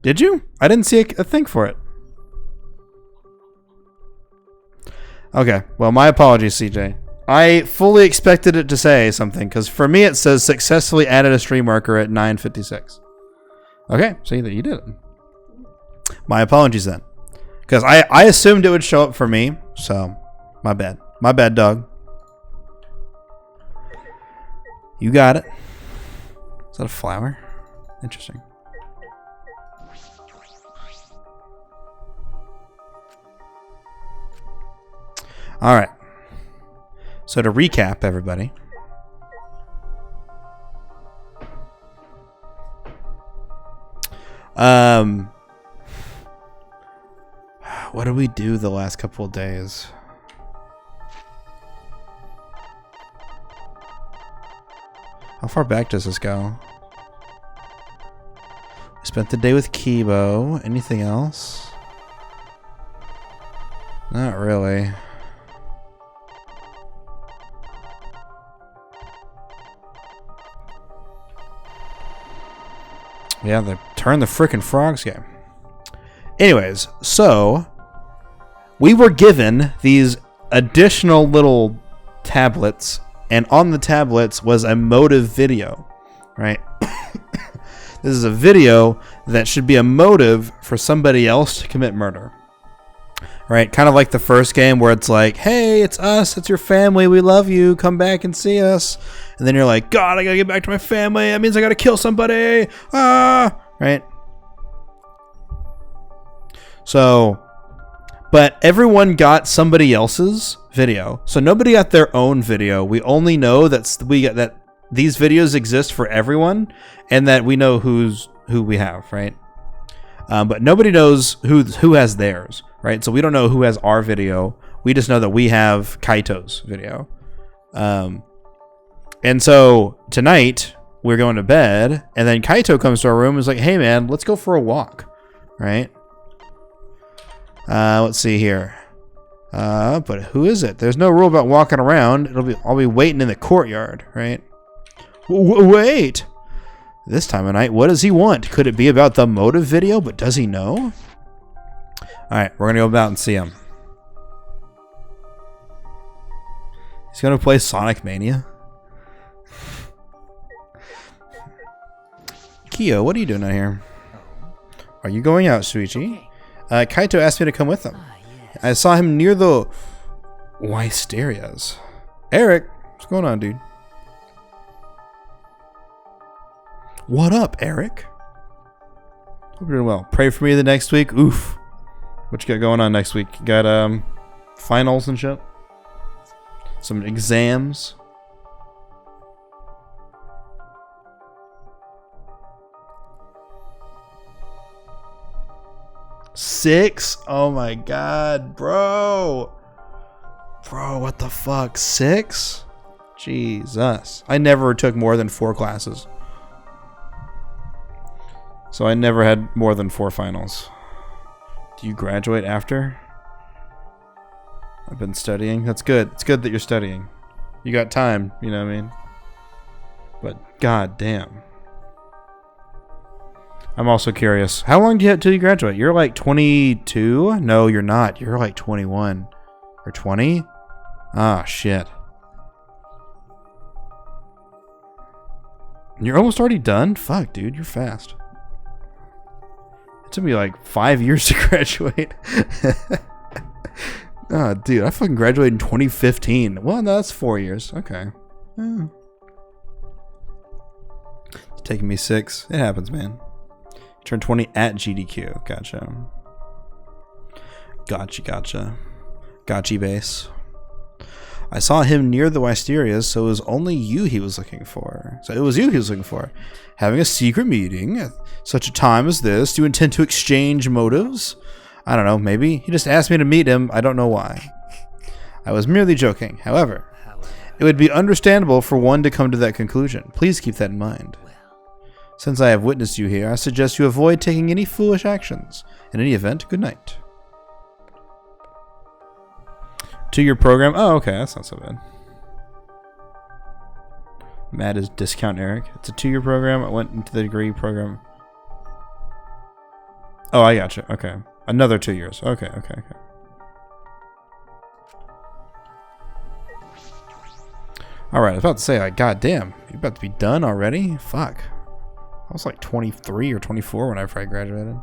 Did you? I didn't see a thing for it. Okay, well, my apologies, CJ. I fully expected it to say something, because for me it says successfully added a stream marker at 9:56. Okay, see that you did it. My apologies then. Because I assumed it would show up for me, so my bad. My bad, dog. You got it. Is that a flower? Interesting. All right. So to recap, everybody. What did we do the last couple of days? How far back does this go? We spent the day with Kibo. Anything else? Not really. Yeah, they turned the frickin' frogs game. Anyways, so we were given these additional little tablets, and on the tablets was a motive video, right? This is a video that should be a motive for somebody else to commit murder. Right? Kind of like the first game where it's like, hey, it's us, it's your family, we love you, come back and see us. And then you're like, God, I gotta get back to my family, that means I gotta kill somebody. Right? So, but everyone got somebody else's video. So nobody got their own video. We only know that these videos exist for everyone, and that we know who we have, right? But nobody knows who has theirs. Right, so we don't know who has our video. We just know that we have Kaito's video. And so tonight we're going to bed, and then Kaito comes to our room and is like, "Hey man, let's go for a walk." Right? Let's see here. But who is it? There's no rule about walking around. I'll be waiting in the courtyard. Right? Wait. This time of night, what does he want? Could it be about the motive video? But does he know? Alright, we're gonna go out and see him. He's gonna play Sonic Mania. Kyo, what are you doing out here? Are you going out, Shuichi? Kaito asked me to come with him. I saw him near the Wisterias. Eric, what's going on, dude? What up, Eric? Hope you're doing well. Pray for me the next week. Oof. What you got going on next week? You got finals and shit? Some exams? Six? Oh my god, bro. Bro, what the fuck? 6? Jesus. I never took more than 4 classes. So I never had more than 4 finals. Do you graduate after? I've been studying. That's good. It's good that you're studying. You got time, you know what I mean? But god damn. I'm also curious. How long do you have till you graduate? You're like 22? No, you're not. You're like 21. Or 20? Ah, shit. You're almost already done? Fuck, dude. You're fast. It took me like 5 years to graduate. Oh, dude, I fucking graduated in 2015. Well, no, that's 4 years. Okay. Oh. It's taking me 6. It happens, man. Turned 20 at GDQ. Gotcha. Gotcha. Gotcha base. I saw him near the Wisterias, so it was only you he was looking for. Having a secret meeting at such a time as this, do you intend to exchange motives? I don't know, maybe. He just asked me to meet him. I don't know why. I was merely joking. However, it would be understandable for one to come to that conclusion. Please keep that in mind. Since I have witnessed you here, I suggest you avoid taking any foolish actions. In any event, good night. 2-year program. Oh, okay, that's not so bad. Matt is discount Eric. It's a 2-year program. I went into the degree program. Oh, I got you. Okay. Another 2 years. Okay. Alright, I was about to say, like, goddamn, you about to be done already? Fuck. I was like 23 or 24 whenever I graduated.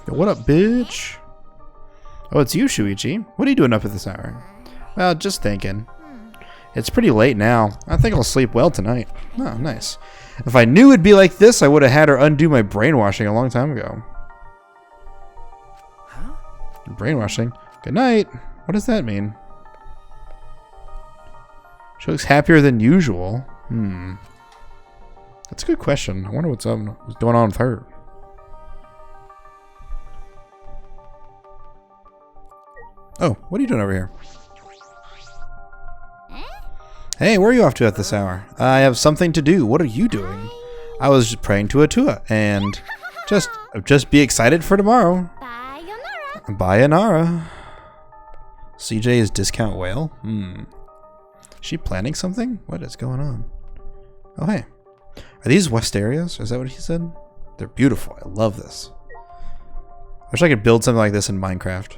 Yo, what up, bitch? Oh, it's you, Shuichi. What are you doing up at this hour? Well, just thinking. It's pretty late now. I think I'll sleep well tonight. Oh, nice. If I knew it'd be like this, I would have had her undo my brainwashing a long time ago. Brainwashing? Good night. What does that mean? She looks happier than usual. That's a good question. I wonder what's going on with her. Oh, what are you doing over here? Hey, where are you off to at this hour? I have something to do. What are you doing? I was just praying to Atua and just be excited for tomorrow. Bayonara. CJ is discount whale? Is she planning something? What is going on? Oh, hey. Are these Westarias? Is that what he said? They're beautiful. I love this. I wish I could build something like this in Minecraft.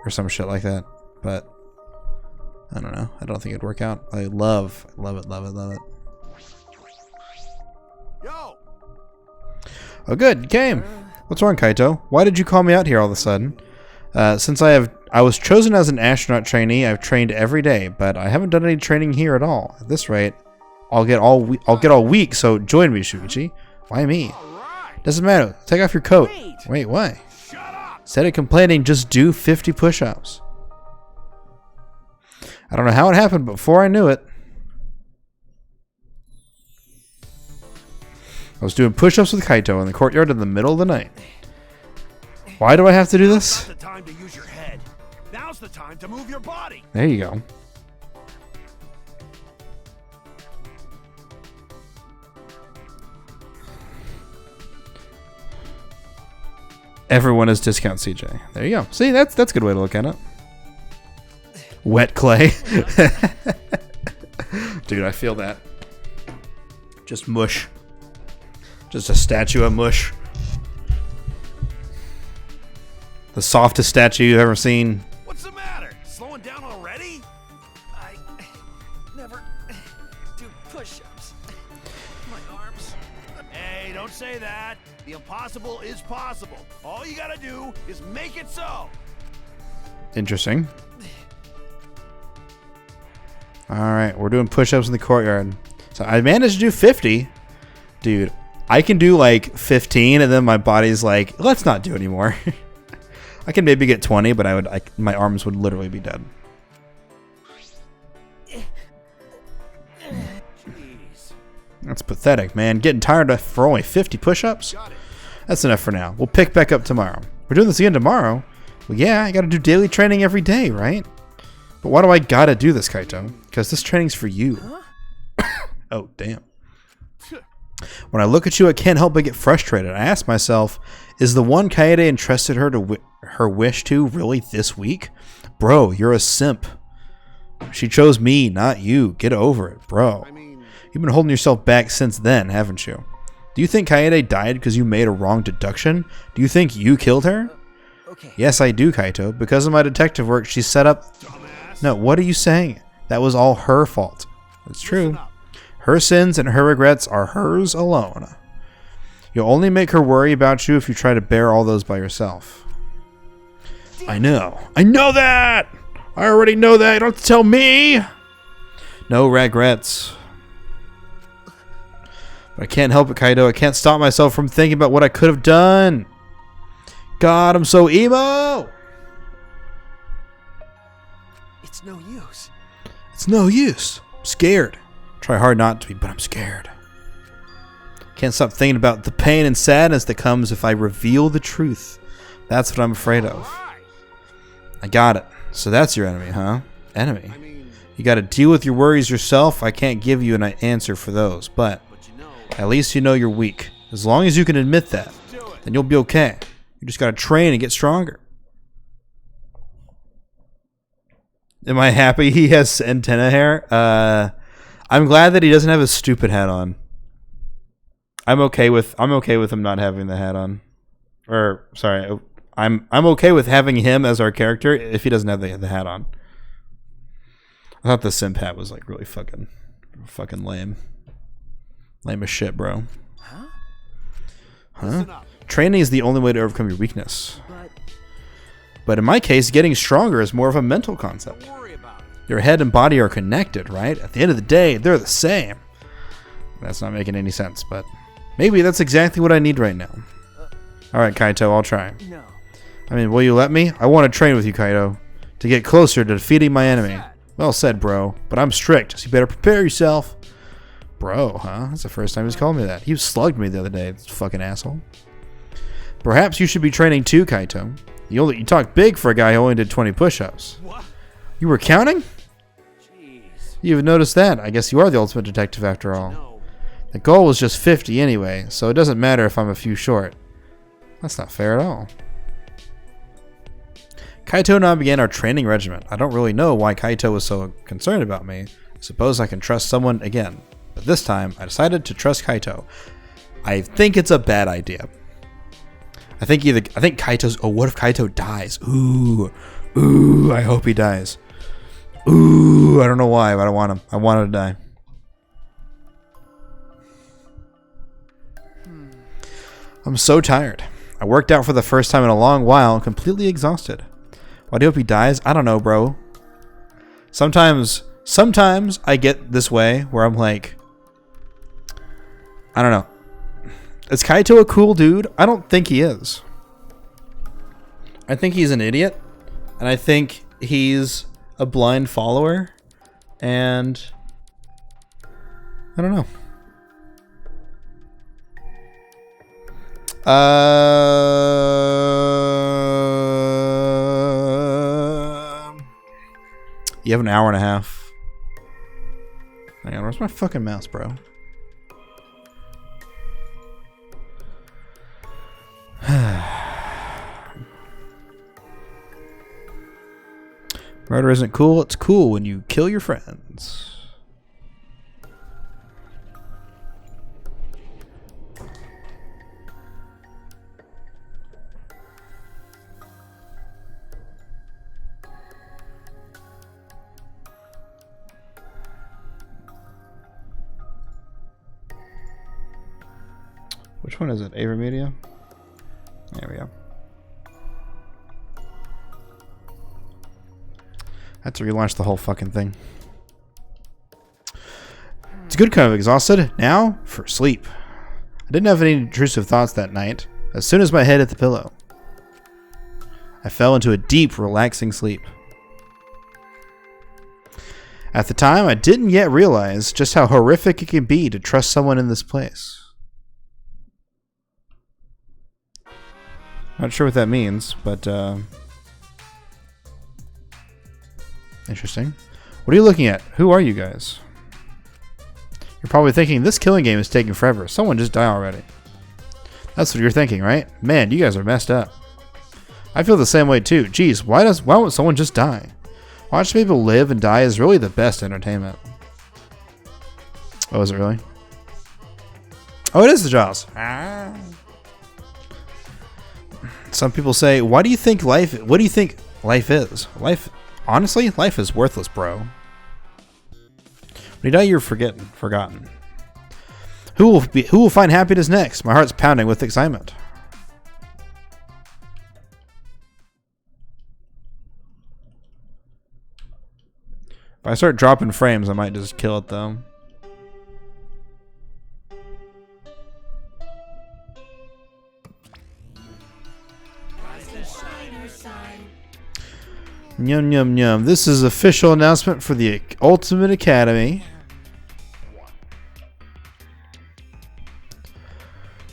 Or some shit like that. But I don't know. I don't think it'd work out. I love it. Yo. Oh, good. You came. What's wrong, Kaito? Why did you call me out here all of a sudden? Since I was chosen as an astronaut trainee, I've trained every day, but I haven't done any training here at all. At this rate, I'll get all week. So join me, Shuichi. Why me? Doesn't matter. Take off your coat. Wait, why? Instead of complaining, just do 50 push-ups. I don't know how it happened, but before I knew it, I was doing push-ups with Kaito in the courtyard in the middle of the night. Why do I have to do this? Now's the time to use your head. Now's the time to move your body. There you go. Everyone is discount CJ. There you go. See, that's a good way to look at it. Wet clay. Dude, I feel that. Just mush. Just a statue of mush. The softest statue you've ever seen. What's the matter? Slowing down already? I never do push-ups. My arms. Hey, don't say that. The impossible is possible. All you gotta do is make it so. Interesting. Alright, we're doing push-ups in the courtyard. So I managed to do 50. Dude, I can do like 15 and then my body's like, let's not do anymore. I can maybe get 20, but my arms would literally be dead. That's pathetic, man. Getting tired for only 50 push-ups? That's enough for now. We'll pick back up tomorrow. We're doing this again tomorrow? Well, yeah, I gotta do daily training every day, right? But why do I gotta do this, Kaito? Because this training's for you. Oh, damn. When I look at you, I can't help but get frustrated. I ask myself, is the one Kaede entrusted her wish to really this week? Bro, you're a simp. She chose me, not you. Get over it, bro. You've been holding yourself back since then, haven't you? Do you think Kaede died because you made a wrong deduction? Do you think you killed her? Okay. Yes, I do, Kaito. Because of my detective work, she set up... No, what are you saying? That was all her fault. It's true. Her sins and her regrets are hers alone. You'll only make her worry about you if you try to bear all those by yourself. I know. I know that! I already know that. You don't have to tell me! No regrets. But I can't help it, Kaito. I can't stop myself from thinking about what I could have done. God, I'm so emo! It's no use. It's no use. I'm scared. Try hard not to be, but I'm scared. Can't stop thinking about the pain and sadness that comes if I reveal the truth. That's what I'm afraid of. I got it. So that's your enemy, huh? Enemy. You got to deal with your worries yourself. I can't give you an answer for those, but at least you know you're weak. As long as you can admit that, then you'll be okay. You just got to train and get stronger. Am I happy he has antenna hair? I'm glad that he doesn't have his stupid hat on. I'm okay with him not having the hat on. Or sorry, I'm okay with having him as our character if he doesn't have the hat on. I thought the simp hat was like really fucking lame. Lame as shit, bro. Huh? Training is the only way to overcome your weakness. But in my case, getting stronger is more of a mental concept. Your head and body are connected, right? At the end of the day, they're the same. That's not making any sense, but maybe that's exactly what I need right now. Alright, Kaito, I'll try. No. I mean, will you let me? I want to train with you, Kaito, to get closer to defeating my enemy. Well said, bro, but I'm strict, so you better prepare yourself. Bro, huh? That's the first time he's called me that. He slugged me the other day, this fucking asshole. Perhaps you should be training too, Kaito. You talk big for a guy who only did 20 push-ups. What? You were counting? Jeez. You've noticed that. I guess you are the ultimate detective after all. No. The goal was just 50 anyway, so it doesn't matter if I'm a few short. That's not fair at all. Kaito and I began our training regimen. I don't really know why Kaito was so concerned about me. I suppose I can trust someone again. But this time, I decided to trust Kaito. I think it's a bad idea. I think Kaito's... Oh, what if Kaito dies? Ooh, I hope he dies. Ooh, I don't know why, but I want him. I want him to die. I'm so tired. I worked out for the first time in a long while, completely exhausted. Why do you hope he dies? I don't know, bro. Sometimes I get this way where I'm like, I don't know. Is Kaito a cool dude? I don't think he is. I think he's an idiot. And I think he's a blind follower. And I don't know. You have an hour and a half. Hang on, where's my fucking mouse, bro? Murder isn't cool. It's cool when you kill your friends. Which one is it? Ava Media? There we go. I had to relaunch the whole fucking thing. It's good kind of exhausted. Now, for sleep. I didn't have any intrusive thoughts that night. As soon as my head hit the pillow, I fell into a deep, relaxing sleep. At the time, I didn't yet realize just how horrific it can be to trust someone in this place. Not sure what that means, but interesting. What are you looking at? Who are you guys? You're probably thinking, this killing game is taking forever. Someone just died already. That's what you're thinking, right? Man, you guys are messed up. I feel the same way too. Geez, why won't someone just die? Watching people live and die is really the best entertainment. Oh, is it really? Oh, it is the Jaws. Ah. Some people say, what do you think life is? Honestly, life is worthless, bro. When you die, you're forgotten. Who will find happiness next? My heart's pounding with excitement. If I start dropping frames, I might just kill it though. Yum yum yum. This is official announcement for the Ultimate Academy.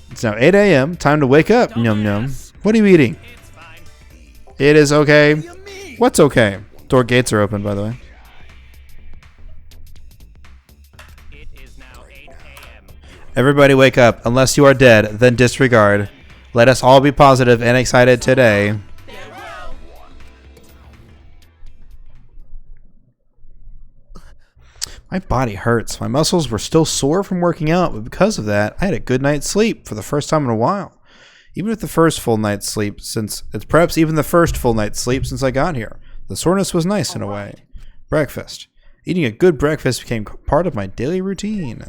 It's now 8 a.m. Time to wake up. Yum yum. What are you eating? It is okay. What's okay? Door gates are open, by the way. It is now 8 a.m. Everybody wake up. Unless you are dead, then disregard. Let us all be positive and excited today. My body hurts. My muscles were still sore from working out, but because of that, I had a good night's sleep for the first time in a while. Even with the first full night's sleep, since it's perhaps even the first full night's sleep since I got here. The soreness was nice in a way. Breakfast. Eating a good breakfast became part of my daily routine.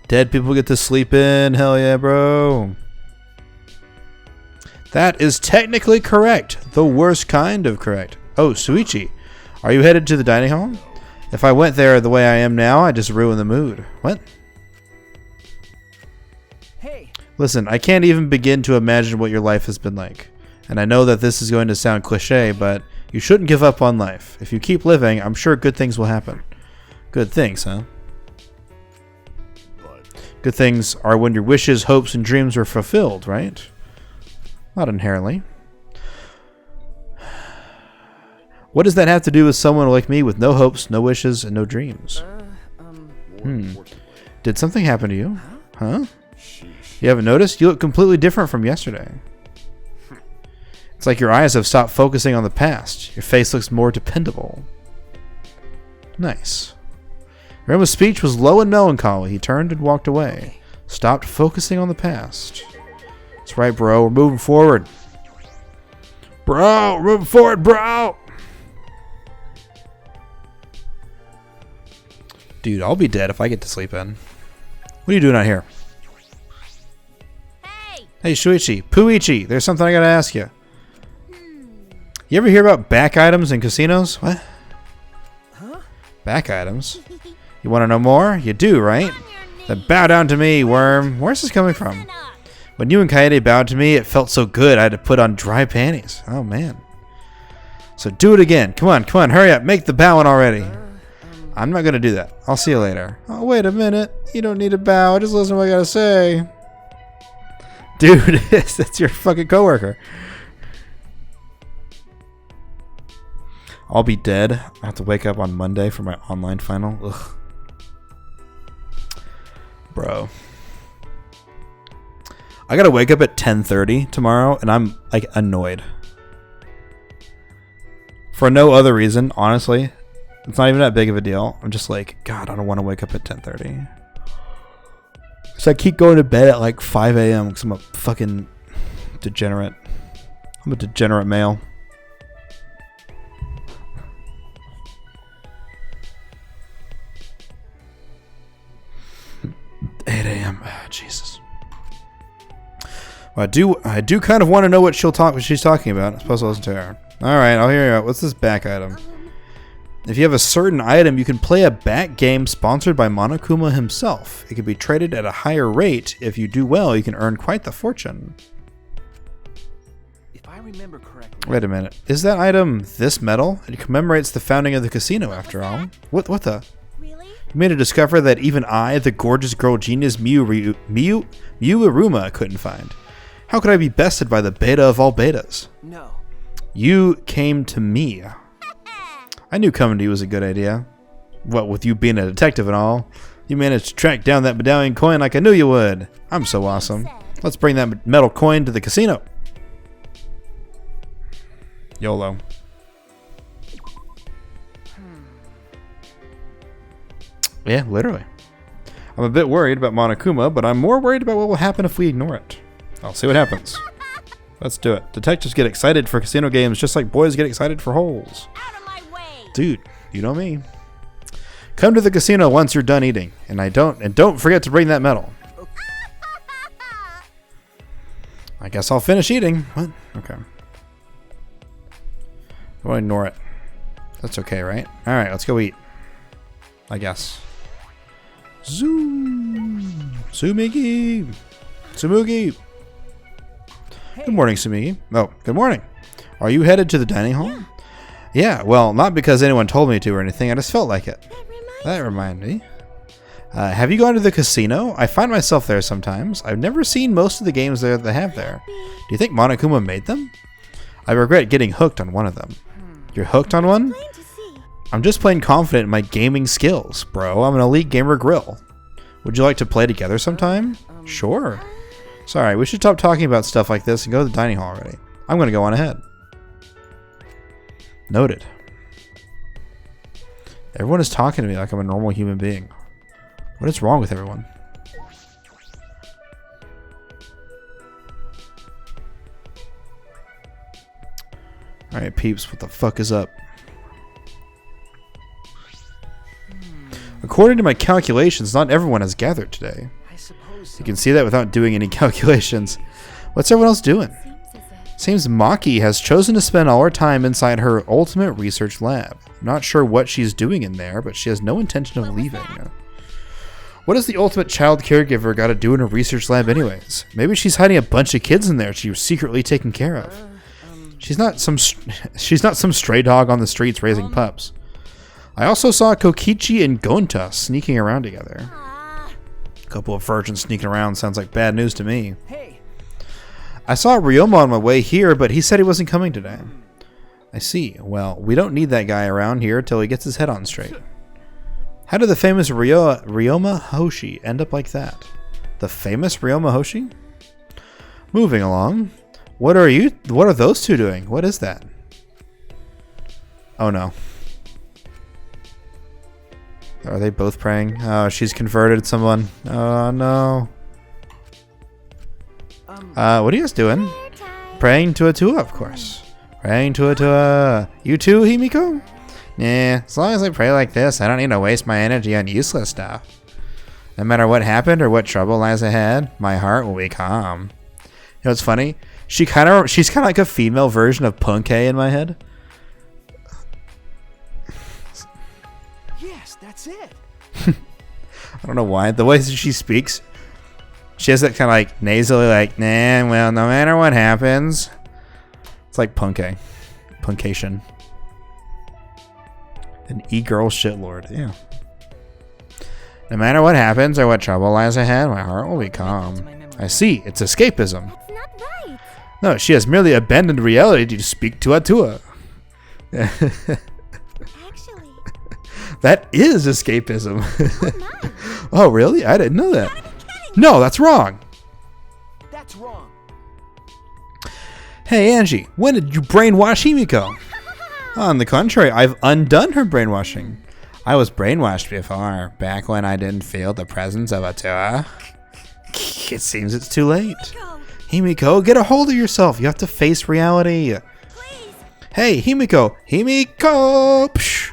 Dead people get to sleep in. Hell yeah, bro. That is technically correct. The worst kind of correct. Oh, Suichi. Are you headed to the dining hall? If I went there the way I am now, I'd just ruin the mood. What? Hey. Listen, I can't even begin to imagine what your life has been like. And I know that this is going to sound cliche, but you shouldn't give up on life. If you keep living, I'm sure good things will happen. Good things, huh? Good things are when your wishes, hopes, and dreams are fulfilled, right? Not inherently. What does that have to do with someone like me with no hopes, no wishes, and no dreams? Did something happen to you? Huh? You haven't noticed? You look completely different from yesterday. It's like your eyes have stopped focusing on the past. Your face looks more dependable. Nice. Rema's speech was low and melancholy. He turned and walked away. Stopped focusing on the past. That's right, bro. We're moving forward. Bro, we're moving forward, bro. Dude, I'll be dead if I get to sleep in. What are you doing out here? Hey, Shuichi. Puichi, there's something I gotta ask you. You ever hear about back items in casinos? What? Huh? Back items? You want to know more? You do, right? Then bow down to me, worm. Where's this coming from? When you and Kaede bowed to me, it felt so good I had to put on dry panties. Oh, man. So do it again. Come on, hurry up. Make the bowing already. I'm not going to do that. I'll see you later. Oh, wait a minute. You don't need a bow. Just listen to what I got to say. Dude, that's your fucking coworker. I'll be dead. I have to wake up on Monday for my online final. Ugh. Bro. I gotta wake up at 10:30 tomorrow, and I'm, like, annoyed. For no other reason, honestly. It's not even that big of a deal. I'm just like, God, I don't want to wake up at 10:30. So I keep going to bed at, like, 5 a.m. because I'm a fucking degenerate. I'm a degenerate male. 8 a.m. Oh, Jesus. Well, I do kind of want to know what she's talking about. I'm supposed to listen to her. All right, I'll hear you out. What's this back item? If you have a certain item, you can play a back game sponsored by Monokuma himself. It can be traded at a higher rate. If you do well, you can earn quite the fortune. If I remember correctly. Wait a minute. Is that item this medal? It commemorates the founding of the casino, after all. What the? Really? You made a discovery that even I, the gorgeous girl genius Miu-Iruma, couldn't find. How could I be bested by the beta of all betas? No. You came to me. I knew coming to you was a good idea. What, with you being a detective and all? You managed to track down that medallion coin like I knew you would. I'm so awesome. Let's bring that metal coin to the casino. YOLO. Yeah, literally. I'm a bit worried about Monokuma, but I'm more worried about what will happen if we ignore it. I'll see what happens. Let's do it. Detectives get excited for casino games just like boys get excited for holes. Out of my way. Dude, you know me. Come to the casino once you're done eating, and don't forget to bring that medal. I guess I'll finish eating. What? Okay. I want to ignore it. That's okay, right? All right, let's go eat. I guess. Zoom. Sumigi. Sumugi. Good morning, Sumigi. Oh, good morning. Are you headed to the dining hall? Yeah, well, not because anyone told me to or anything. I just felt like it. That reminded me. Have you gone to the casino? I find myself there sometimes. I've never seen most of the games there that they have there. Do you think Monokuma made them? I regret getting hooked on one of them. You're hooked on one? I'm just plain confident in my gaming skills, bro. I'm an elite gamer grill. Would you like to play together sometime? Sure. Sorry, we should stop talking about stuff like this and go to the dining hall already. I'm going to go on ahead. Noted. Everyone is talking to me like I'm a normal human being. What is wrong with everyone? Alright, peeps, what the fuck is up? According to my calculations, not everyone has gathered today. I suppose so. You can see that without doing any calculations. What's everyone else doing? Seems Maki has chosen to spend all her time inside her ultimate research lab. I'm not sure what she's doing in there, but she has no intention of leaving. What does the ultimate child caregiver got to do in a research lab anyways? Maybe she's hiding a bunch of kids in there she was secretly taking care of. She's not some stray dog on the streets raising pups. I also saw Kokichi and Gonta sneaking around together. A couple of virgins sneaking around sounds like bad news to me. Hey. I saw Ryoma on my way here, but he said he wasn't coming today. I see. Well, we don't need that guy around here till he gets his head on straight. How did the famous Ryoma Hoshi end up like that? The famous Ryoma Hoshi? Moving along. What are those two doing? What is that? Oh no. Are they both praying? Oh, she's converted someone. Oh no. What are you guys doing? Praying to Atua, of course. Praying to Atua. You too, Himiko? Nah, as long as I pray like this, I don't need to waste my energy on useless stuff. No matter what happened or what trouble lies ahead, my heart will be calm. You know what's funny? She's kind of like a female version of Punkei in my head. Yes, that's it. I don't know why. The way she speaks, she has that kind of like nasally, like, nah, well, no matter what happens. It's like Punkei. Punkation. An e-girl shitlord, yeah. No matter what happens or what trouble lies ahead, my heart will be calm. I see, it's escapism. That's not right. No, she has merely abandoned reality to speak to Atua. Actually, That is escapism. oh my. Oh, really? I didn't know that. No, that's wrong. That's wrong. Hey, Angie, when did you brainwash Himiko? On the contrary, I've undone her brainwashing. I was brainwashed before, back when I didn't feel the presence of Atua. It seems it's too late. Himiko, get a hold of yourself. You have to face reality. Please. Hey, Himiko! Himiko! Psh.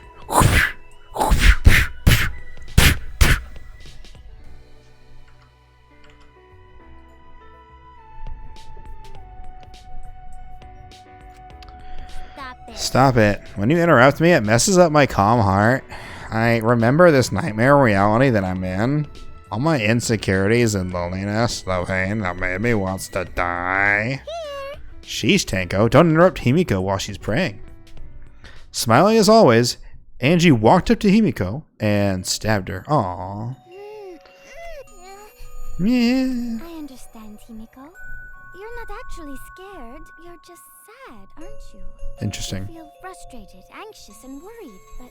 Stop it. Stop it. When you interrupt me, it messes up my calm heart. I remember this nightmare reality that I'm in. All my insecurities and loneliness, the pain that made me wants to die. Sheesh, Tanko, don't interrupt Himiko while she's praying. Smiling as always, Angie walked up to Himiko and stabbed her. Aww. Yeah. I understand, Himiko. You're not actually scared. You're just sad, aren't you? Interesting. You feel frustrated, anxious, and worried, but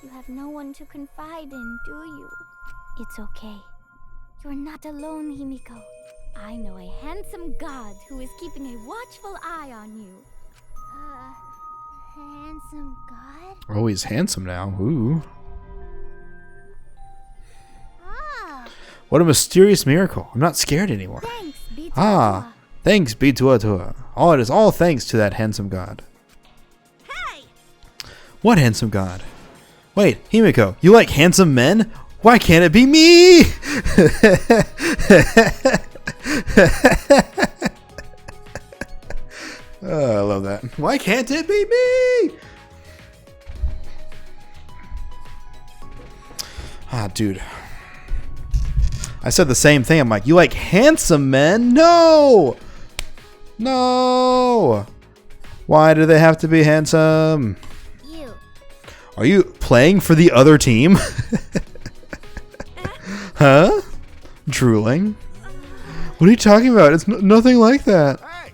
you have no one to confide in, do you? It's okay. You're not alone, Himiko. I know a handsome god who is keeping a watchful eye on you. Handsome god? Oh, he's handsome now. Ooh. Ah, What a mysterious miracle. I'm not scared anymore. thanks, be Ah, thanks be to Atua. Oh, it is all thanks to that handsome god. Hey! What handsome god? Wait, Himiko, you like handsome men? Why can't it be me? Oh, I love that. Why can't it be me? Ah, dude. I said the same thing. I'm like, you like handsome men? No! No! Why do they have to be handsome? You. Are you playing for the other team? Huh? Drooling? What are you talking about? It's nothing like that. Hey,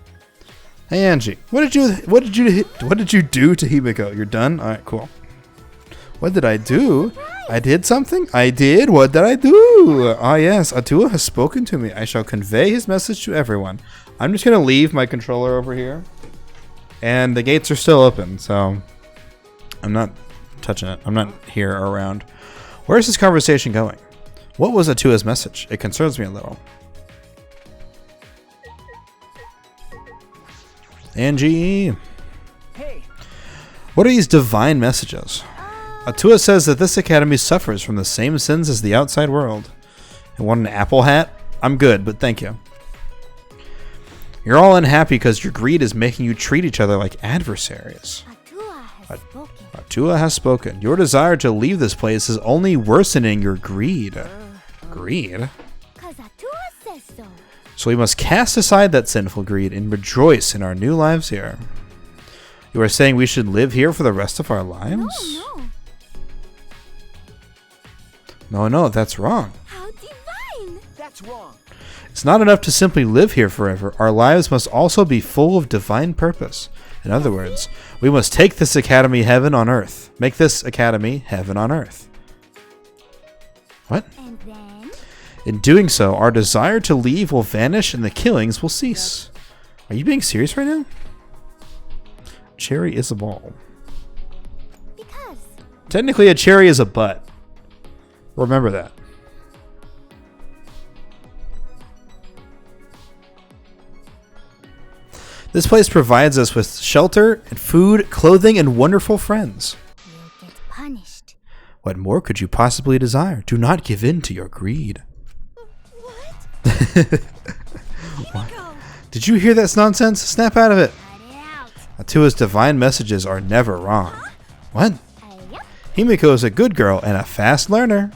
Hey Angie, what did you do to Himiko? You're done? All right, cool. What did I do? I did something? I did? What did I do? Ah yes, Atua has spoken to me. I shall convey his message to everyone. I'm just going to leave my controller over here. And the gates are still open, so I'm not touching it. I'm not here or around. Where's this conversation going? What was Atua's message? It concerns me a little. Angie. Hey. What are these divine messages? Atua says that this academy suffers from the same sins as the outside world. You want an apple hat? I'm good, but thank you. You're all unhappy because your greed is making you treat each other like adversaries. Atua has spoken. Your desire to leave this place is only worsening your greed. Greed? So we must cast aside that sinful greed and rejoice in our new lives here. You are saying we should live here for the rest of our lives? No, that's wrong. How divine! That's wrong. It's not enough to simply live here forever. Our lives must also be full of divine purpose. In other words, we must take this academy heaven on earth. Make this academy heaven on earth. What? And then? In doing so, our desire to leave will vanish and the killings will cease. Are you being serious right now? Cherry is a ball. Because. Technically, a cherry is a butt. Remember that. This place provides us with shelter and food, clothing, and wonderful friends. You'll get punished. What more could you possibly desire? Do not give in to your greed. What? What? Did you hear that nonsense? Snap out of it. Cut it out. Atua's divine messages are never wrong. What? Yep. Himiko is a good girl and a fast learner.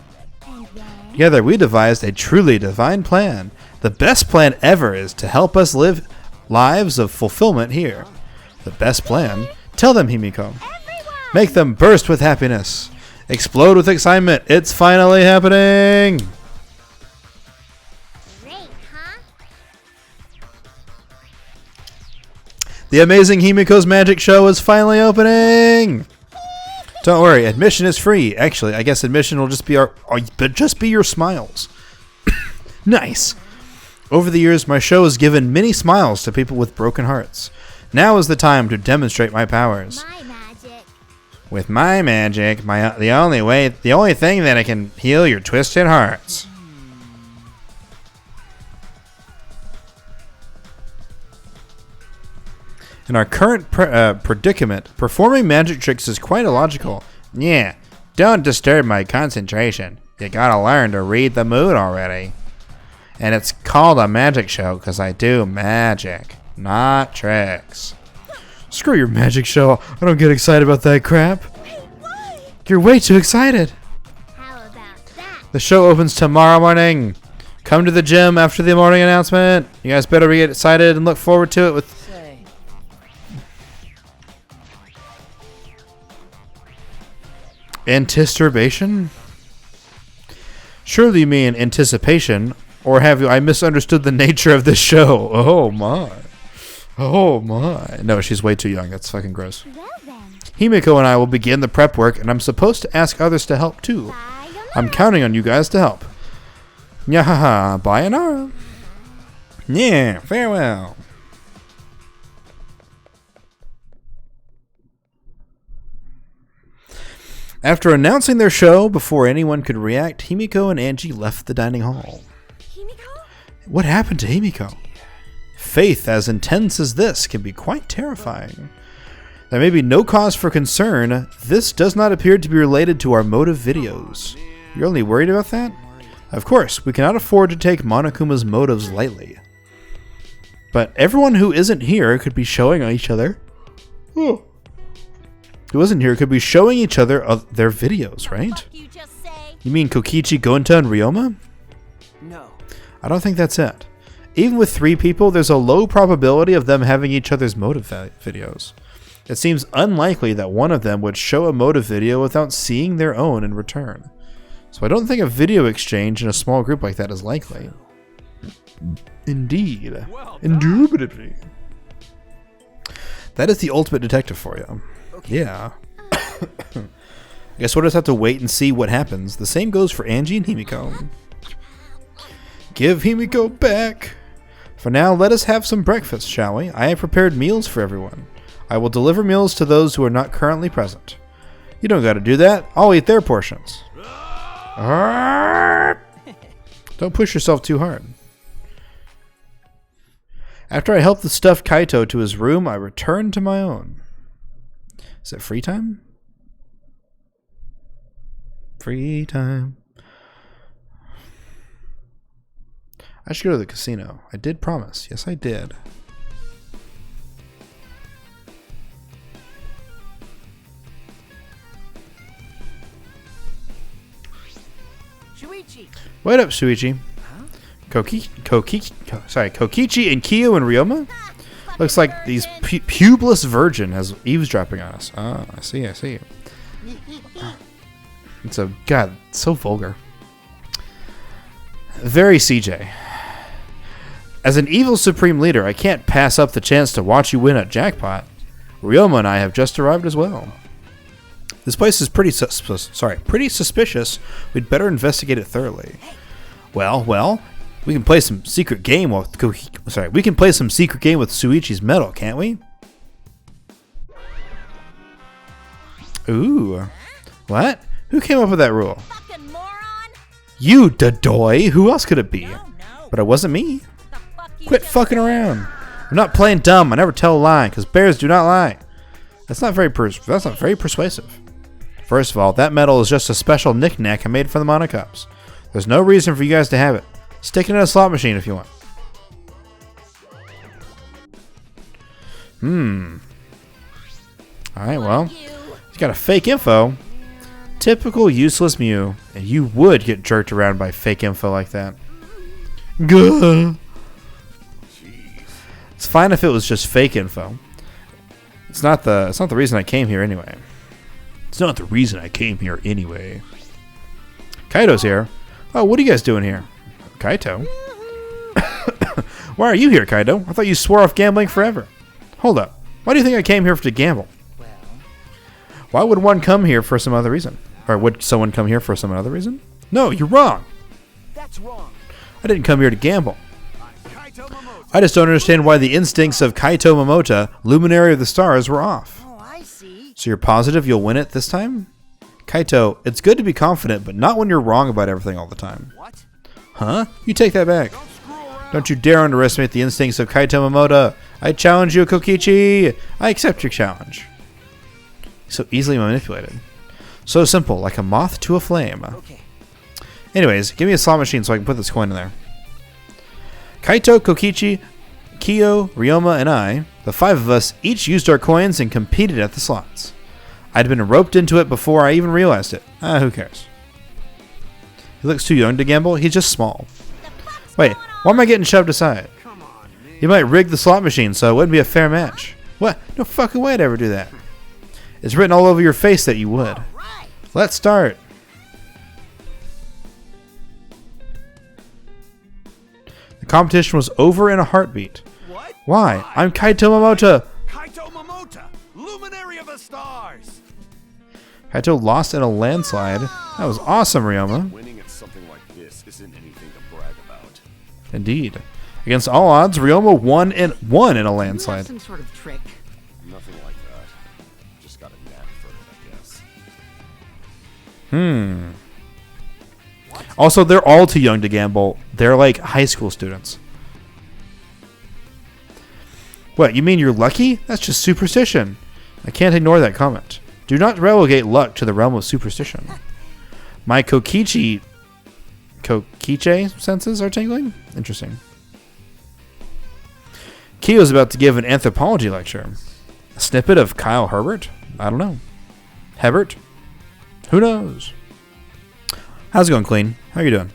And then? Together we devised a truly divine plan. The best plan ever is to help us live lives of fulfillment here. The best plan? Tell them, Himiko. Everyone! Make them burst with happiness. Explode with excitement. It's finally happening. Great, huh? The amazing Himiko's Magic Show is finally opening. Don't worry, admission is free. Actually, I guess admission will just be your smiles. Nice. Over the years, my show has given many smiles to people with broken hearts. Now is the time to demonstrate my powers. My magic. With my magic, the only thing that can heal your twisted hearts. In our current predicament, performing magic tricks is quite illogical. Yeah, don't disturb my concentration. You gotta learn to read the mood already. And it's called a magic show because I do magic, not tricks. Screw your magic show. I don't get excited about that crap. Hey, why? You're way too excited. How about that? The show opens tomorrow morning. Come to the gym after the morning announcement. You guys better get excited and look forward to it with... Say. Anticipation? Surely you mean anticipation, or have I misunderstood the nature of this show? Oh my. Oh my. No, she's way too young. That's fucking gross. Well then. Himiko and I will begin the prep work, and I'm supposed to ask others to help too. Sayonara. I'm counting on you guys to help. Nyahaha, bayonara. Yeah, farewell. After announcing their show before anyone could react, Himiko and Angie left the dining hall. Himiko? What happened to Himiko? Faith as intense as this can be quite terrifying. There may be no cause for concern. This does not appear to be related to our motive videos. You're only worried about that? Of course, we cannot afford to take Monokuma's motives lightly. But everyone who isn't here could be showing each other... Who isn't here could be showing each other their videos, right? You just say? You mean Kokichi, Gonta, and Ryoma? No. I don't think that's it. Even with 3 people, there's a low probability of them having each other's motive videos. It seems unlikely that one of them would show a motive video without seeing their own in return. So I don't think a video exchange in a small group like that is likely. Indeed. Indubitably. That is the ultimate detective for you. Yeah. I guess we'll just have to wait and see what happens. The same goes for Angie and Himiko. Give Himiko back. For now, let us have some breakfast, shall we? I have prepared meals for everyone. I will deliver meals to those who are not currently present. You don't gotta do that. I'll eat their portions. Don't push yourself too hard. After I helped the stuffed Kaito to his room, I returned to my own. Is it free time? Free time. I should go to the casino. I did promise. Yes, I did. Shuichi. Wait up, Shuichi. Kokichi and Kyo and Ryoma? Looks like these pubeless virgin has eavesdropping on us. Oh, I see. It's a god, so vulgar. Very CJ. As an evil supreme leader, I can't pass up the chance to watch you win at jackpot. Ryoma and I have just arrived as well. This place is pretty suspicious. We'd better investigate it thoroughly. Well, we can play some secret game with Shuichi's medal, can't we? Ooh. What? Who came up with that rule? Fucking moron! You, Dadoy. Who else could it be? No. But it wasn't me. The fuck you Quit just fucking said? around. I'm not playing dumb. I never tell a lie, because bears do not lie. That's not very persuasive. First of all, that medal is just a special knick-knack I made for the Monocops. There's no reason for you guys to have it. Stick it in a slot machine if you want. Alright, well. He's got a fake info. Typical useless Mew. And you would get jerked around by fake info like that. Gah. It's fine if it was just fake info. It's not the reason I came here anyway. Kaito's here. Oh, what are you guys doing here? Kaito? Why are you here, Kaito? I thought you swore off gambling forever. Hold up. Why do you think I came here to gamble? Why would one come here for some other reason? Or would someone come here for some other reason? No, you're wrong. That's wrong. I didn't come here to gamble. I'm Kaito Momoto. I just don't understand why the instincts of Kaito Momota, Luminary of the Stars, were off. Oh, I see. So you're positive you'll win it this time? Kaito, it's good to be confident, but not when you're wrong about everything all the time. What? Huh? You take that back. Don't screw around. Don't you dare underestimate the instincts of Kaito Momota. I challenge you, Kokichi. I accept your challenge. So easily manipulated. So simple, like a moth to a flame. Okay. Anyways, give me a slot machine so I can put this coin in there. Kaito, Kokichi, Kyo, Ryoma, and I, the five of us, each used our coins and competed at the slots. I'd been roped into it before I even realized it. Who cares? He looks too young to gamble. He's just small. Wait, why am I getting shoved aside? Come on, man. You might rig the slot machine so it wouldn't be a fair match. What? No fucking way I'd ever do that. It's written all over your face that you would. Right. Let's start. The competition was over in a heartbeat. What? Why? I'm Kaito Momota. Kaito Momota, Luminary of the Stars. Kaito lost in a landslide. That was awesome, Ryoma. Winning at something like this isn't anything to brag about. Indeed. Against all odds, Ryoma won in a landslide. Some sort of trick. Nothing like that. Just got a knack for it, I guess. Also, they're all too young to gamble. They're like high school students. What, you mean you're lucky? That's just superstition. I can't ignore that comment. Do not relegate luck to the realm of superstition. My Kokichi senses are tingling? Interesting. Kyo's about to give an anthropology lecture. A snippet of Kyle Herbert? I don't know. Hebert? Who knows? How's it going, Clean? How are you doing?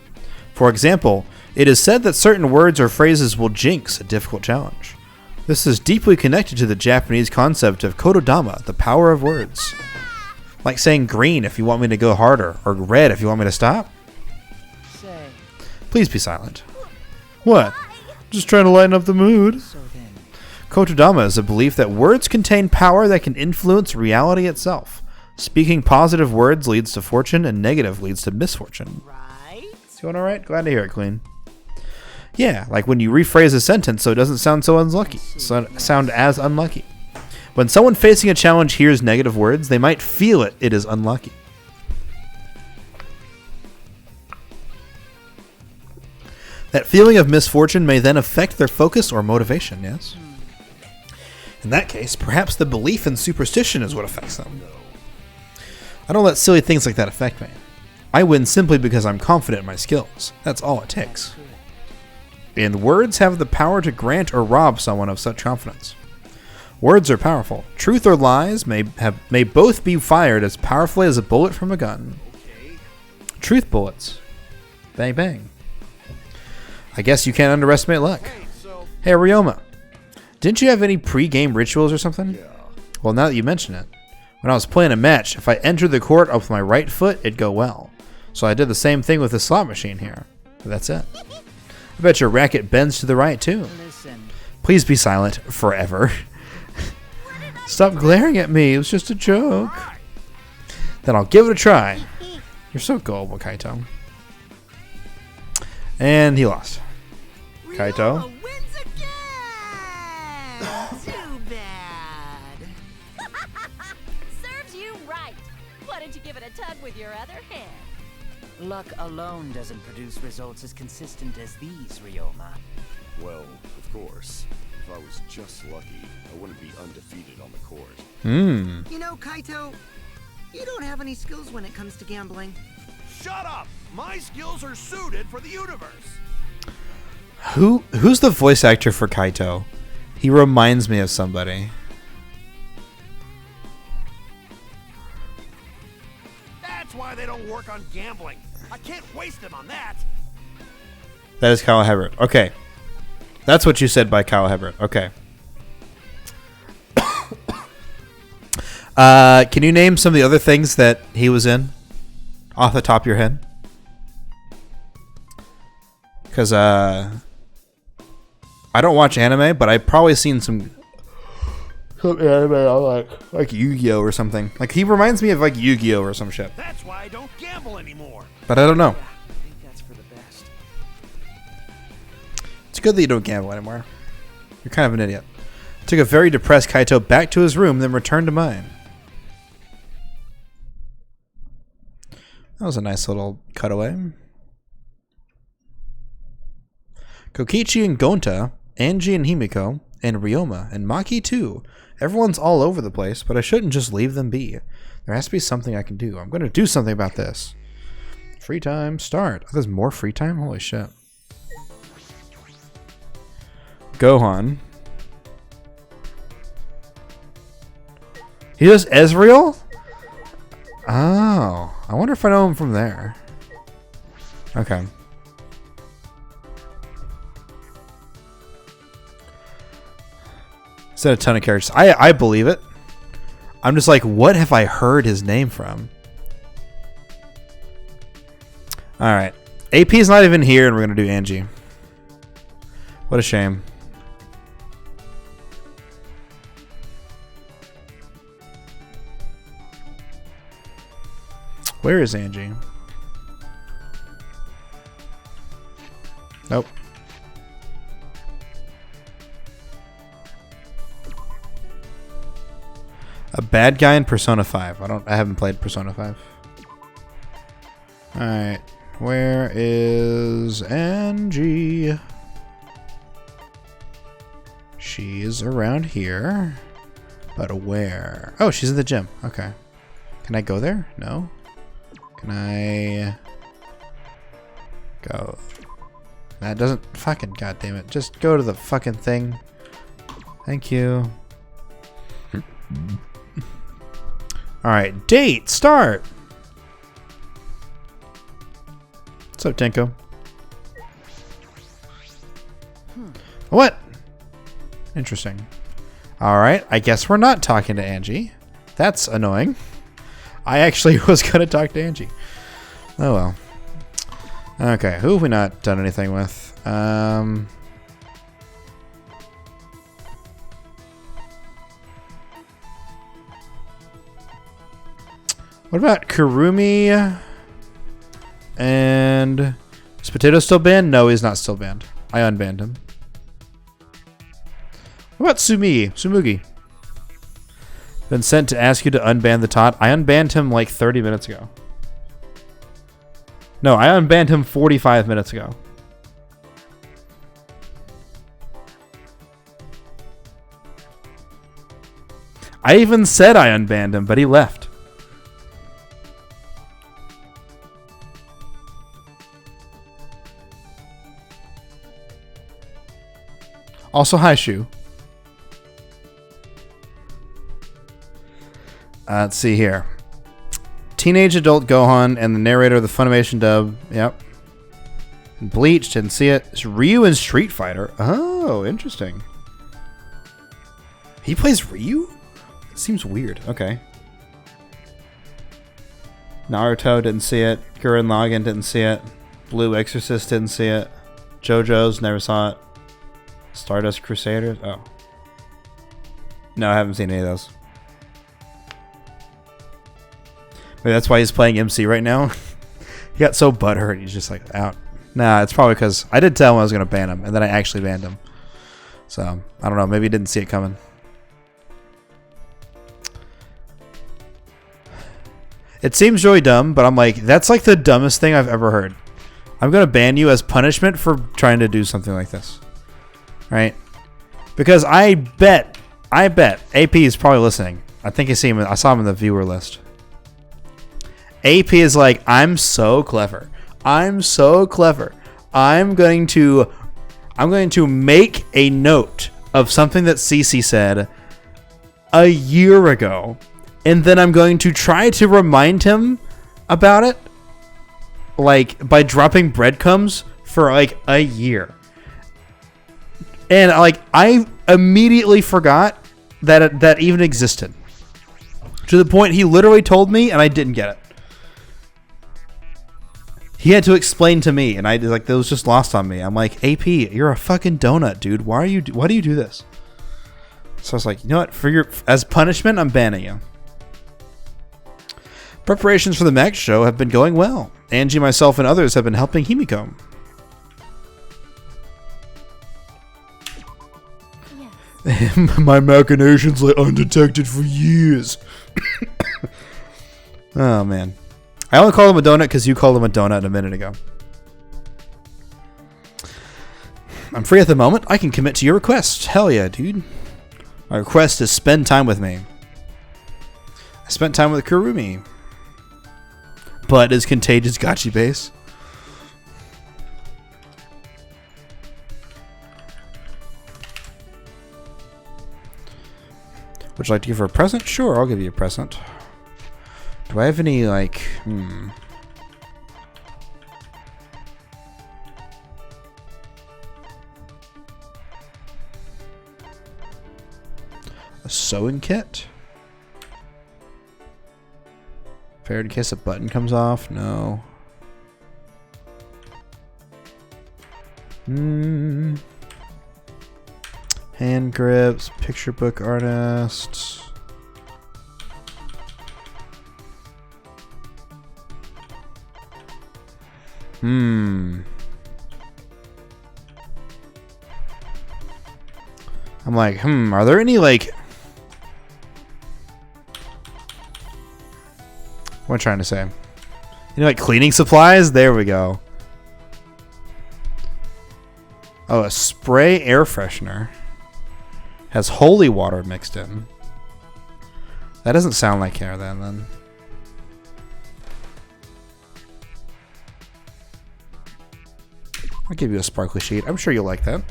For example, it is said that certain words or phrases will jinx a difficult challenge. This is deeply connected to the Japanese concept of kododama, the power of words. Like saying green if you want me to go harder, or red if you want me to stop. Say, Please be silent. What? Just trying to lighten up the mood. so then. Kododama is a belief that words contain power that can influence reality itself. Speaking positive words leads to fortune, and negative leads to misfortune. Right? Is going alright? Glad to hear it, Queen. Yeah, like when you rephrase a sentence so it doesn't sound so unlucky. Sound as unlucky. When someone facing a challenge hears negative words, they might feel it is unlucky. That feeling of misfortune may then affect their focus or motivation, yes? In that case, perhaps the belief in superstition is what affects them. I don't let silly things like that affect me. I win simply because I'm confident in my skills. That's all it takes. And words have the power to grant or rob someone of such confidence. Words are powerful. Truth or lies may both be fired as powerfully as a bullet from a gun. Truth bullets. Bang bang. I guess you can't underestimate luck. Hey, Ryoma. Didn't you have any pre-game rituals or something? Well, now that you mention it. When I was playing a match, if I entered the court up with my right foot, it'd go well. So I did the same thing with the slot machine here. But that's it. I bet your racket bends to the right, too. Listen. Please be silent forever. Stop glaring at me. It was just a joke. Then I'll give it a try. You're so gullible, Kaito. And he lost. Kaito. Ryoma wins again! Too bad. Serves you right. Why don't you give it a tug with your other hand? Luck alone doesn't produce results as consistent as these, Ryoma. Well, of course. If I was just lucky, I wouldn't be undefeated on the court. You know, Kaito, you don't have any skills when it comes to gambling. Shut up! My skills are suited for the universe. Who's the voice actor for Kaito? He reminds me of somebody. That's why they don't work on gambling. I can't waste them on that. That is Kyle Hebert. Okay. That's what you said by Kyle Hebert. Okay. Can you name some of the other things that he was in? Off the top of your head? Because, I don't watch anime, but I've probably seen some anime I like Yu-Gi-Oh! Or something. Like, he reminds me of, like, Yu-Gi-Oh! Or some shit. That's why I don't gamble anymore. But I don't know. I think that's for the best. It's good that you don't gamble anymore. You're kind of an idiot. I took a very depressed Kaito back to his room, then returned to mine. That was a nice little cutaway. Kokichi and Gonta, Angie and Himiko, and Ryoma, and Maki too. Everyone's all over the place, but I shouldn't just leave them be. There has to be something I can do. I'm going to do something about this. Free time, start. Oh, there's more free time? Holy shit. Gohan. He does Ezreal? Oh. I wonder if I know him from there. Okay. Said a ton of characters. I believe it. I'm just like, what have I heard his name from? Alright. AP's not even here, and we're going to do Angie. What a shame. Where is Angie? Nope. A bad guy in Persona 5. I haven't played Persona 5. Alright. Where is Angie? She's around here. But where? Oh, she's in the gym. Okay. Can I go there? No. Can I go? That doesn't fucking goddamn it. Just go to the fucking thing. Thank you. Alright, date, start. What's up, Tenko? What? Interesting. Alright, I guess we're not talking to Angie. That's annoying. I actually was going to talk to Angie. Oh well. Okay, who have we not done anything with? What about Kurumi? And is Potato still banned? No, he's not still banned. I unbanned him. What about Sumugi? Been sent to ask you to unban the tot. I unbanned him like 30 minutes ago. No, I unbanned him 45 minutes ago. I even said I unbanned him, but he left. Also, hi, Shu. Let's see here. Teenage adult Gohan and the narrator of the Funimation dub. Yep. And Bleach, didn't see it. It's Ryu in Street Fighter. Oh, interesting. He plays Ryu? It seems weird. Okay. Naruto, didn't see it. Gurren Lagann, didn't see it. Blue Exorcist, didn't see it. JoJo's, never saw it. Stardust Crusaders? Oh. No, I haven't seen any of those. Maybe that's why he's playing MC right now. He got so butthurt, he's just like, out. Nah, it's probably because I did tell him I was going to ban him, and then I actually banned him. So, I don't know. Maybe he didn't see it coming. It seems really dumb, but I'm like, that's like the dumbest thing I've ever heard. I'm going to ban you as punishment for trying to do something like this. Right? Because I bet AP is probably listening. I think I saw him in the viewer list. AP is like, I'm so clever. I'm so clever. I'm going to make a note of something that Cece said a year ago, and then I'm going to try to remind him about it, like by dropping breadcrumbs for like a year. And like I immediately forgot that that even existed. To the point he literally told me, and I didn't get it. He had to explain to me, and I like that was just lost on me. I'm like, AP, you're a fucking donut, dude. Why do you do this? So I was like, you know what? As punishment, I'm banning you. Preparations for the Max show have been going well. Angie, myself, and others have been helping Himiko. Yes. My machinations lay undetected for years. Oh man. I only call him a donut because you called him a donut a minute ago. I'm free at the moment. I can commit to your request. Hell yeah, dude. My request is spend time with me. I spent time with Kurumi. But is Contagious Gachi base? Would you like to give her a present? Sure, I'll give you a present. Do I have any, like, a sewing kit? Fair in case a button comes off? No. Hand grips, picture book artists. I'm like, are there any, like... What am I trying to say? You know, like cleaning supplies? There we go. Oh, a spray air freshener. Has holy water mixed in. That doesn't sound like hair then. I'll give you a sparkly sheet. I'm sure you'll like that.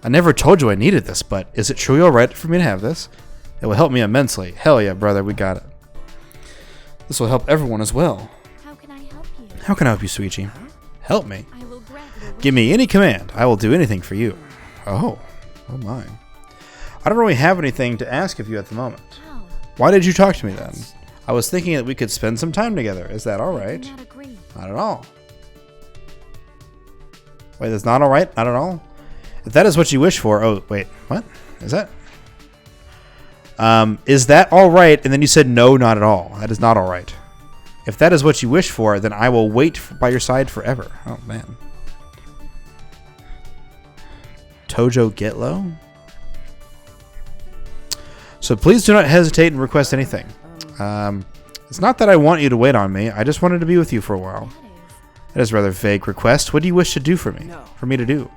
I never told you I needed this, but is it truly alright for me to have this? It will help me immensely. Hell yeah, brother, we got it. This will help everyone as well. How can I help you? How can I help you, Suichi? Help me. I will grant your Give me any command. I will do anything for you. Oh my. I don't really have anything to ask of you at the moment. How? Why did you talk to me then? I was thinking that we could spend some time together. Is that alright? I do not agree. Not at all. Wait, that's not alright? Not at all? If that is what you wish for... Oh, wait. What? Is that... is that alright? And then you said no, not at all. That is not alright. If that is what you wish for, then I will wait by your side forever. Oh, man. Tojo Gitlo. So please do not hesitate and request anything. It's not that I want you to wait on me. I just wanted to be with you for a while. That is a rather vague request. What do you wish to do for me? For me to do?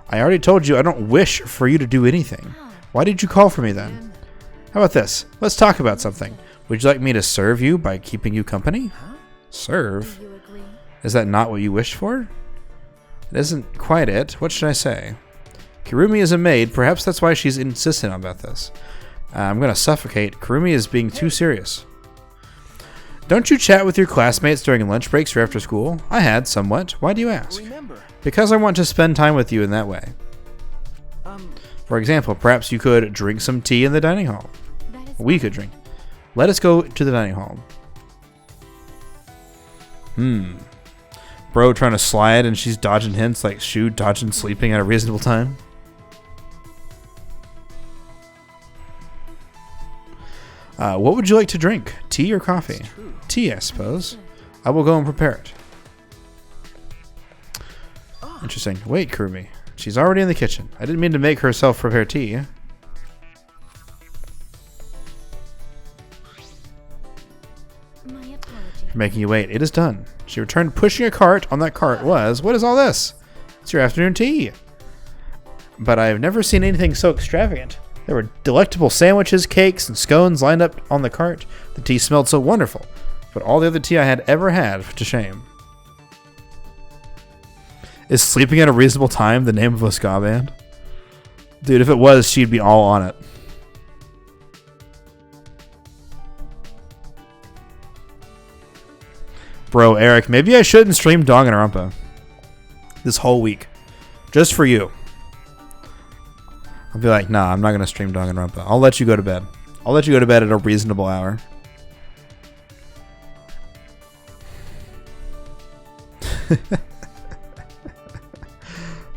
I already told you I don't wish for you to do anything. Why did you call for me then? How about this? Let's talk about something. Would you like me to serve you by keeping you company? Serve? Is that not what you wished for? It isn't quite it. What should I say? Kirumi is a maid. Perhaps that's why she's insistent about this. I'm going to suffocate. Kirumi is being too serious. Don't you chat with your classmates during lunch breaks or after school? I had, somewhat. Why do you ask? Because I want to spend time with you in that way. For example, perhaps you could drink some tea in the dining hall. We could drink. Let us go to the dining hall. Bro trying to slide and she's dodging hints like Shu dodging sleeping at a reasonable time. What would you like to drink? Tea or coffee? Tea, I suppose. I will go and prepare it. Interesting. Wait, Kirumi. She's already in the kitchen. I didn't mean to make herself prepare tea. For making you wait. It is done. She returned pushing a cart. On that cart was... What is all this? It's your afternoon tea. But I have never seen anything so extravagant. There were delectable sandwiches, cakes, and scones lined up on the cart. The tea smelled so wonderful. But all the other tea I had ever had, to shame. Is sleeping at a reasonable time the name of a ska band? Dude, if it was, she'd be all on it. Bro, Eric, maybe I shouldn't stream Danganronpa this whole week. Just for you. I'll be like, nah, I'm not going to stream Danganronpa. I'll let you go to bed. I'll let you go to bed at a reasonable hour.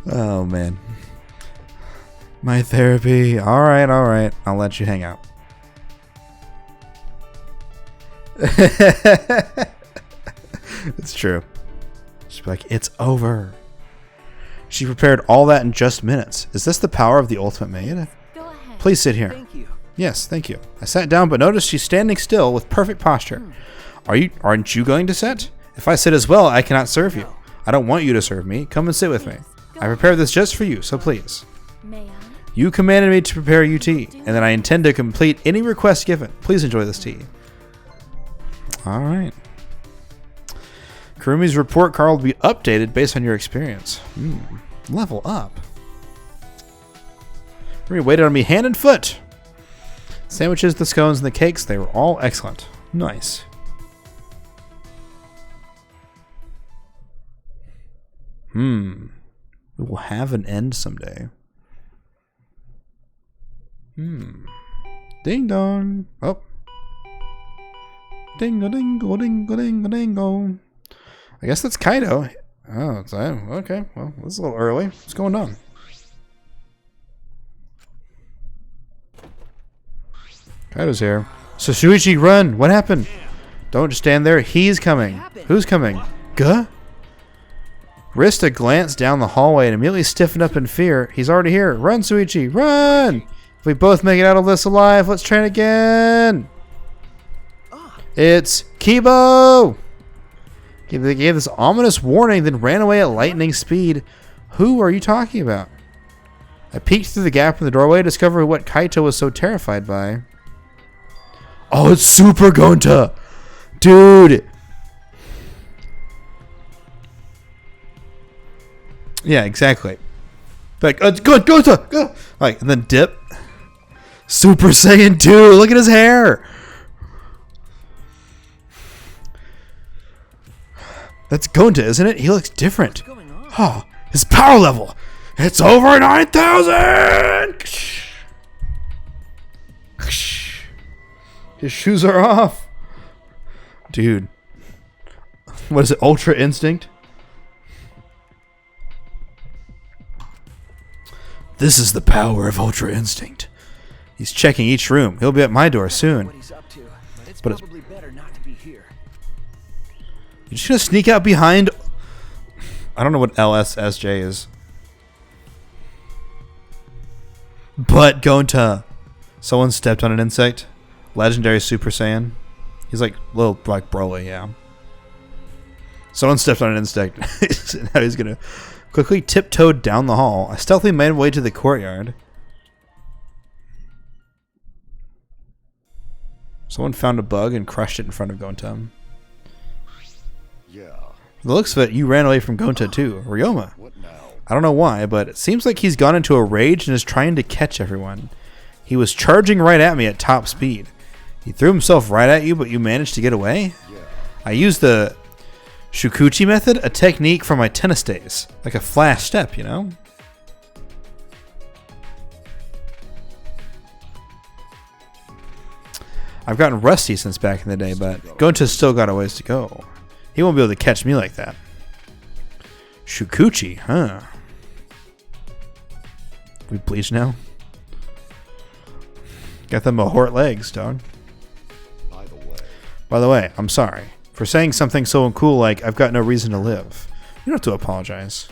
Oh, man. My therapy. All right, all right. I'll let you hang out. It's true. She'd be like, it's over. She prepared all that in just minutes. Is this the power of the ultimate maid? Go ahead. Please sit here. Thank you. Yes, thank you. I sat down, but noticed she's standing still with perfect posture. Aren't you going to sit? If I sit as well, I cannot serve you. I don't want you to serve me. Come and sit with me. I prepared this just for you, so please. May I? You commanded me to prepare you tea, and then I intend to complete any request given. Please enjoy this tea. All right. Kurumi's report card will be updated based on your experience. Level up. Kurumi waited on me hand and foot. Sandwiches, the scones, and the cakes, they were all excellent. Nice. We will have an end someday. Ding dong. Oh. Dingo dingo dingo dingo dingo. I guess that's Kaido. Oh, it's okay. Well, this is a little early. What's going on? Kaido's here. So Shuichi, run! What happened? Don't just stand there. He's coming. Who's coming? Guh? Rista glanced down the hallway and immediately stiffened up in fear. He's already here. Run, Shuichi, run! If we both make it out of this alive, let's train again. It's Kibo! They gave this ominous warning, then ran away at lightning speed. Who are you talking about? I peeked through the gap in the doorway to discover what Kaito was so terrified by. Oh, it's Super Gonta! Dude! Yeah, exactly. Like, Gonta! Go! Like, and then dip. Super Saiyan 2! Look at his hair! That's Gonta, isn't it? He looks different. Oh, his power level. It's over 9,000! His shoes are off. Dude. What is it? Ultra Instinct? This is the power of Ultra Instinct. He's checking each room. He'll be at my door soon. What he's up to, but it's But probably better not to be here. You're just gonna sneak out behind... I don't know what LSSJ is. But Gonta. Someone stepped on an insect. Legendary Super Saiyan. He's like little like Broly, yeah. Someone stepped on an insect. Now he's gonna quickly tiptoe down the hall. I stealthily made my way to the courtyard. Someone found a bug and crushed it in front of Gonta. Yeah. From the looks of it, you ran away from Gonta too. Ryoma. What now? I don't know why, but it seems like he's gone into a rage and is trying to catch everyone. He was charging right at me at top speed. He threw himself right at you, but you managed to get away? Yeah. I used the Shukuchi method, a technique from my tennis days. Like a flash step, you know? I've gotten rusty since back in the day, but Gonta's still got a ways to go. He won't be able to catch me like that. Shukuchi, huh? We bleach now? Got them mahort legs, dog. By the way, I'm sorry for saying something so uncool like I've got no reason to live. You don't have to apologize.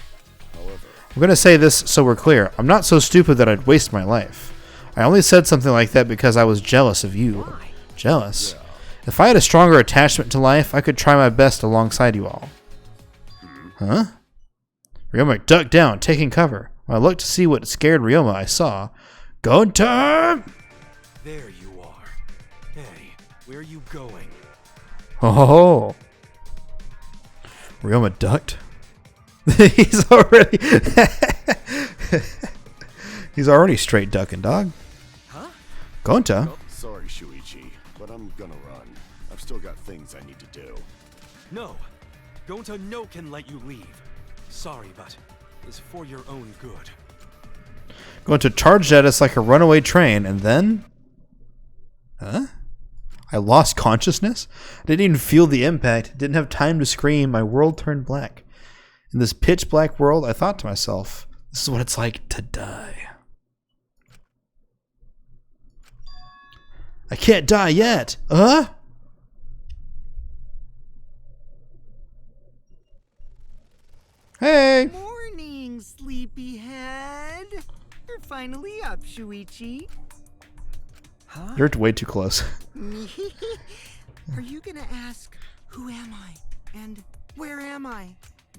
I'm going to say this so we're clear. I'm not so stupid that I'd waste my life. I only said something like that because I was jealous of you. Jealous? Yeah. If I had a stronger attachment to life, I could try my best alongside you all. Huh? Ryoma ducked down, taking cover. When I looked to see what scared Ryoma, I saw Gonta! There you are. Hey, where are you going? Oh, Ryoma ducked. He's already he's already straight ducking, dog. Huh? Gonta. Oh, sorry, Shuichi, but I'm gonna run. I've still got things I need to do. No. Gonta no can let you leave. Sorry, but it's for your own good. Gonta charged at us like a runaway train, and then... Huh? I lost consciousness? I didn't even feel the impact. Didn't have time to scream. My world turned black. In this pitch black world, I thought to myself, this is what it's like to die. I can't die yet. Hey! Morning, sleepyhead. You're finally up, Shuichi. Huh? You're way too close. Are you gonna ask, who am I? And where am I?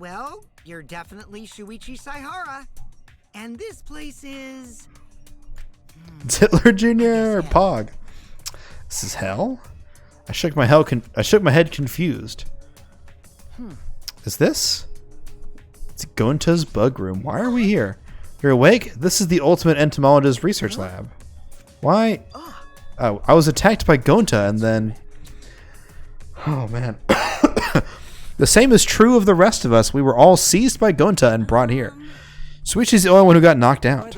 Well, you're definitely Shuichi Saihara. And this place is... It's Hitler Jr. or Pog. This is hell? I shook my head confused. Is this? It's Gonta's bug room. Why are we here? You're awake? This is the ultimate entomologist research lab. Why? Oh, I was attacked by Gonta and then... Oh, man. The same is true of the rest of us. We were all seized by Gonta and brought here. Shuichi's the only one who got knocked out.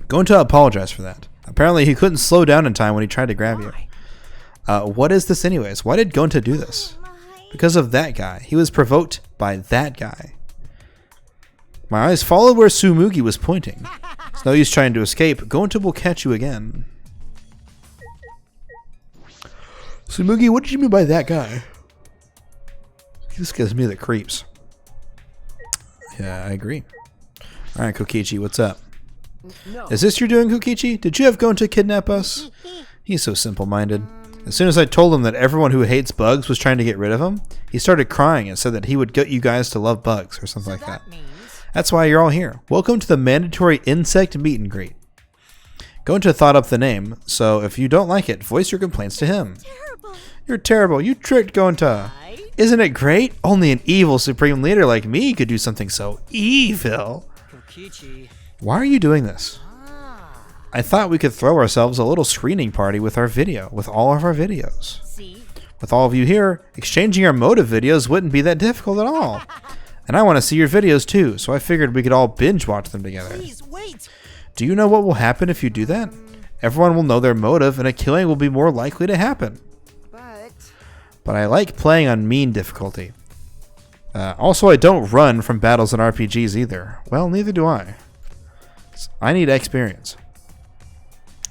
Gonta apologized for that. Apparently he couldn't slow down in time when he tried to grab you. What is this anyways? Why did Gonta do this? Because of that guy. He was provoked by that guy. My eyes followed where Tsumugi was pointing. It's no use trying to escape. Gonta will catch you again. Tsumugi, what did you mean by that guy? This gives me the creeps. Yeah, I agree. Alright, Kokichi, what's up? No. Is this your doing, Kokichi? Did you have Gonta kidnap us? He's so simple-minded. As soon as I told him that everyone who hates bugs was trying to get rid of him, he started crying and said that he would get you guys to love bugs or something like that. That's why you're all here. Welcome to the mandatory insect meet and greet. Gonta thought up the name, so if you don't like it, voice your complaints to him. Terrible. You're terrible. You tricked Gonta. Isn't it great? Only an evil supreme leader like me could do something so evil. Kokichi. Why are you doing this? I thought we could throw ourselves a little screening party with our video, with all of our videos. See? With all of you here, exchanging our motive videos wouldn't be that difficult at all. And I want to see your videos too, so I figured we could all binge watch them together. Please, wait. Do you know what will happen if you do that? Everyone will know their motive and a killing will be more likely to happen. But I like playing on mean difficulty. Also, I don't run from battles in RPGs either. Well, neither do I. I need experience.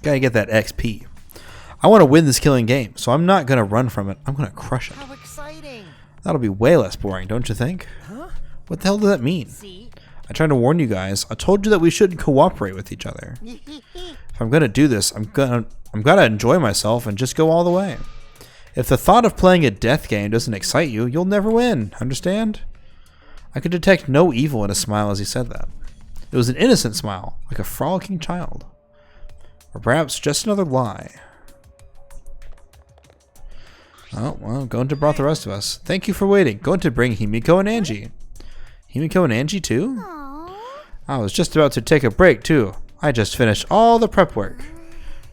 Gotta get that XP. I want to win this killing game, so I'm not gonna run from it. I'm gonna crush it. How exciting. That'll be way less boring, don't you think? Huh? What the hell does that mean? See? I tried to warn you guys. I told you that we shouldn't cooperate with each other. If I'm gonna do this, I'm gonna enjoy myself and just go all the way. If the thought of playing a death game doesn't excite you, you'll never win. Understand? I could detect no evil in his smile as he said that. It was an innocent smile, like a frolicking child. Or perhaps just another lie. Oh, well, Gonta brought the rest of us. Thank you for waiting. Going to bring Himiko and Angie. Himiko and Angie, too? Aww. I was just about to take a break, too. I just finished all the prep work.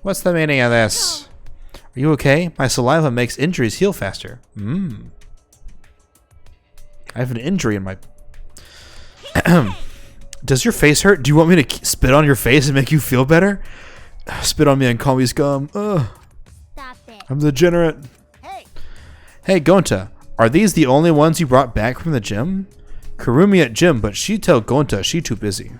What's the meaning of this? Are you okay? My saliva makes injuries heal faster. I have an injury in my... Does your face hurt? Do you want me to spit on your face and make you feel better? Spit on me and call me scum. Ugh. Stop it. I'm degenerate. Hey, Gonta. Are these the only ones you brought back from the gym? Kurumi at gym, but she tell Gonta she too busy.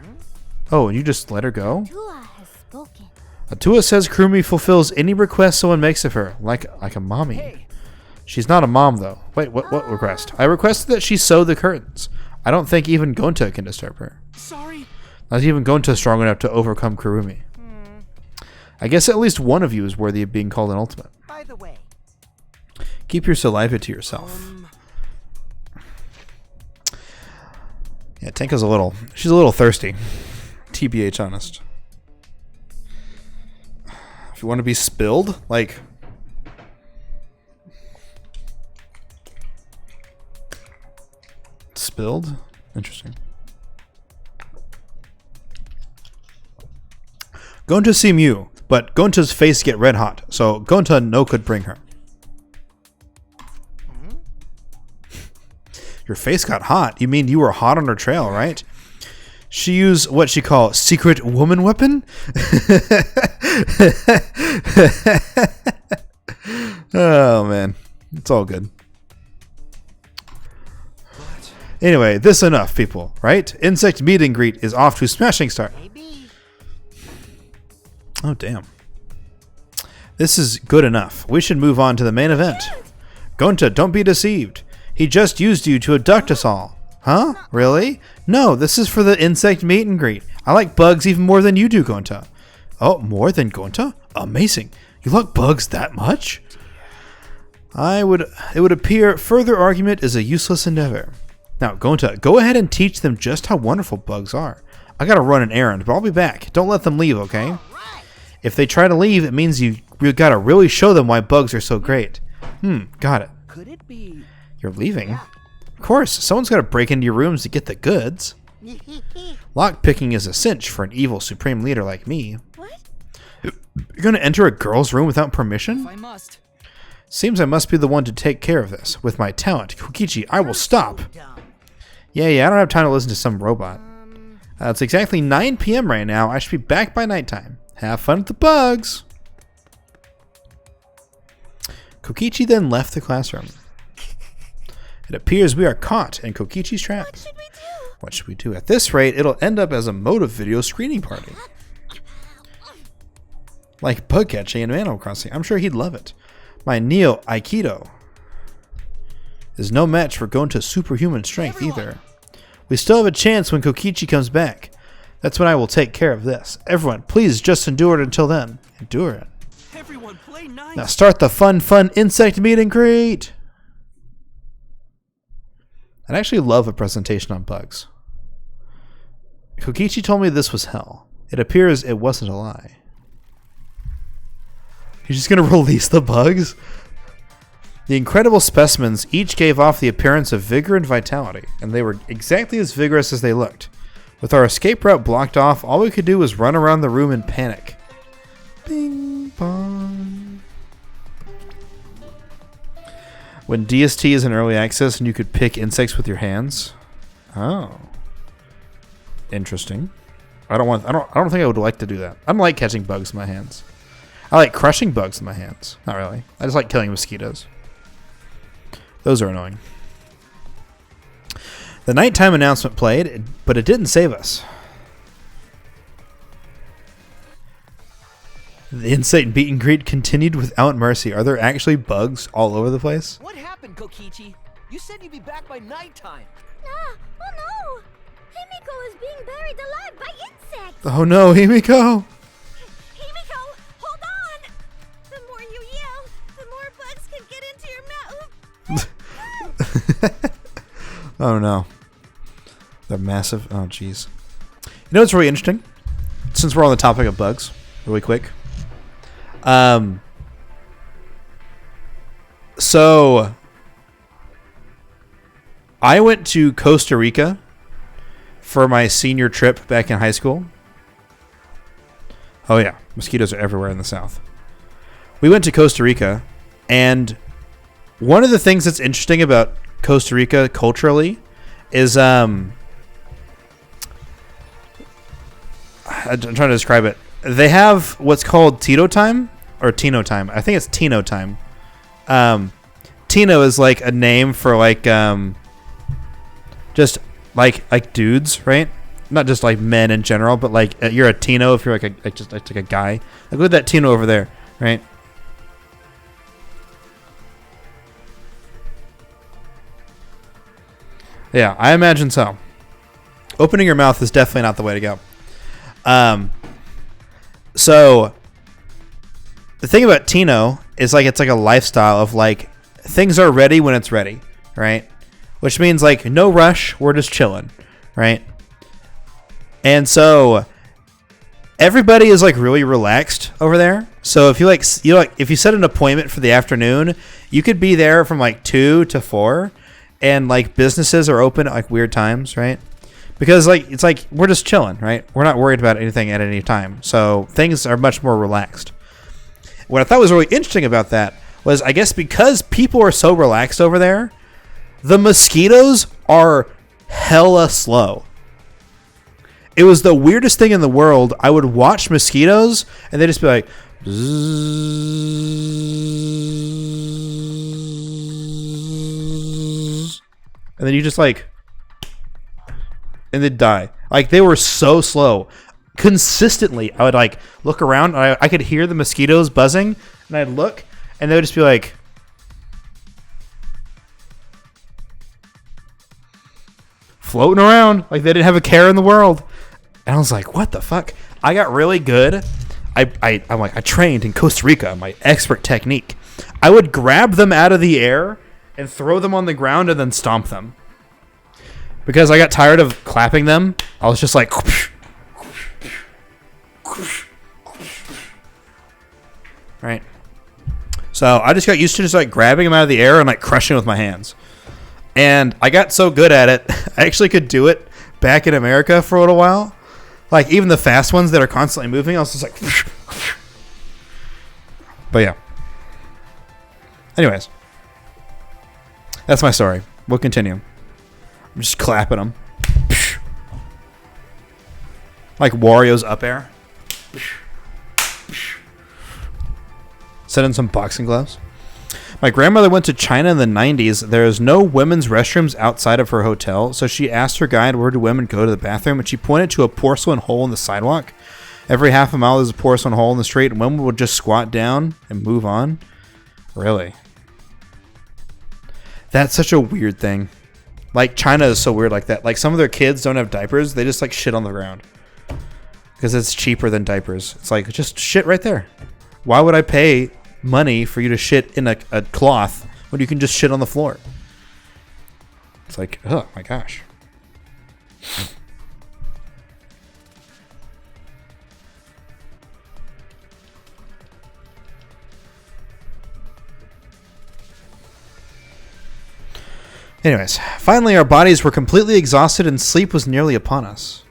Oh, and you just let her go? Tua has spoken. Atua says Kurumi fulfills any request someone makes of her, like a mommy. She's not a mom, though. Wait, what request? I requested that she sew the curtains. I don't think even Gonta can disturb her. Sorry. Not even Gonta strong enough to overcome Kurumi. I guess at least one of you is worthy of being called an ultimate. By the way, Keep your saliva to yourself. Yeah, Tenka's she's a little thirsty. TBH honest. If you want to be spilled, like... Spilled? Interesting. Gonta see Mew, but Gonta's face get red hot, so Gonta no could bring her. Your face got hot? You mean you were hot on her trail, right? She used what she call secret woman weapon? Oh man, it's all good. Anyway, this enough, people, right? Insect meet and greet is off to a smashing start. Oh, damn. This is good enough. We should move on to the main event. Gonta, don't be deceived. He just used you to abduct us all. Huh? Really? No, this is for the insect meet and greet. I like bugs even more than you do, Gonta. Oh, more than Gonta? Amazing. You like bugs that much? It would appear further argument is a useless endeavor. Now, Gonta, go ahead and teach them just how wonderful bugs are. I gotta run an errand, but I'll be back. Don't let them leave, okay? If they try to leave, it means you gotta really show them why bugs are so great. Got it. Could it be? You're leaving? Of course, someone's gotta break into your rooms to get the goods. Lockpicking is a cinch for an evil supreme leader like me. What? You're gonna enter a girl's room without permission? If I must. Seems I must be the one to take care of this. With my talent, Kokichi, I will stop. Yeah, I don't have time to listen to some robot. It's exactly 9 p.m. right now. I should be back by nighttime. Have fun with the bugs. Kokichi then left the classroom. It appears we are caught in Kokichi's trap. What should we do? What should we do? At this rate, it'll end up as a motive video screening party. Like bug catching in Animal Crossing. I'm sure he'd love it. My Neo Aikido is no match for Gonta's superhuman strength either. We still have a chance when Kokichi comes back. That's when I will take care of this. Everyone, please just endure it until then. Endure it. Everyone, play nice. Now start the fun insect meet and greet. I'd actually love a presentation on bugs. Kokichi told me this was hell. It appears it wasn't a lie. He's just going to release the bugs? The incredible specimens each gave off the appearance of vigor and vitality, and they were exactly as vigorous as they looked. With our escape route blocked off, all we could do was run around the room in panic. Bing bong. When DST is in early access and you could pick insects with your hands. Oh. Interesting. I don't think I would like to do that. I don't like catching bugs in my hands. I like crushing bugs in my hands. Not really. I just like killing mosquitoes. Those are annoying. The nighttime announcement played, but it didn't save us. The insect meet and greet continued without mercy. Are there actually bugs all over the place? What happened, Kokichi? You said you'd be back by nighttime. Ah, oh no! Himiko is being buried alive by insects! Oh no, Himiko! Himiko, hold on! The more you yell, the more bugs can get into your mouth. Oh no. They're massive. Oh jeez. You know what's really interesting? Since we're on the topic of bugs, really quick. So I went to Costa Rica for my senior trip back in high school. Oh yeah, mosquitoes are everywhere in the South. We went to Costa Rica, and one of the things that's interesting about Costa Rica culturally is I'm trying to describe it. They have what's called Tito time or Tino time. I think it's Tino time. Tino is like a name for like just like dudes, right? Not just like men in general, but like you're a Tino if you're like a guy. Like look at that Tino over there, right? Yeah, I imagine so. Opening your mouth is definitely not the way to go. So the thing about Tino is like it's like a lifestyle of like things are ready when it's ready, right? Which means like no rush, we're just chilling, right? And so everybody is like really relaxed over there. So if you if you set an appointment for the afternoon, you could be there from like 2 to 4. And like businesses are open at like weird times, right? Because like it's like we're just chilling, right? We're not worried about anything at any time. So things are much more relaxed. What I thought was really interesting about that was I guess because people are so relaxed over there, the mosquitoes are hella slow. It was the weirdest thing in the world. I would watch mosquitoes and they'd just be like and then you just like and they'd die. Like they were so slow. Consistently, I would like look around and I could hear the mosquitoes buzzing and I'd look and they would just be like floating around like they didn't have a care in the world. And I was like, what the fuck? I got really good. I'm like, I trained in Costa Rica, my expert technique. I would grab them out of the air and throw them on the ground and then stomp them. Because I got tired of clapping them, I was just like... Right? So I just got used to just like grabbing them out of the air and like crushing with my hands. And I got so good at it, I actually could do it back in America for a little while. Like even the fast ones that are constantly moving, I was just like... But yeah. Anyways. That's my story. We'll continue. I'm just clapping them. Like Wario's up air. Set in some boxing gloves. My grandmother went to China in the 90s. There is no women's restrooms outside of her hotel, so she asked her guide where do women go to the bathroom, and she pointed to a porcelain hole in the sidewalk. Every half a mile there's a porcelain hole in the street, and women would just squat down and move on. Really? That's such a weird thing. Like, China is so weird like that. Like, some of their kids don't have diapers. They just, like, shit on the ground. Because it's cheaper than diapers. It's like, just shit right there. Why would I pay money for you to shit in a cloth when you can just shit on the floor? It's like, oh, my gosh. Anyways, finally our bodies were completely exhausted and sleep was nearly upon us.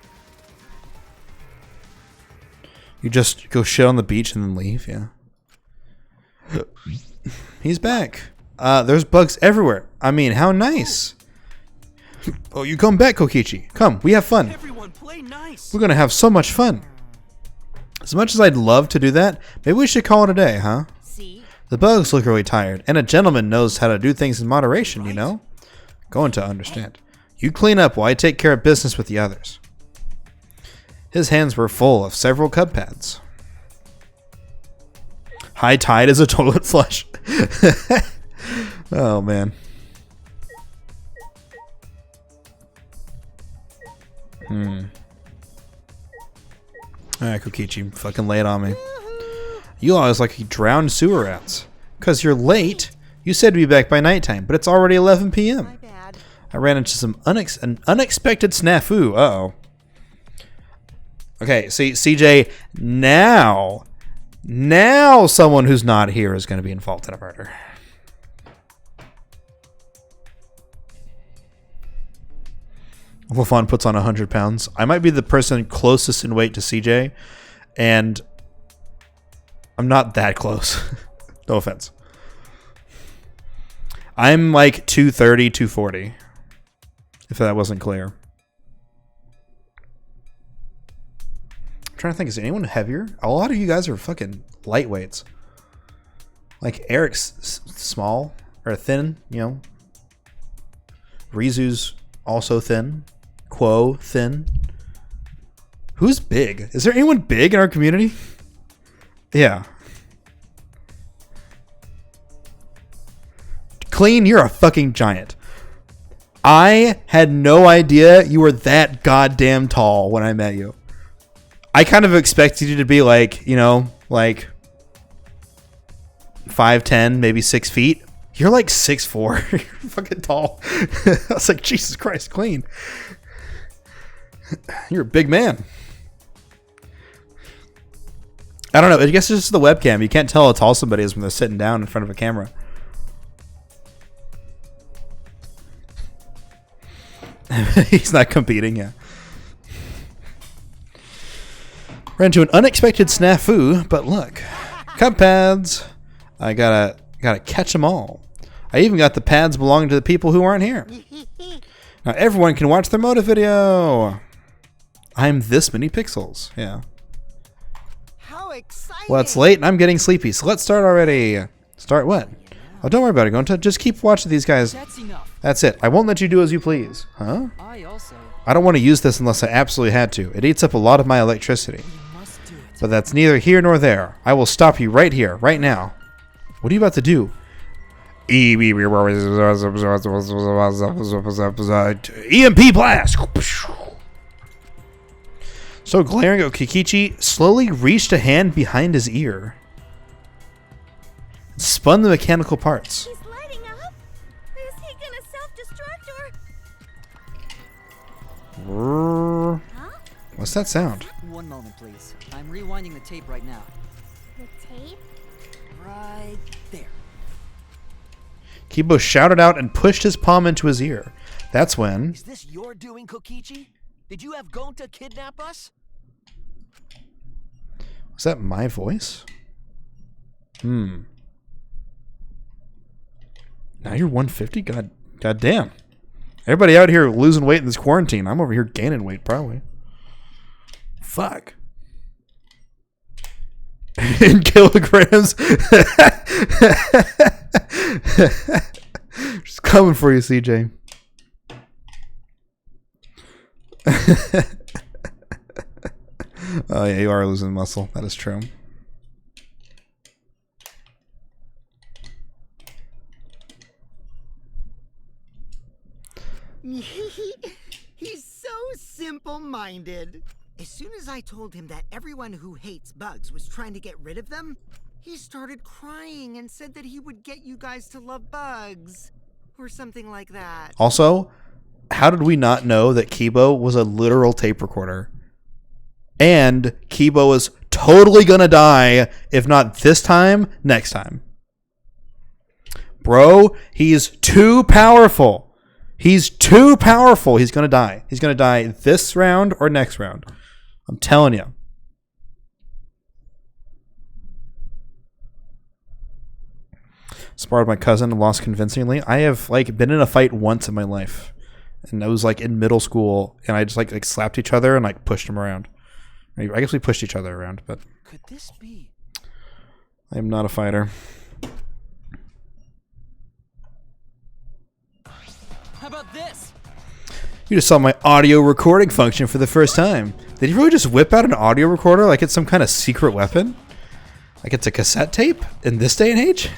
You just go shit on the beach and then leave, yeah. He's back. There's bugs everywhere. I mean, how nice. Oh, you come back, Kokichi. Come, we have fun. Everyone play nice. We're going to have so much fun. As much as I'd love to do that, maybe we should call it a day, huh? See? The bugs look really tired, and a gentleman knows how to do things in moderation, you know? Going to understand. You clean up while I take care of business with the others. His hands were full of several cub pads. High tide is a toilet flush. Oh, man. Alright, Kokichi, fucking lay it on me. You always like drowned sewer rats. Cause you're late. You said to be back by nighttime, but it's already 11 p.m. My bad. I ran into an unexpected snafu. Uh-oh. Okay, see, CJ, now someone who's not here is going to be involved in a murder. Lafon puts on 100 pounds. I might be the person closest in weight to CJ, and I'm not that close. No offense. I'm like 230, 240, if that wasn't clear. I'm trying to think, is anyone heavier? A lot of you guys are fucking lightweights. Like Eric's small or thin, you know. Rizu's also thin. Quo thin. Who's big? Is there anyone big in our community? Yeah. Clean, you're a fucking giant. I had no idea you were that goddamn tall when I met you. I kind of expected you to be like, you know, like 5'10", maybe 6 feet. You're like 6'4". You're fucking tall. I was like, Jesus Christ, Clean. You're a big man. I don't know. I guess it's just the webcam. You can't tell how tall somebody is when they're sitting down in front of a camera. He's not competing, yeah. Ran into an unexpected snafu, but look. Cup pads. I gotta catch them all. I even got the pads belonging to the people who aren't here. Now everyone can watch their motive video. I'm this many pixels, yeah. How exciting! Well, it's late and I'm getting sleepy, so let's start already. Start what? Oh, don't worry about it, Gonta. Just keep watching these guys. That's enough. That's it. I won't let you do as you please. Huh? I don't want to use this unless I absolutely had to. It eats up a lot of my electricity. But that's neither here nor there. I will stop you right here, right now. What are you about to do? EMP blast! So glaring at Kikichi, slowly reached a hand behind his ear. Spun the mechanical parts. He's lighting up. Is he gonna self-destruct or? Huh? What's that sound? One moment, please. I'm rewinding the tape right now. The tape? Right there. Kibo shouted out and pushed his palm into his ear. That's when... Is this your doing, Kokichi? Did you have Gonta kidnap us? Was that my voice? Now you're 150? God damn. Everybody out here losing weight in this quarantine. I'm over here gaining weight, probably. Fuck. In kilograms. Just coming for you, CJ. Oh yeah, you are losing muscle. That is true. He's so simple-minded. As soon as I told him that everyone who hates bugs was trying to get rid of them, he started crying and said that he would get you guys to love bugs. Or something like that. Also, how did we not know that Kibo was a literal tape recorder? And Kibo is totally gonna die, if not this time, next time. Bro, he's too powerful. He's too powerful. He's gonna die. He's gonna die this round or next round. I'm telling you. Sparred my cousin and lost convincingly. I have like been in a fight once in my life. And it was like in middle school, and I just like slapped each other and like pushed them around. I guess we pushed each other around, but Could this be? I am not a fighter. How about this? You just saw my audio recording function for the first time. Did you really just whip out an audio recorder like it's some kind of secret weapon? Like it's a cassette tape in this day and age?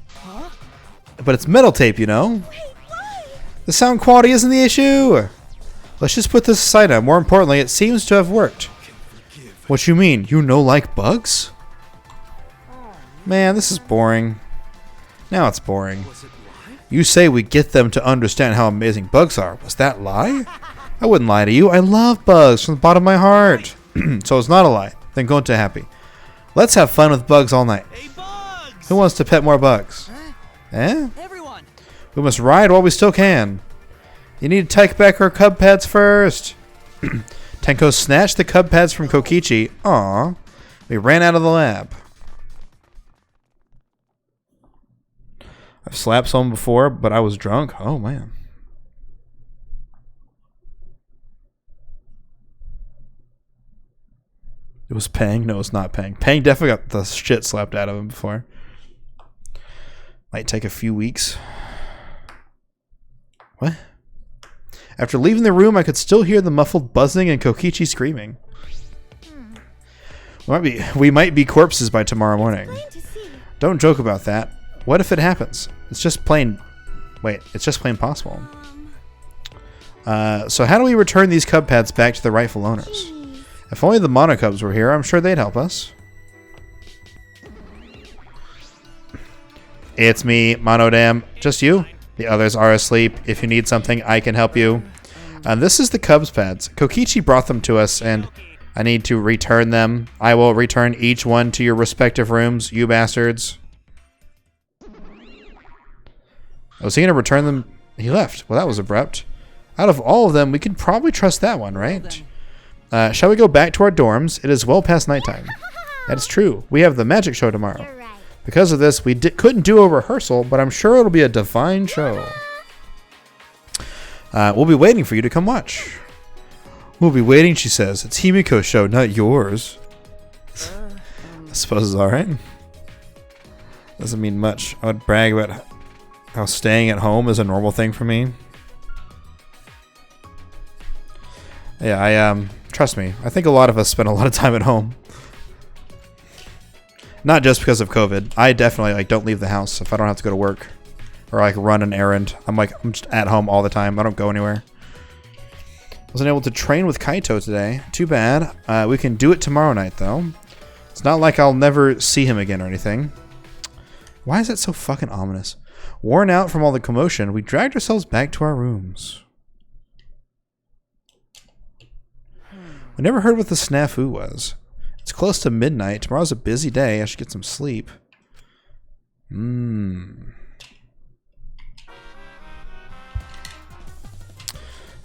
Huh? But it's metal tape, you know? The sound quality isn't the issue. Let's just put this aside now. More importantly, it seems to have worked. What you mean? You no like bugs? Man, this is boring. Now it's boring. You say we get them to understand how amazing bugs are. Was that lie? I wouldn't lie to you. I love bugs from the bottom of my heart. So it's not a lie. Then go into happy. Let's have fun with bugs all night. Hey, Bugs! Who wants to pet more bugs? Eh? Everyone! We must ride while we still can. You need to take back our cub pads first. Tenko snatched the cub pads from Kokichi. Aw. We ran out of the lab. I've slapped someone before, but I was drunk. Oh, man. It was Pang? No, it's not Pang. Pang definitely got the shit slapped out of him before. Might take a few weeks. What? After leaving the room, I could still hear the muffled buzzing and Kokichi screaming. We might be corpses by tomorrow morning. Don't joke about that. What if it happens? It's just plain... Wait, it's just plain possible. So how do we return these cub pads back to the rightful owners? If only the monocubs were here, I'm sure they'd help us. It's me, Monodam. Just you? The others are asleep. If you need something, I can help you. This is the cubs pads. Kokichi brought them to us, and I need to return them. I will return each one to your respective rooms, you bastards. Was he going to return them? He left. Well, that was abrupt. Out of all of them, we can probably trust that one, right? Shall we go back to our dorms? It is well past nighttime. That's true. We have the magic show tomorrow. Because of this, we couldn't do a rehearsal, but I'm sure it'll be a divine show. We'll be waiting for you to come watch. We'll be waiting, she says. It's Himiko's show, not yours. I suppose it's alright. Doesn't mean much. I would brag about how staying at home is a normal thing for me. Yeah, trust me. I think a lot of us spend a lot of time at home. Not just because of COVID. I definitely don't leave the house if I don't have to go to work or run an errand. I'm just at home all the time. I don't go anywhere. Wasn't able to train with Kaito today. Too bad. We can do it tomorrow night though. It's not like I'll never see him again or anything. Why is that so fucking ominous? Worn out from all the commotion, we dragged ourselves back to our rooms. We never heard what the snafu was. It's close to midnight. Tomorrow's a busy day. I should get some sleep. I'm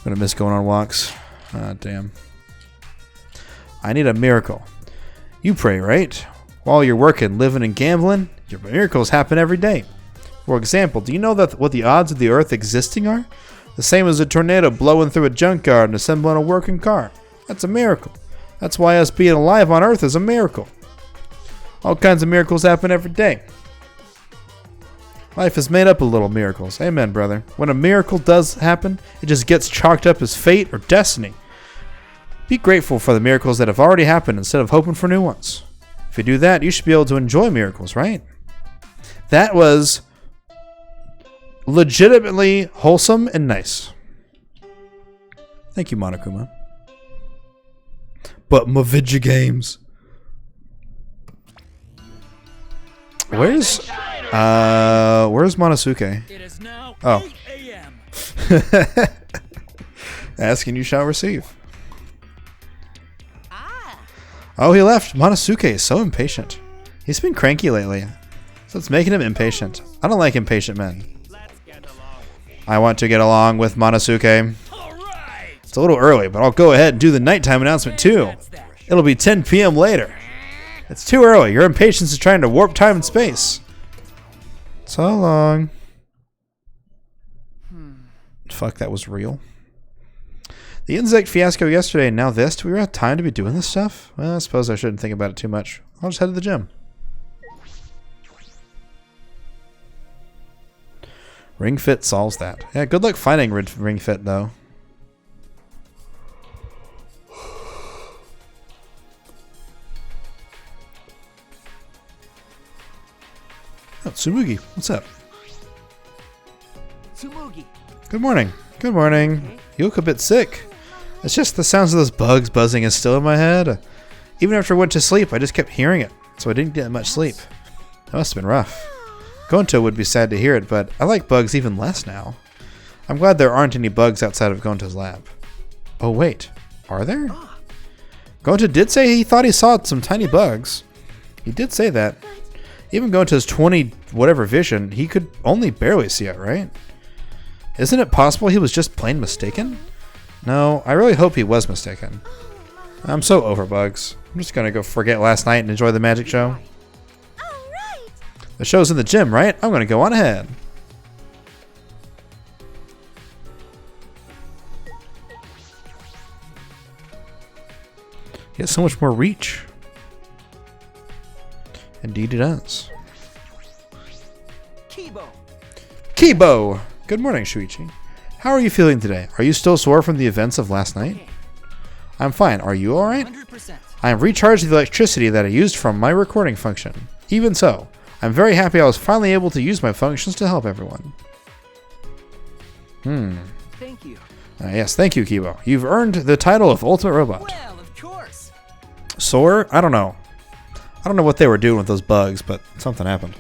gonna miss going on walks. Ah, damn. I need a miracle. You pray, right? While you're working, living, and gambling, your miracles happen every day. For example, do you know that what the odds of the Earth existing are? The same as a tornado blowing through a junkyard and assembling a working car. That's a miracle. That's why us being alive on Earth is a miracle. All kinds of miracles happen every day. Life is made up of little miracles. Amen, brother. When a miracle does happen, it just gets chalked up as fate or destiny. Be grateful for the miracles that have already happened instead of hoping for new ones. If you do that, you should be able to enjoy miracles, right? That was legitimately wholesome and nice. Thank you, Monokuma. But my video games. Where's Monosuke? It is now 8 a.m. Ask and you shall receive. Oh, he left. Monosuke is so impatient. He's been cranky lately, so it's making him impatient. I don't like impatient men. I want to get along with Monosuke. It's a little early, but I'll go ahead and do the nighttime announcement too. It'll be 10 p.m. later. It's too early. Your impatience is trying to warp time and space. So long. Fuck, that was real. The insect fiasco yesterday and now this. Do we have time to be doing this stuff? Well, I suppose I shouldn't think about it too much. I'll just head to the gym. Ring Fit solves that. Yeah, good luck finding Ring Fit though. Oh, Tsumugi, what's up? Tsumugi. Good morning. Good morning. You look a bit sick. It's just the sounds of those bugs buzzing is still in my head. Even after I went to sleep, I just kept hearing it, so I didn't get much sleep. That must have been rough. Gonto would be sad to hear it, but I like bugs even less now. I'm glad there aren't any bugs outside of Gonto's lab. Oh wait, are there? Gonto did say he thought he saw some tiny bugs. He did say that. Even Gonto's 20 whatever vision, he could only barely see it, right? Isn't it possible he was just plain mistaken? No, I really hope he was mistaken. I'm so over bugs. I'm just gonna go forget last night and enjoy the magic show. Alright! The show's in the gym, right? I'm gonna go on ahead. He has so much more reach. Indeed it does. Kibo! Good morning, Shuichi. How are you feeling today? Are you still sore from the events of last night? I'm fine. Are you alright? 100%. I am recharging the electricity that I used from my recording function. Even so, I'm very happy I was finally able to use my functions to help everyone. Thank you. Yes, thank you, Kibo. You've earned the title of Ultimate Robot. Well, of course. Sore? I don't know. I don't know what they were doing with those bugs, but something happened.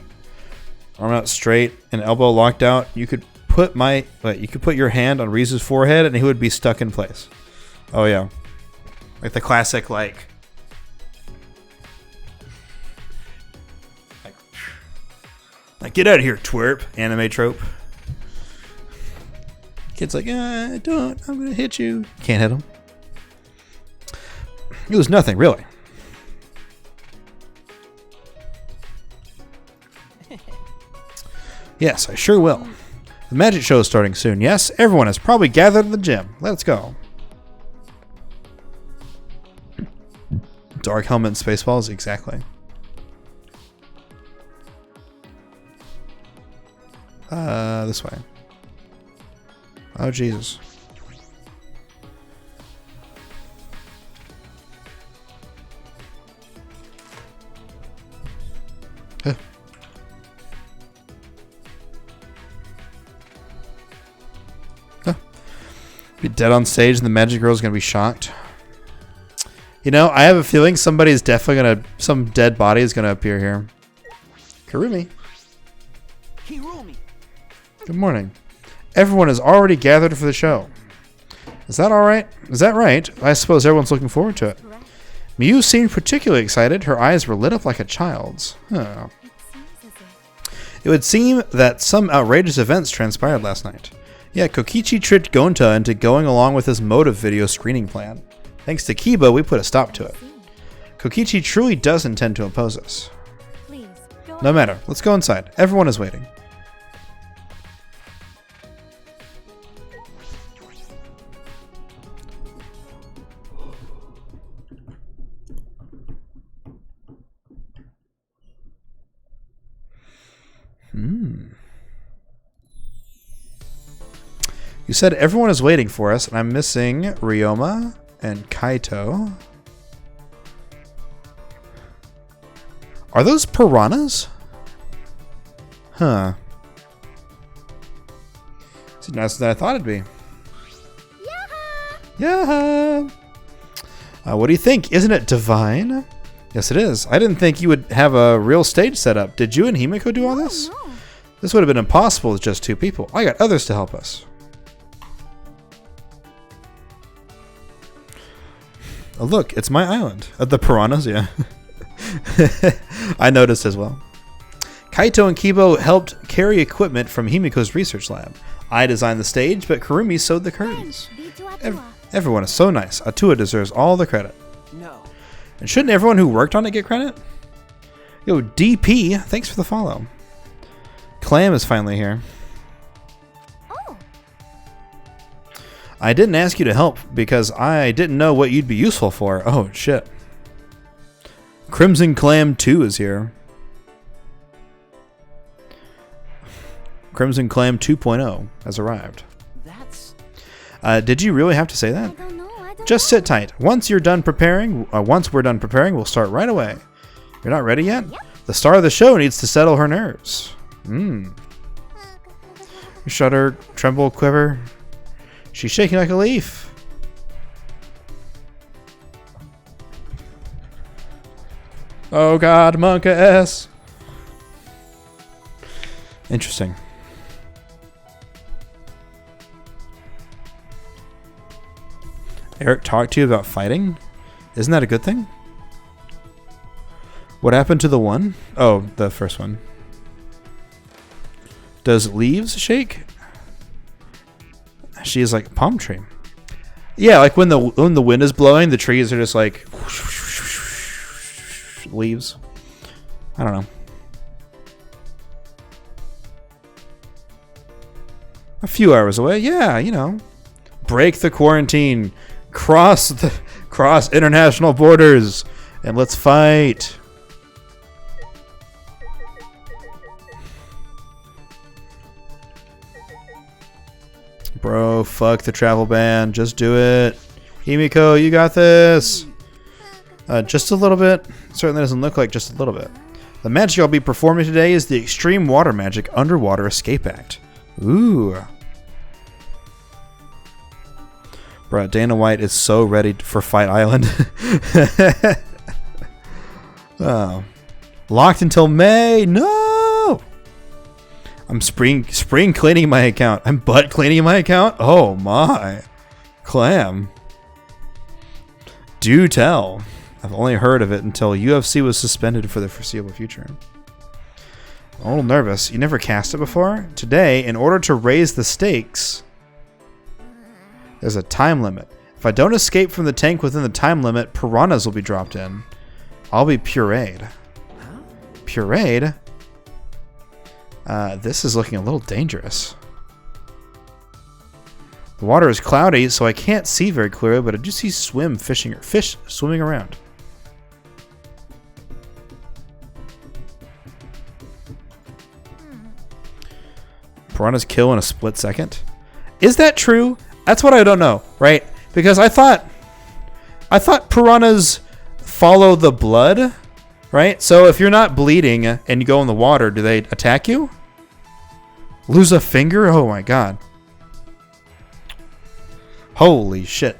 Arm out straight and elbow locked out. You could put your hand on Rizu's forehead and he would be stuck in place. Oh yeah. Like the classic like get out of here, twerp anime trope. Kid's like, don't, I'm gonna hit you. Can't hit him. It was nothing, really. Yes, I sure will. The magic show is starting soon. Yes, everyone is probably gathered in the gym. Let's go. Dark helmet and spaceballs, exactly. This way. Oh, Jesus. Huh. Huh. Be dead on stage and the magic girl is going to be shocked. You know, I have a feeling somebody's definitely going to... Some dead body is going to appear here. Kurumi. Good morning. Everyone is already gathered for the show. Is that all right? Is that right? I suppose everyone's looking forward to it. Miyu seemed particularly excited. Her eyes were lit up like a child's. Huh. It would seem that some outrageous events transpired last night. Yeah, Kokichi tricked Gonta into going along with his motive video screening plan. Thanks to Kiba, we put a stop to it. Kokichi truly does intend to oppose us. No matter. Let's go inside. Everyone is waiting. You said everyone is waiting for us, and I'm missing Ryoma and Kaito. Are those piranhas? Huh. It's nicer than I thought it'd be. Yeah. What do you think? Isn't it divine? Yes, it is. I didn't think you would have a real stage set up. Did you and Himiko do all this? No. This would have been impossible with just two people. I got others to help us. Oh, look, it's my island. The piranhas, yeah. I noticed as well. Kaito and Kibo helped carry equipment from Himiko's research lab. I designed the stage, but Kurumi sewed the curtains. Everyone is so nice. Atua deserves all the credit. No. And shouldn't everyone who worked on it get credit? Yo, DP, thanks for the follow. Clam is finally here. I didn't ask you to help because I didn't know what you'd be useful for. Oh, shit. Crimson Clam 2 is here. Crimson Clam 2.0 has arrived. That's... Did you really have to say that? I don't know. Just sit tight. Once we're done preparing, we'll start right away. You're not ready yet? Yep. The star of the show needs to settle her nerves. Shudder, tremble, quiver. She's shaking like a leaf. Oh god, Monka S. Interesting. Eric talked to you about fighting? Isn't that a good thing? What happened to the one? Oh, the first one. Does leaves shake? She is like palm tree. Yeah, like when the wind is blowing, the trees are just like leaves. I don't know. A few hours away, yeah, you know. Break the quarantine, cross international borders, and let's fight. Bro, fuck the travel ban. Just do it. Himiko, you got this. Just a little bit. Certainly doesn't look like just a little bit. The magic I'll be performing today is the Extreme Water Magic Underwater Escape Act. Ooh. Bro, Dana White is so ready for Fight Island. Oh. Locked until May. No! I'm spring cleaning my account. I'm butt cleaning my account? Oh my. Clam. Do tell. I've only heard of it until UFC was suspended for the foreseeable future. I'm a little nervous. You never cast it before? Today, in order to raise the stakes, there's a time limit. If I don't escape from the tank within the time limit, piranhas will be dropped in. I'll be pureed. Pureed? This is looking a little dangerous. The water is cloudy, so I can't see very clearly, but I do see fish swimming around. Piranhas kill in a split second. Is that true? That's what I don't know, right? Because I thought piranhas follow the blood, right? So if you're not bleeding and you go in the water, do they attack you? Lose a finger? Oh my god. Holy shit.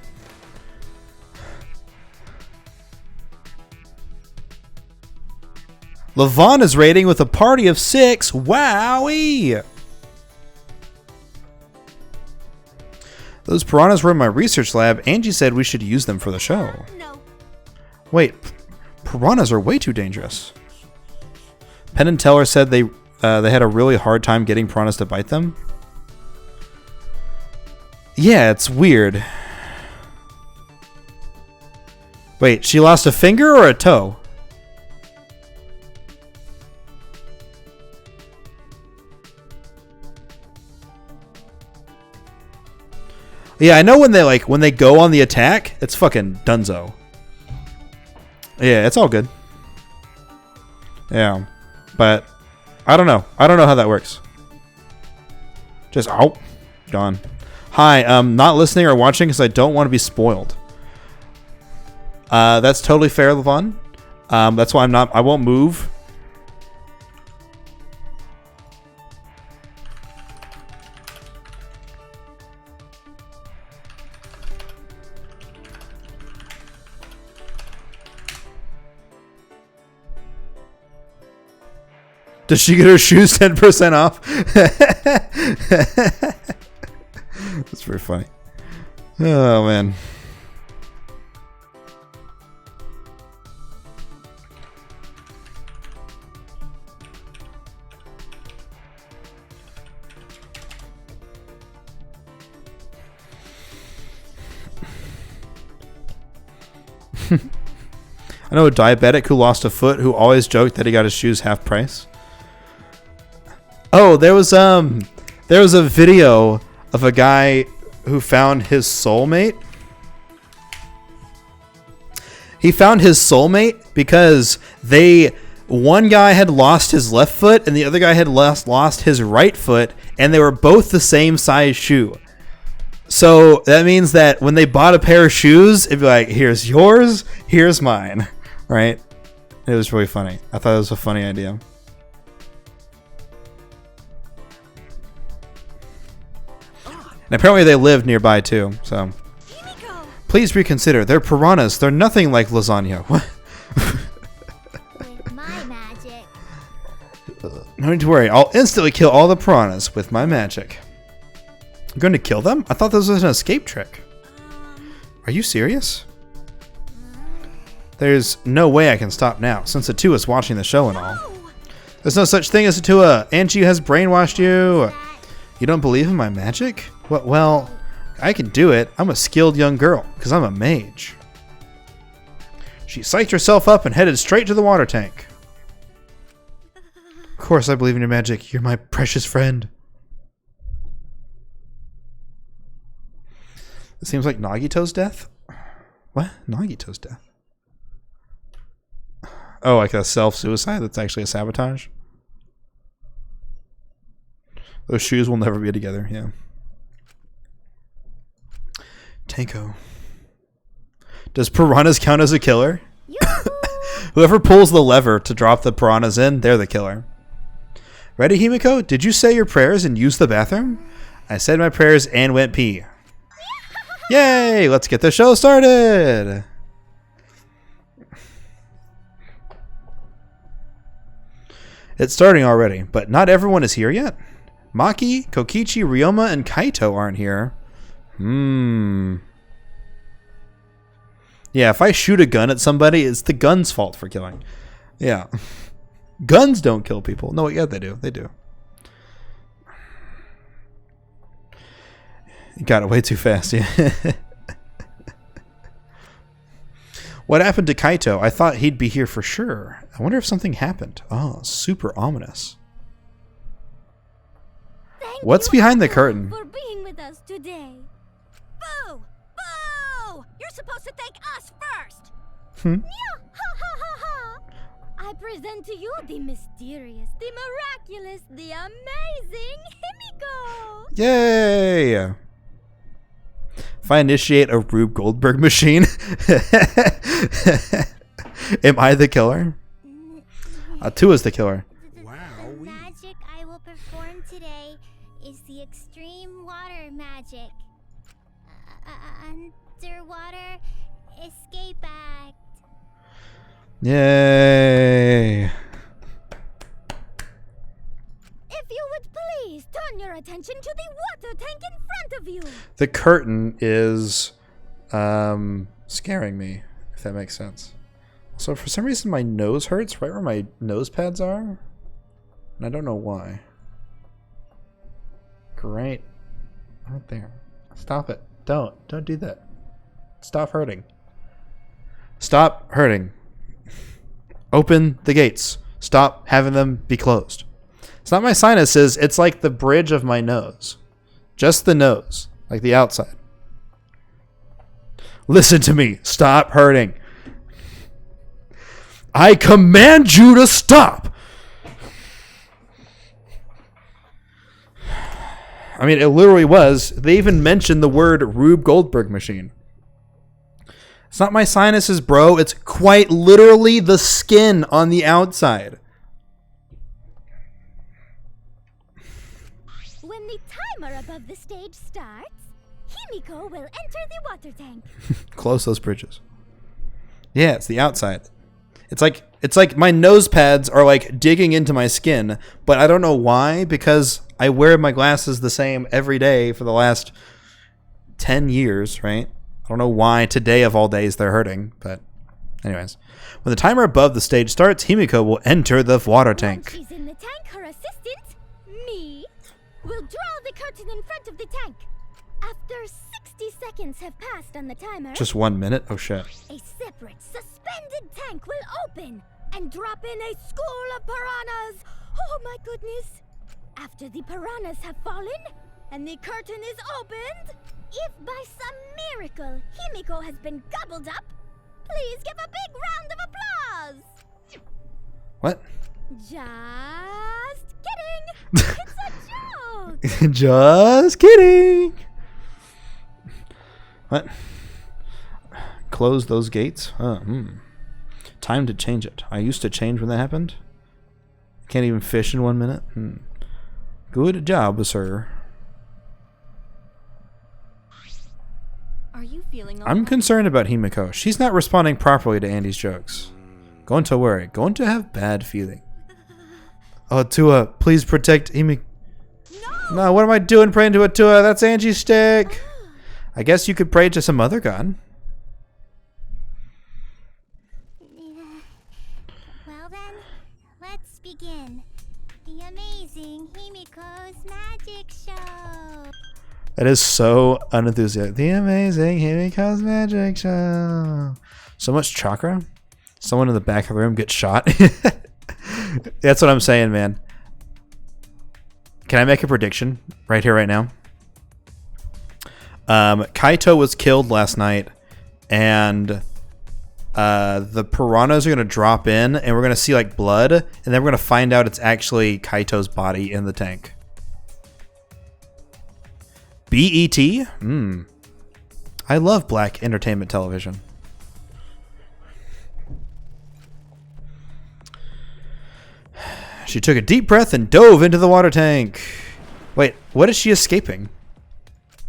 Levon is raiding with a party of 6. Wowee! Those piranhas were in my research lab. Angie said we should use them for the show. No. Wait, piranhas are way too dangerous. Penn and Teller said they had a really hard time getting piranhas to bite them. Yeah, it's weird. Wait, she lost a finger or a toe? Yeah, I know when they go on the attack, it's fucking dunzo. Yeah, it's all good. Yeah, but I don't know. I don't know how that works. Just gone. Hi, not listening or watching because I don't want to be spoiled. That's totally fair, Levon. That's why I won't move. Does she get her shoes 10% off? That's very funny. Oh, man. I know a diabetic who lost a foot who always joked that he got his shoes half price. Oh, there was a video of a guy who found his soulmate. He found his soulmate because one guy had lost his left foot and the other guy had lost his right foot, and they were both the same size shoe. So that means that when they bought a pair of shoes, it'd be like, here's yours, here's mine, right? It was really funny. I thought it was a funny idea. And apparently they live nearby too, so. Please reconsider. They're piranhas. They're nothing like lasagna. What? No need to worry. I'll instantly kill all the piranhas with my magic. I'm going to kill them? I thought this was an escape trick. Are you serious? There's no way I can stop now, since Atua is watching the show and all. There's no such thing as Atua. Angie has brainwashed you. You don't believe in my magic? Well, I can do it. I'm a skilled young girl, because I'm a mage. She psyched herself up and headed straight to the water tank. Of course I believe in your magic. You're my precious friend. It seems like Nagito's death? What? Nagito's death? Oh, like a self-suicide? That's actually a sabotage? Those shoes will never be together, yeah. Tanko. Does piranhas count as a killer? Whoever pulls the lever to drop the piranhas in, they're the killer. Ready, Himiko? Did you say your prayers and use the bathroom? I said my prayers and went pee. Yay! Let's get the show started! It's starting already, but not everyone is here yet. Maki, Kokichi, Ryoma, and Kaito aren't here. Yeah, if I shoot a gun at somebody, it's the gun's fault for killing. Yeah. Guns don't kill people. No, yeah, they do. They do. You got it way too fast, yeah. What happened to Kaito? I thought he'd be here for sure. I wonder if something happened. Oh, super ominous. What's behind the curtain? For being with us today. Boo! Boo! You're supposed to thank us first. Yeah, ha ha ha ha. I present to you the mysterious, the miraculous, the amazing Himiko. Yay! If I initiate a Rube Goldberg machine, am I the killer? Atua's the killer. Wow. The magic I will perform today is the extreme water magic. Underwater escape act. Yay! If you would please turn your attention to the water tank in front of you. The curtain is scaring me, if that makes sense. So for some reason my nose hurts right where my nose pads are. And I don't know why. Great. Right there. Stop it. Don't do that. Stop hurting. Stop hurting. Open the gates. Stop having them be closed. It's not my sinuses, it's like the bridge of my nose. Just the nose, like the outside. Listen to me. Stop hurting. I command you to stop. I mean, it literally was. They even mentioned the word Rube Goldberg machine. It's not my sinuses, bro. It's quite literally the skin on the outside. When the timer above the stage starts, Himiko will enter the water tank. Close those bridges. Yeah, it's the outside. It's like my nose pads are like digging into my skin, but I don't know why, because I wear my glasses the same every day for the last 10 years, right? I don't know why today of all days they're hurting, but anyways. When the timer above the stage starts, Himiko will enter the water tank. Once she's in the tank, her assistant, me, will draw the curtain in front of the tank. After 60 seconds have passed on the timer, Just 1 minute? Oh shit. a separate suspended tank will open and drop in a school of piranhas. Oh my goodness. After the piranhas have fallen and the curtain is opened, if by some miracle Himiko has been gobbled up, please give a big round of applause. What? Just kidding. It's a joke. Just kidding. What? Close those gates? Time to change it. I used to change when that happened. Can't even fish in 1 minute. Good job, sir. Are you feeling I'm concerned about Himiko. She's not responding properly to Andy's jokes. Going to worry. Going to have bad feeling. Oh, Tua, please protect Himiko. No, what am I doing praying to a Tua? That's Angie's stick. I guess you could pray to some other god. Well then, let's begin. The amazing Himiko's magic show. That is so unenthusiastic. The amazing Himiko's magic show. So much chakra. Someone in the back of the room gets shot. That's what I'm saying, man. Can I make a prediction right here, right now? Kaito was killed last night, and the piranhas are going to drop in, and we're going to see like blood, and then we're going to find out it's actually Kaito's body in the tank. BET? I love black entertainment television. She took a deep breath and dove into the water tank. Wait, what is she escaping?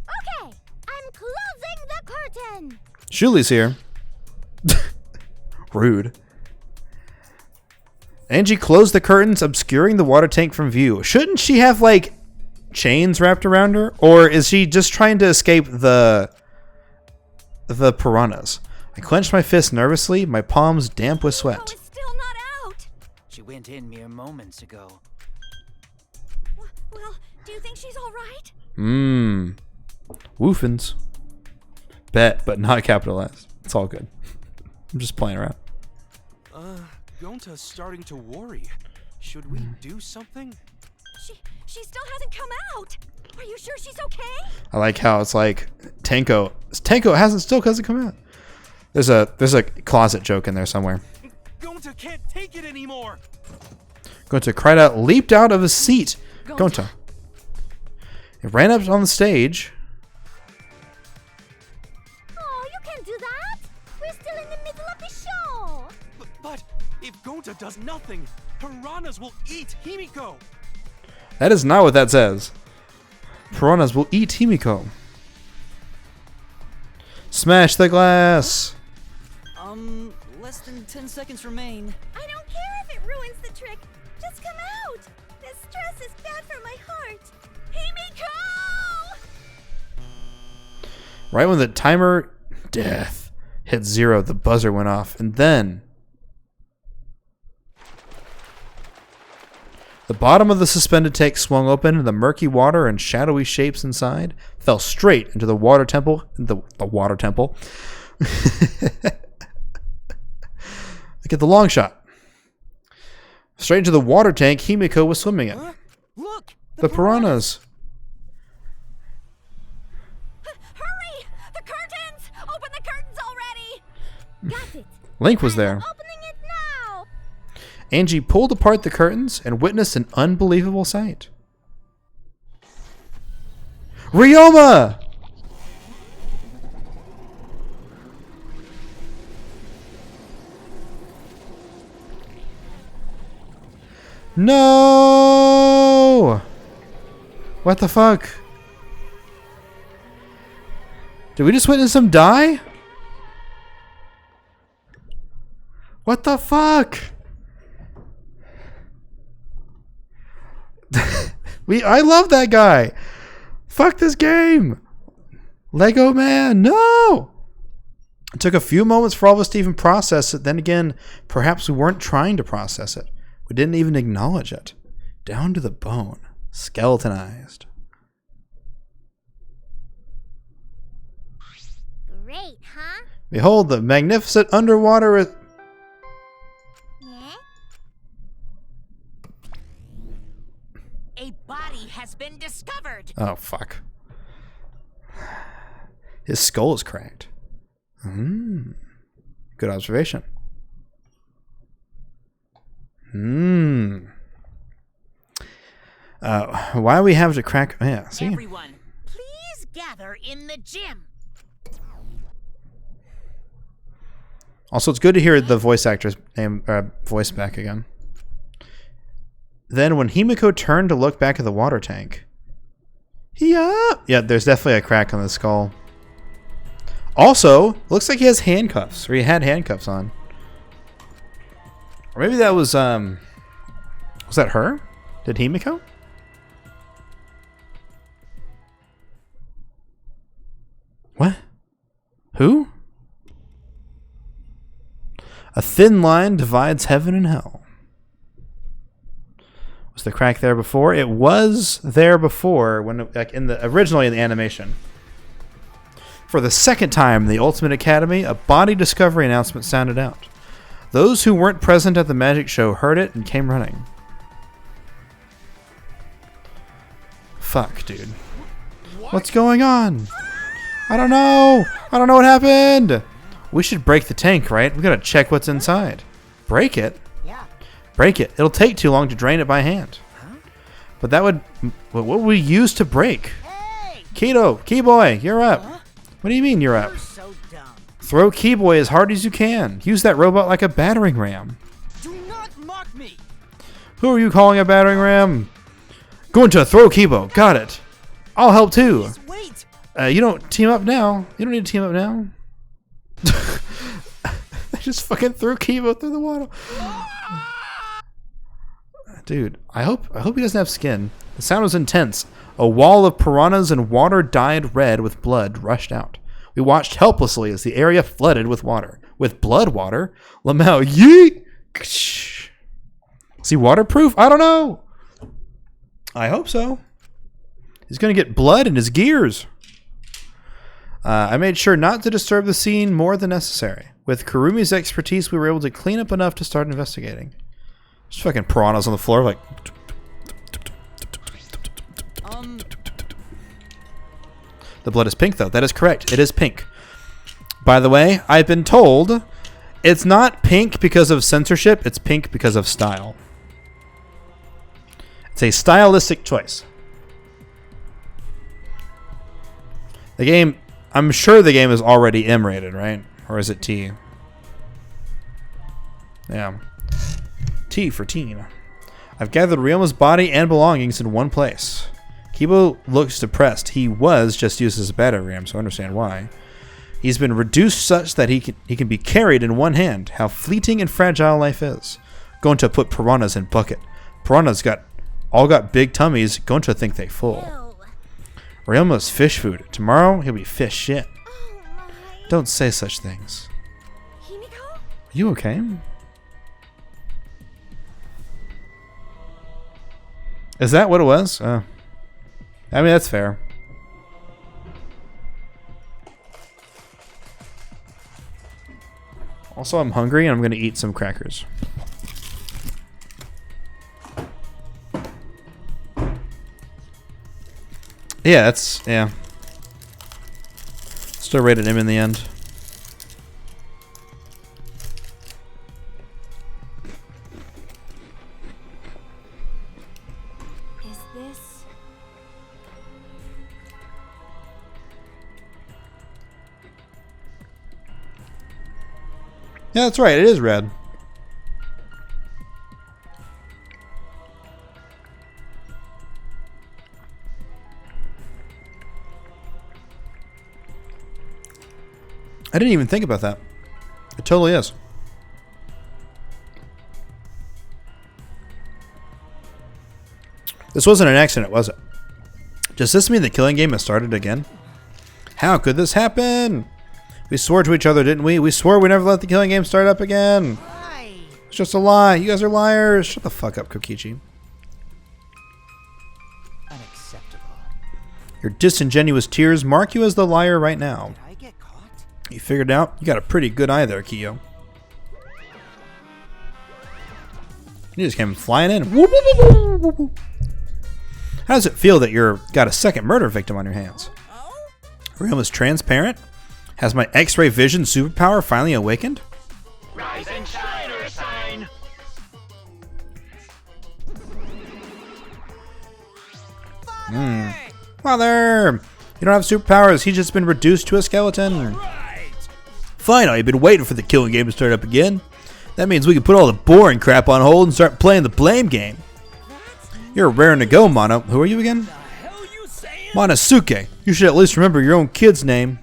Okay, I'm closing the curtain. Shuli's here. Rude. Angie closed the curtains, obscuring the water tank from view. Shouldn't she have, like, chains wrapped around her? Or is she just trying to escape the piranhas? I clenched my fist nervously, my palms damp with sweat. Himiko is still not out. She went in mere moments ago. Well, do you think she's all right? Woofins. Bet, but not capitalized. It's all good. I'm just playing around. Gonta's starting to worry. Should we do something? She still hasn't come out. Are you sure she's okay? I like how it's like Tenko hasn't come out. There's a closet joke in there somewhere. Gonta can't take it anymore. Gonta cried out, leaped out of his seat. Gonta. It ran up on the stage. Oh, you can't do that. We're still in the middle of the show. But if Gonta does nothing, piranhas will eat Himiko. That is not what that says. Piranhas will eat Himiko. Smash the glass. Less than 10 seconds remain. I don't care if it ruins the trick. Just come out. This stress is bad for my heart. Himiko! Right when the timer death hit 0, the buzzer went off, and then the bottom of the suspended tank swung open, and the murky water and shadowy shapes inside fell straight into the water temple. The water temple. Look at the long shot. Straight into the water tank Himiko was swimming in. Look! The piranhas. Hurry! The curtains! Open the curtains already! Got it. Link was there. Opening it now. Angie pulled apart the curtains and witnessed an unbelievable sight. Ryoma! No! What the fuck? Did we just witness him die? What the fuck? I love that guy. Fuck this game. Lego man, no! It took a few moments for all of us to even process it. Then again, perhaps we weren't trying to process it. We didn't even acknowledge it. Down to the bone. Skeletonized. Great, huh? Behold the magnificent underwater... Yeah? A body has been discovered. Oh, fuck. His skull is cracked. Good observation. Why do we have to crack... Yeah, see? Everyone, please gather in the gym. Also, it's good to hear the voice actor's name, voice back again. Then, when Himiko turned to look back at the water tank... Yeah, there's definitely a crack on the skull. Also, looks like he has handcuffs, or he had handcuffs on. Or maybe that was that her? Did Himiko? What? Who? A thin line divides heaven and hell. Was the crack there before? It was there before, when like originally in the animation. For the second time in the Ultimate Academy, a body discovery announcement sounded out. Those who weren't present at the magic show heard it and came running. Fuck, dude. What's going on? I don't know. I don't know what happened. We should break the tank, right? We gotta check what's inside. Break it? Yeah. Break it. It'll take too long to drain it by hand. But that would... What would we use to break? Hey! Keto, Keyboy, you're up. What do you mean you're up? You're so dumb. Throw Keyboy as hard as you can. Use that robot like a battering ram. Do not mock me! Who are you calling a battering ram? Going to throw Keybo. Got it. I'll help too. Please wait! You don't team up now. You don't need to team up now. I just fucking threw Keybo through the water. Dude, I hope he doesn't have skin. The sound was intense. A wall of piranhas and water dyed red with blood rushed out. We watched helplessly as the area flooded with water. With blood water? Lamau, yeet! Is he waterproof? I don't know. I hope so. He's gonna get blood in his gears. I made sure not to disturb the scene more than necessary. With Kurumi's expertise, we were able to clean up enough to start investigating. There's fucking piranhas on the floor, like... The blood is pink, though. That is correct. It is pink. By the way, I've been told it's not pink because of censorship. It's pink because of style. It's a stylistic choice. The game... I'm sure the game is already M-rated, right? Or is it T? Yeah. T for teen. I've gathered Ryoma's body and belongings in one place. Kibo looks depressed. He was just used as a battering ram, so I understand why. He's been reduced such that he can be carried in one hand. How fleeting and fragile life is. Going to put piranhas in bucket. Piranhas all got big tummies. Going to think they full. Ryoma's fish food. Tomorrow he'll be fish shit. Oh my. Don't say such things. Himiko? Are you okay? Is that what it was? I mean, that's fair. Also, I'm hungry and I'm going to eat some crackers. Yeah, that's... yeah. Still rated him in the end. Is this... Yeah, that's right. It is red. I didn't even think about that. It totally is. This wasn't an accident, was it? Does this mean the killing game has started again? How could this happen? We swore to each other, didn't we? We swore we never let the killing game start up again. Why? It's just a lie. You guys are liars. Shut the fuck up, Kokichi. Unacceptable. Your disingenuous tears mark you as the liar right now. Did I get caught? You figured it out? You got a pretty good eye there, Kiyo. You just came flying in. Whoop, whoop, whoop, whoop, whoop. How does it feel that you're got a second murder victim on your hands? Ryoma's transparent? Has my X-ray vision superpower finally awakened? Rise and shine, or sign. Mother! You don't have superpowers. He's just been reduced to a skeleton. Right. Finally, I've been waiting for the killing game to start up again. That means we can put all the boring crap on hold and start playing the blame game. You're raring to go, Mono. Who are you again? Hell you saying? Monosuke. You should at least remember your own kid's name.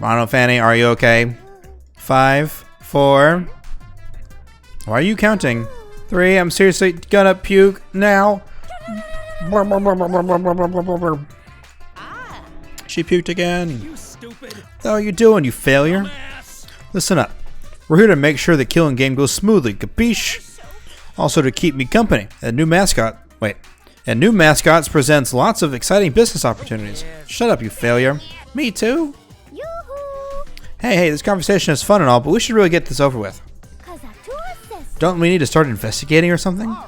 Mono Fanny, are you okay? 5, 4. Why are you counting? 3. I'm seriously gonna puke now. She puked again. You stupid. What are you doing, you failure? Ass. Listen up. We're here to make sure the killing game goes smoothly, capiche? Also to keep me company. And new mascots presents lots of exciting business opportunities. Shut up, you failure. Me too. Yoo-hoo! Hey, this conversation is fun and all, but we should really get this over with. 'Cause I do assist. Don't we need to start investigating or something? Alright.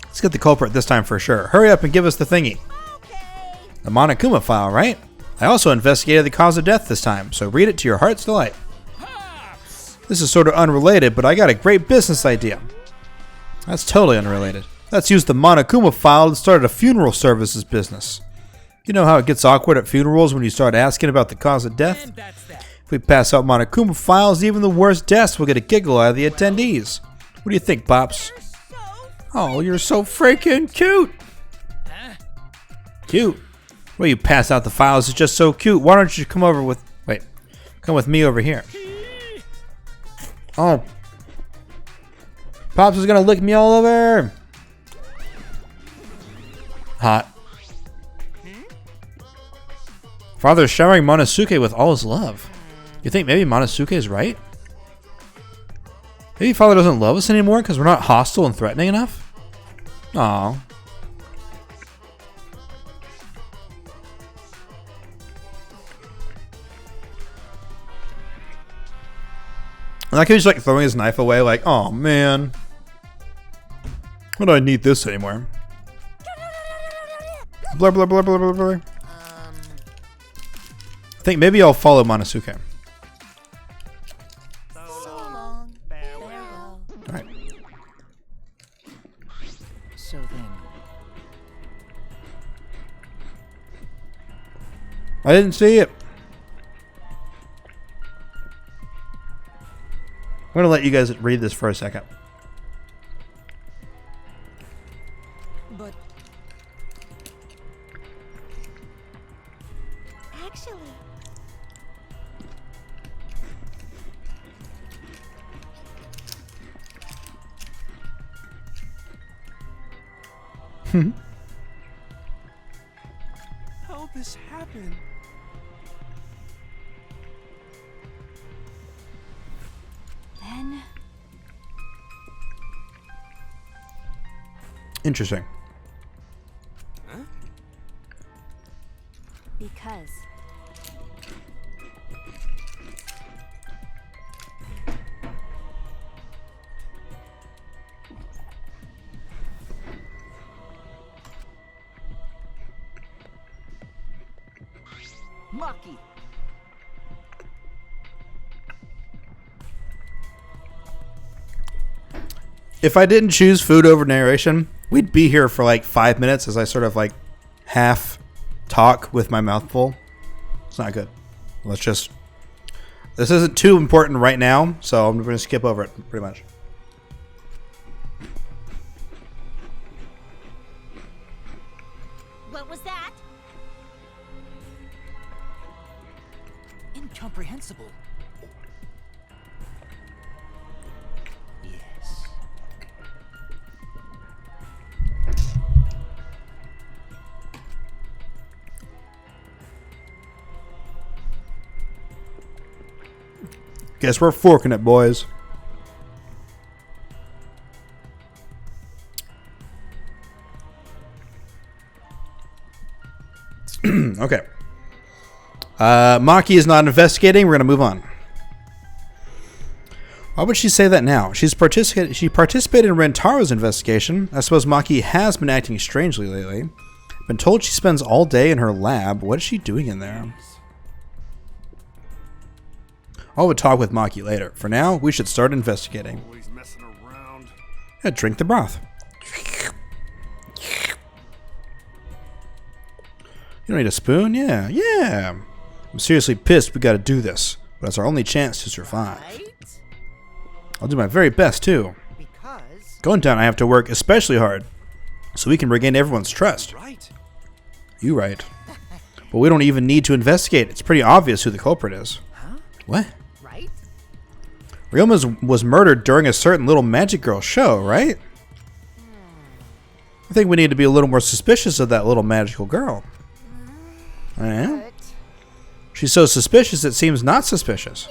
Let's get the culprit this time for sure. Hurry up and give us the thingy. Okay. The Monokuma file, right? I also investigated the cause of death this time, so read it to your heart's delight. This is sort of unrelated, but I got a great business idea. That's totally unrelated. Let's use the Monokuma file to start a funeral services business. You know how it gets awkward at funerals when you start asking about the cause of death? And that's that. If we pass out Monokuma files, even the worst deaths will get a giggle out of the attendees. What do you think, Pops? Oh, you're so freaking cute. Cute. Well, you pass out the files. It's just so cute. Why don't you come with me over here? Oh. Pops is gonna lick me all over. Hot. Father's showering Monosuke with all his love. You think maybe Monosuke is right? Maybe Father doesn't love us anymore because we're not hostile and threatening enough? Aww. And like he's like throwing his knife away like, oh man. Why do I need this anymore? Blur blur blur blur blur blur. I think maybe I'll follow Monosuke. So long. Farewell. Alright. So then, I didn't see it. I'm gonna let you guys read this for a second. But Actually, How'd this happen? then Interesting. because Maki. If I didn't choose food over narration, we'd be here for like 5 minutes as I sort of like half talk with my mouth full. It's not good. This isn't too important right now, so I'm going to skip over it pretty much. What was that? incomprehensible. Yes. Guess we're forking it, boys. Okay. Maki is not investigating. We're going to move on. Why would she say that now? She participated in Rentaro's investigation. I suppose Maki has been acting strangely lately. Been told she spends all day in her lab. What is she doing in there? I would talk with Maki later. For now, we should start investigating. Always messing around. Yeah, drink the broth. You don't need a spoon? Yeah. I'm seriously pissed we gotta do this, but it's our only chance to survive. Right? I'll do my very best, too. Because Going down, I have to work especially hard, so we can regain everyone's trust. Right. You right. But we don't even need to investigate. It's pretty obvious who the culprit is. Huh? What? Right? Ryoma was murdered during a certain little magic girl show, right? I think we need to be a little more suspicious of that little magical girl. Yeah. She's so suspicious it seems not suspicious.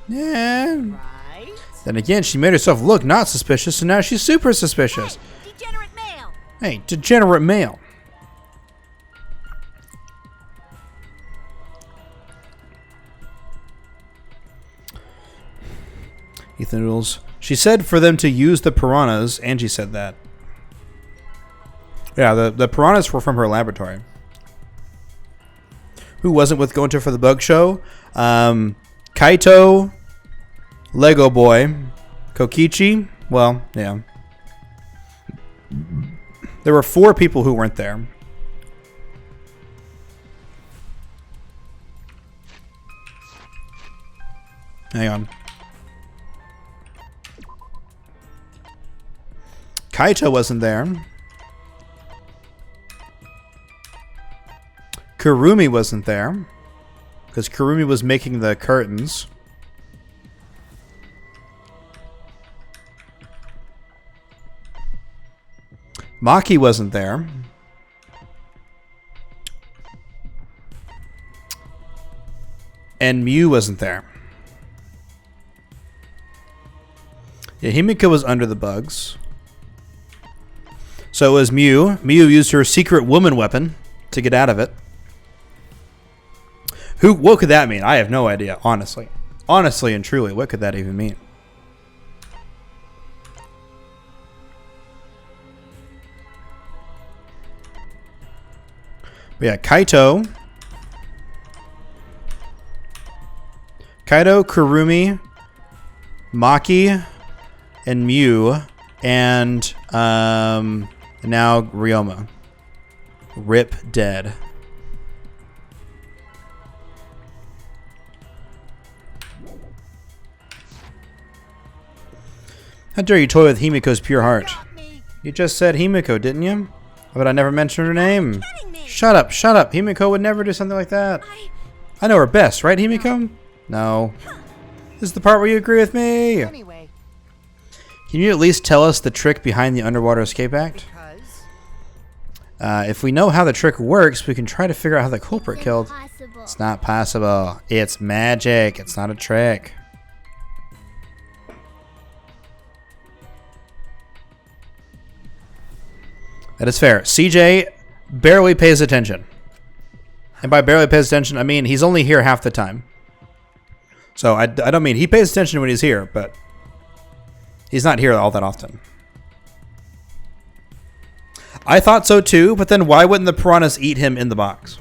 Yeah. Right? Then again, she made herself look not suspicious, so now she's super suspicious. Hey, degenerate male. Hey, degenerate male. Ethan Noodles. She said for them to use the piranhas. Angie said that. Yeah, the piranhas were from her laboratory. Who wasn't with Gonta for the bug show? Kaito, Lego Boy, Kokichi. Well, yeah. There were 4 people who weren't there. Hang on. Kaito wasn't there. Kurumi wasn't there. Because Kurumi was making the curtains. Maki wasn't there. And Mew wasn't there. Yeah, Himiko was under the bugs. So was Mew. Mew used her secret woman weapon to get out of it. What could that mean? I have no idea, honestly. Honestly and truly, what could that even mean? But yeah, Kaito, Kurumi, Maki, and Mew, and now Ryoma. Rip dead. How dare you toy with Himiko's pure heart? You just said Himiko, didn't you? But I never mentioned her name. Shut up, shut up. Himiko would never do something like that. I know her best, right, Himiko? No. This is the part where you agree with me. Anyway. Can you at least tell us the trick behind the Underwater Escape Act? If we know how the trick works, we can try to figure out how the culprit killed. It's not possible. It's magic. It's not a trick. That is fair. CJ barely pays attention. And by barely pays attention, I mean he's only here half the time. So I don't mean he pays attention when he's here, but he's not here all that often. I thought so too, but then why wouldn't the piranhas eat him in the box?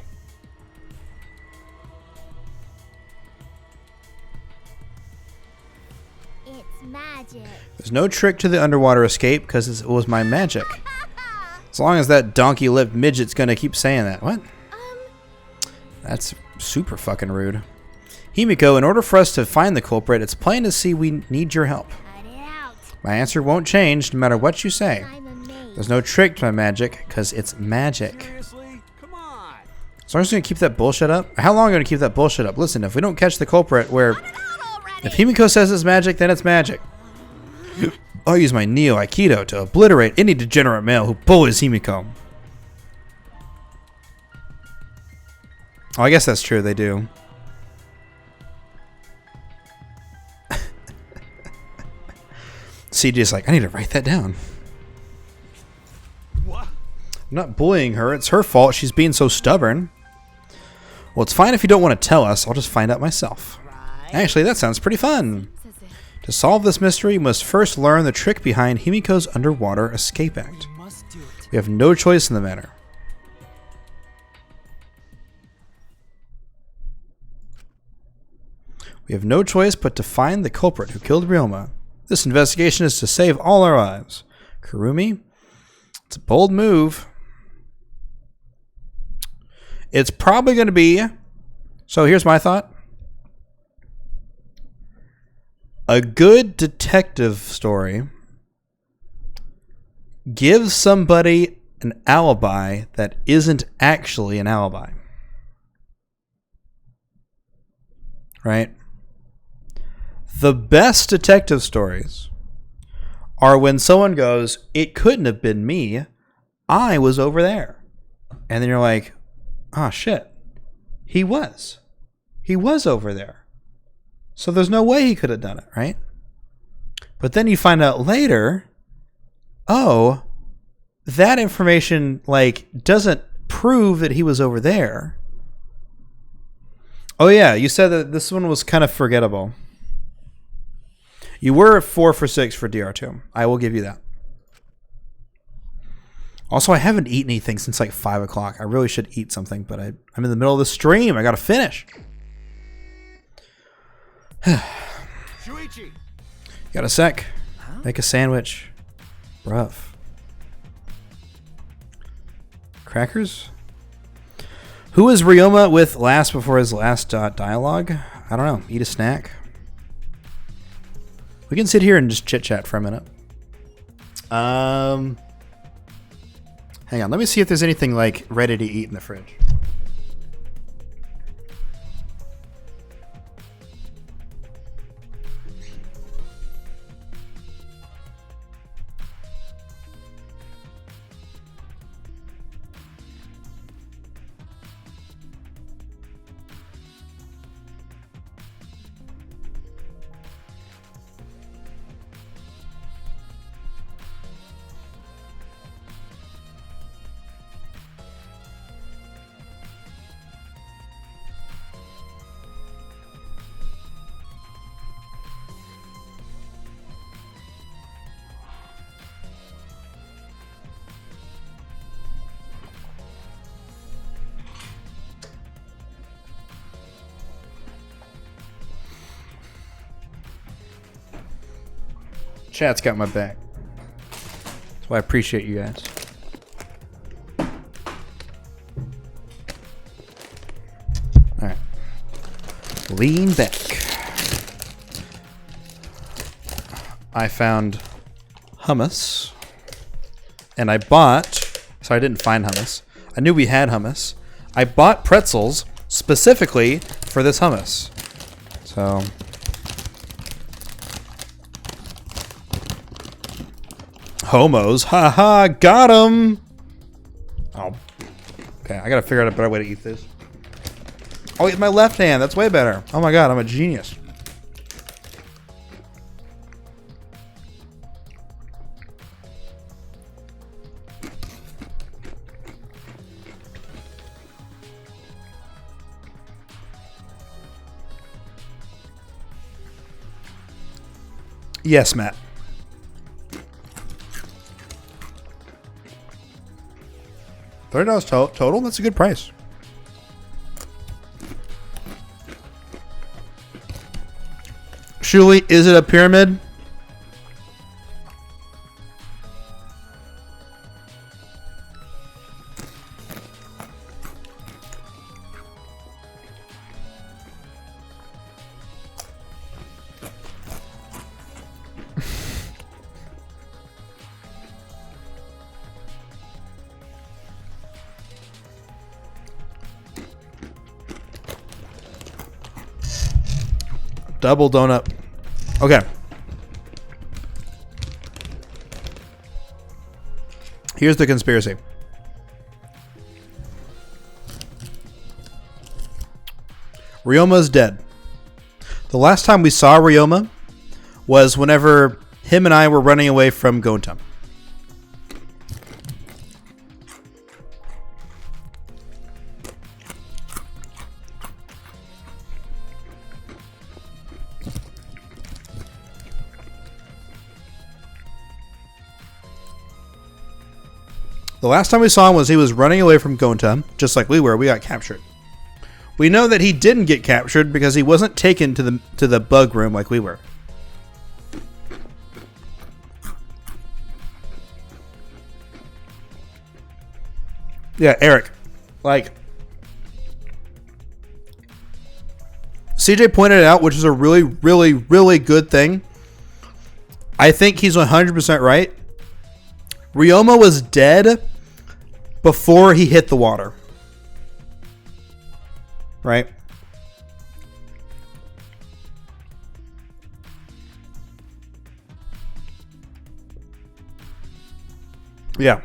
It's magic. There's no trick to the underwater escape because it was my magic. As long as that donkey-lipped midget's gonna keep saying that. What? That's super fucking rude. Himiko, in order for us to find the culprit, it's plain to see we need your help. Cut it out. My answer won't change no matter what you say. I'm amazed. There's no trick to my magic because it's magic. Seriously? Come on. As long as we're gonna keep that bullshit up. How long are we gonna keep that bullshit up? Listen, if we don't catch the culprit, if Himiko says it's magic, then it's magic. I'll use my Neo Aikido to obliterate any degenerate male who bullies Himiko. Oh, I guess that's true, they do. CJ's like, I need to write that down. What? I'm not bullying her, it's her fault she's being so stubborn. Well, it's fine if you don't want to tell us, I'll just find out myself. Actually, that sounds pretty fun. To solve this mystery, we must first learn the trick behind Himiko's Underwater Escape Act. We have no choice in the matter. We have no choice but to find the culprit who killed Ryoma. This investigation is to save all our lives. Kurumi, it's a bold move. It's probably going to be... So here's my thought. A good detective story gives somebody an alibi that isn't actually an alibi. Right? The best detective stories are when someone goes, it couldn't have been me, I was over there. And then you're like, oh shit. He was over there. So there's no way he could have done it, right? But then you find out later, oh, that information like doesn't prove that he was over there. Oh yeah, you said that this one was kind of forgettable. You were 4 for 6 for DR2. I will give you that. Also, I haven't eaten anything since like 5 o'clock. I really should eat something, but I'm in the middle of the stream. I gotta finish. Shuichi! Got a sec. Make a sandwich. Rough. Crackers? Who is Ryoma with last before his last dialogue? I don't know. Eat a snack. We can sit here and just chit-chat for a minute. Hang on. Let me see if there's anything like ready to eat in the fridge. Chat's got my back. So I appreciate you guys. Alright. Lean back. I found hummus. And I bought... So I didn't find hummus. I knew we had hummus. I bought pretzels specifically for this hummus. So... Homos. Haha, got him. Oh. Okay, I gotta figure out a better way to eat this. Oh, with my left hand. That's way better. Oh my god, I'm a genius. Yes, Matt. $30 total? That's a good price. Shuli, is it a pyramid? Double donut. Okay. Here's the conspiracy. Ryoma's dead. The last time we saw Ryoma was whenever him and I were running away from Gonta. The last time we saw him was he was running away from Gonta, just like we were. We got captured. We know that he didn't get captured because he wasn't taken to the bug room like we were. Yeah, Eric. Like, CJ pointed it out, which is a really, really, really good thing. I think he's 100% right. Ryoma was dead before he hit the water. Right? Yeah.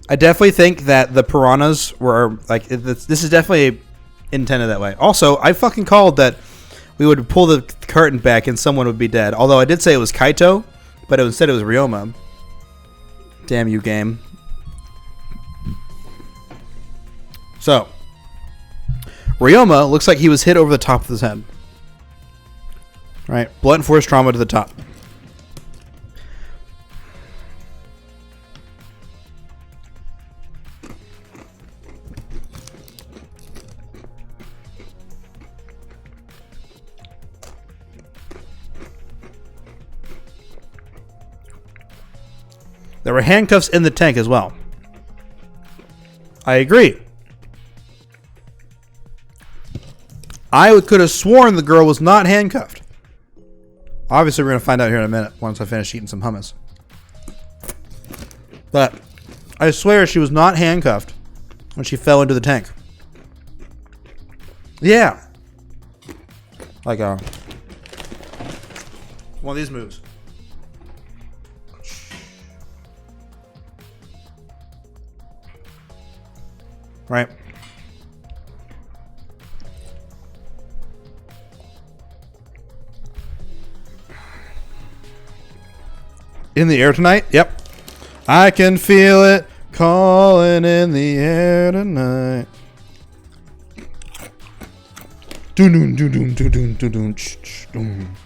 I definitely think that the piranhas were like this is definitely intended that way. Also, I fucking called that we would pull the curtain back and someone would be dead. Although I did say it was Kaito, but instead it was Ryoma. Damn you, game. So, Ryoma looks like he was hit over the top of his head. Right, blunt force trauma to the top. There were handcuffs in the tank as well. I agree. I could have sworn the girl was not handcuffed. Obviously, we're going to find out here in a minute once I finish eating some hummus. But I swear she was not handcuffed when she fell into the tank. Yeah. Like one of these moves. Right. In the air tonight? Yep. I can feel it calling in the air tonight. Dun dun dun dun dun dun dun dun.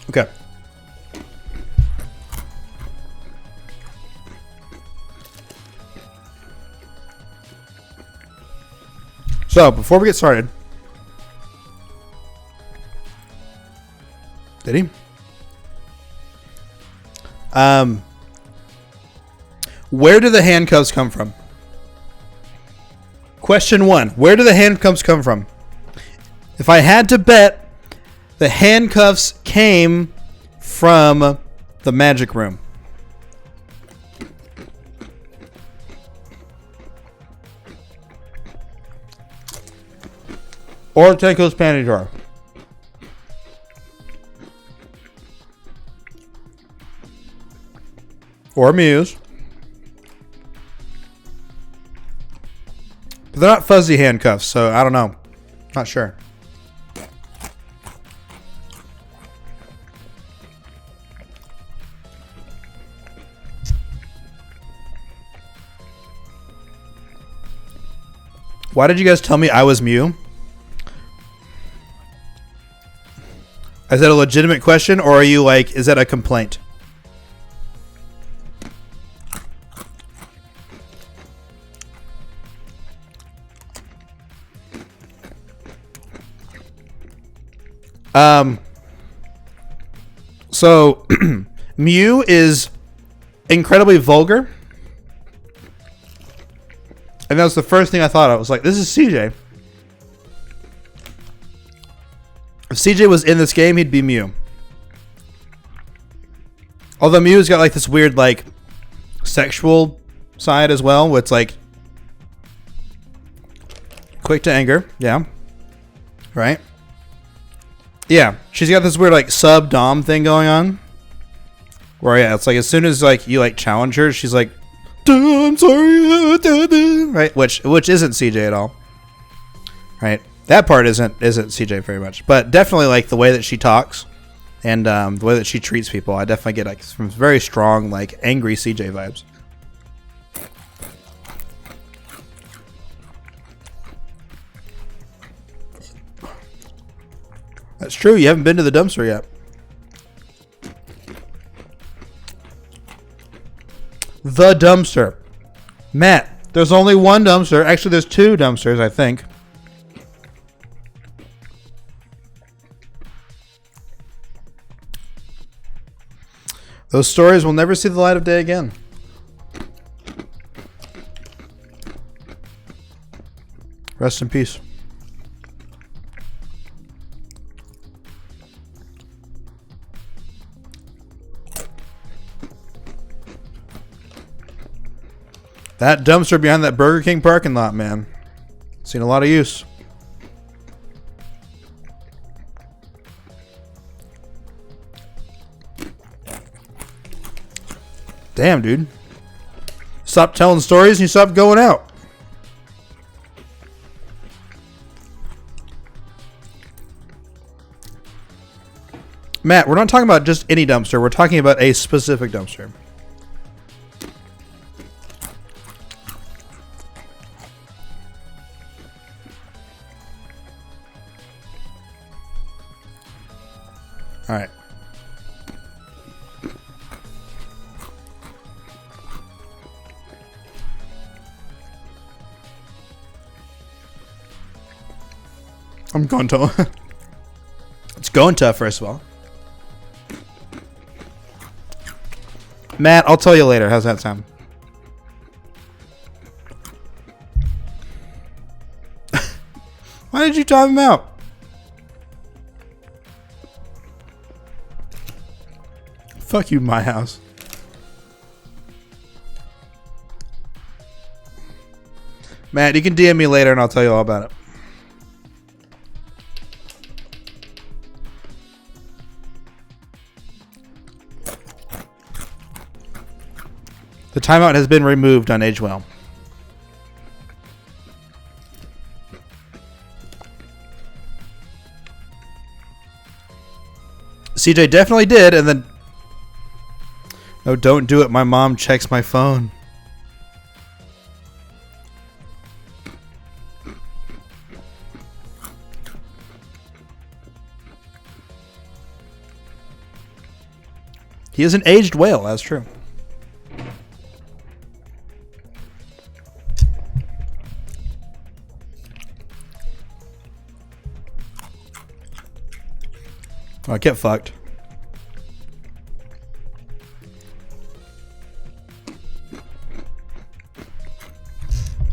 Okay. So, before we get started... Did he? Where do the handcuffs come from? Question 1. Where do the handcuffs come from? If I had to bet, the handcuffs came from the magic room. Or Tenko's panty drawer. Or Muse. But they're not fuzzy handcuffs, so I don't know. Not sure. Why did you guys tell me I was Mew? Is that a legitimate question, or are you like, is that a complaint? So Mew is incredibly vulgar. And that was the first thing I thought of. I was like, this is CJ. If CJ was in this game, he'd be Mew. Although Mew's got like this weird like sexual side as well, where it's like quick to anger. Yeah. Right? Yeah, she's got this weird like sub-dom thing going on. Where yeah, it's like as soon as like you like challenge her, she's like, I'm sorry, right? Which isn't CJ at all, right? That part isn't CJ very much, but definitely like the way that she talks and the way that she treats people, I definitely get like some very strong like angry CJ vibes. That's true. You haven't been to the dumpster yet. The dumpster. Matt, there's only one dumpster. Actually, there's two dumpsters, I think. Those stories will never see the light of day again. Rest in peace. That dumpster behind that Burger King parking lot, man. Seen a lot of use. Damn, dude. Stop telling stories and you stop going out. Matt, we're not talking about just any dumpster. We're talking about a specific dumpster. All right. I'm going to. It's going tough, first of all. Matt, I'll tell you later. How's that sound? Why did you time him out? Fuck you, my house. Matt, you can DM me later and I'll tell you all about it. The timeout has been removed on Age Well. CJ definitely did, and then... No, don't do it. My mom checks my phone. He is an aged whale, that's true. Oh, get fucked.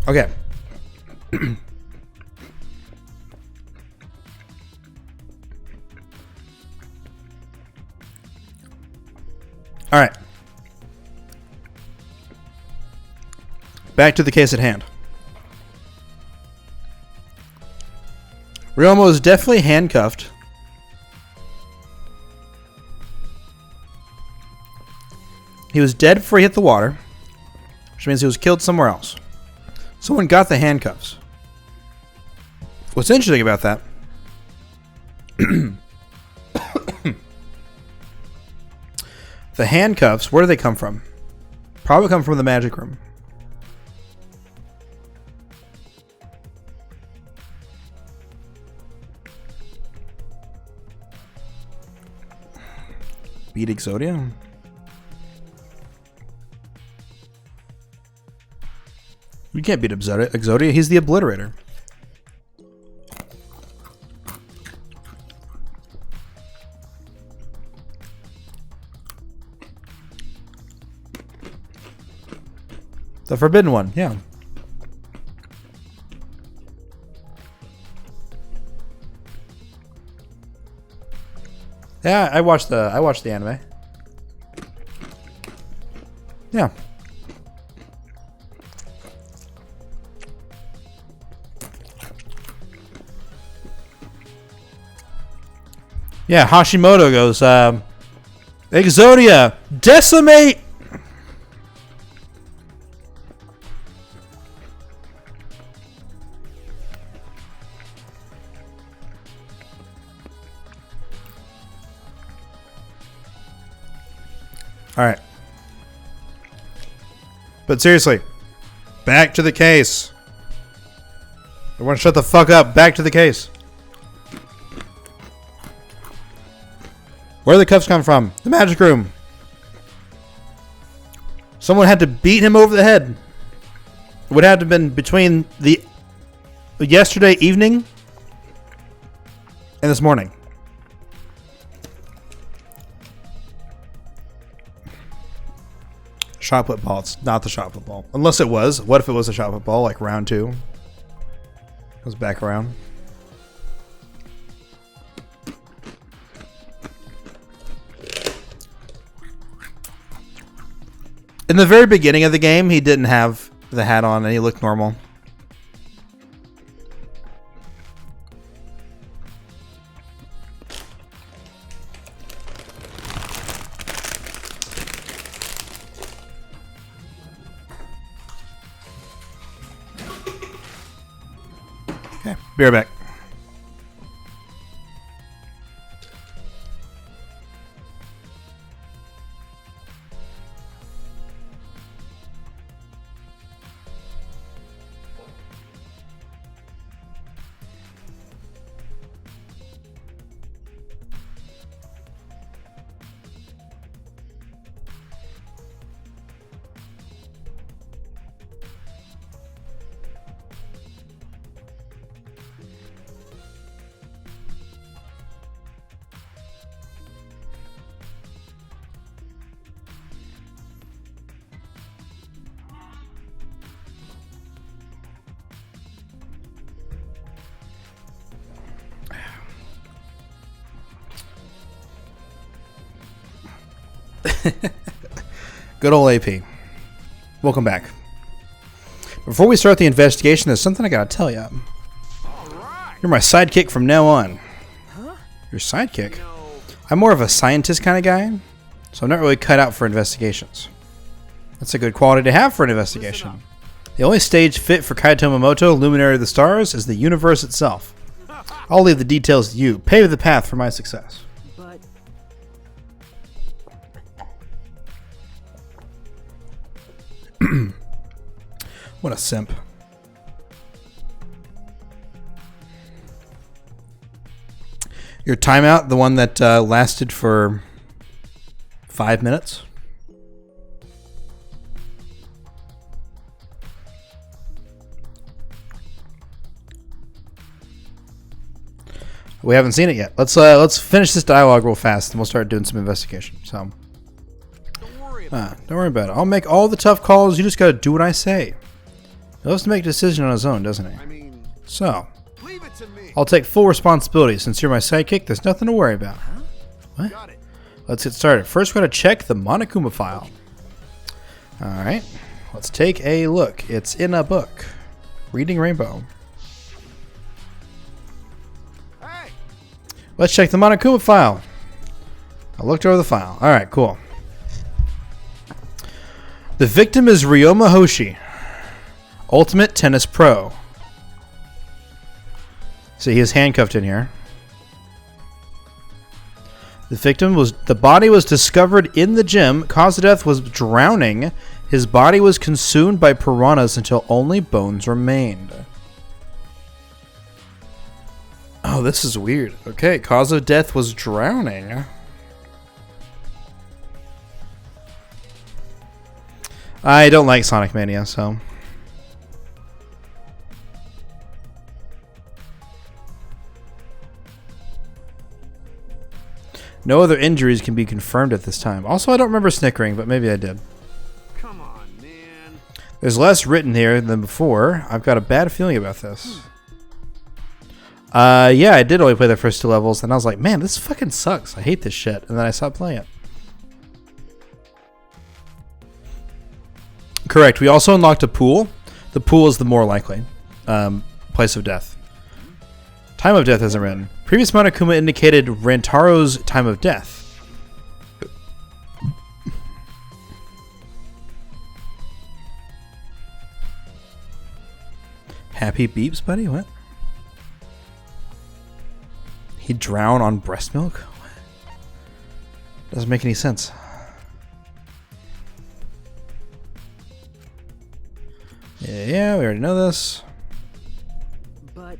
Okay. All right. Back to the case at hand. Realmo is definitely handcuffed. He was dead before he hit the water, which means he was killed somewhere else. Someone got the handcuffs. What's interesting about that... the handcuffs, where do they come from? Probably come from the magic room. Beat Exodia? You can't beat Exodia. He's the obliterator. The forbidden one, yeah. Yeah, I watched the anime. Yeah. Yeah, Hashimoto goes, Exodia, decimate! Alright. But seriously, back to the case. Everyone shut the fuck up. Back to the case. Where do the cuffs come from? The magic room. Someone had to beat him over the head. It would have to have been between the yesterday evening and this morning. Shot put ball. It's not the shot put ball. Unless it was. What if it was a shot put ball, like round 2? Goes back around. In the very beginning of the game, he didn't have the hat on and he looked normal. Be right back. Good old AP. Welcome back. Before we start the investigation, there's something I gotta tell you. You're my sidekick from now on. Your sidekick? I'm more of a scientist kind of guy, so I'm not really cut out for investigations. That's a good quality to have for an investigation. The only stage fit for Kaito Momoto, Luminary of the Stars, is the universe itself. I'll leave the details to you. Pave the path for my success. But What a simp. Your timeout, the one that lasted for 5 minutes? We haven't seen it yet. Let's finish this dialogue real fast, and we'll start doing some investigation. So, don't worry about it. I'll make all the tough calls. You just gotta do what I say. He loves to make a decision on his own, doesn't he? So, I'll take full responsibility. Since you're my sidekick, there's nothing to worry about. What? Let's get started. First, we're gonna check the Monokuma file. All right, let's take a look. It's in a book. Reading Rainbow. Let's check the Monokuma file. I looked over the file. All right, cool. The victim is Ryoma Hoshi, Ultimate Tennis Pro. See, he is handcuffed in here. The body was discovered in the gym. Cause of death was drowning. His body was consumed by piranhas until only bones remained. Oh, this is weird. Okay, cause of death was drowning. I don't like Sonic Mania, so... No other injuries can be confirmed at this time. Also, I don't remember snickering, but maybe I did. Come on, man. There's less written here than before. I've got a bad feeling about this. Yeah, I did only play the first 2 levels, and I was like, man, this fucking sucks. I hate this shit. And then I stopped playing it. Correct. We also unlocked a pool. The pool is the more likely place of death. Time of death isn't written. Previous Monokuma indicated Rantaro's time of death. Happy beeps, buddy? What? He drowned on breast milk? What? Doesn't make any sense. Yeah, we already know this. But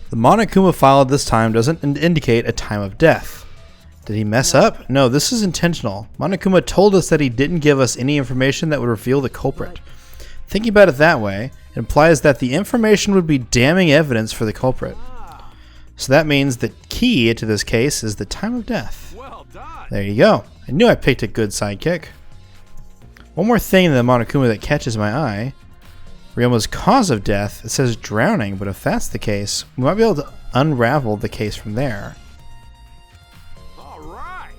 The Monokuma file at this time doesn't indicate a time of death. Did he mess up? No, this is intentional. Monokuma told us that he didn't give us any information that would reveal the culprit. Thinking about it that way implies that the information would be damning evidence for the culprit. So that means the key to this case is the time of death. Well done. There you go. I knew I picked a good sidekick. One more thing in the Monokuma that catches my eye. Ryoma's cause of death, it says drowning, but if that's the case, we might be able to unravel the case from there. All right.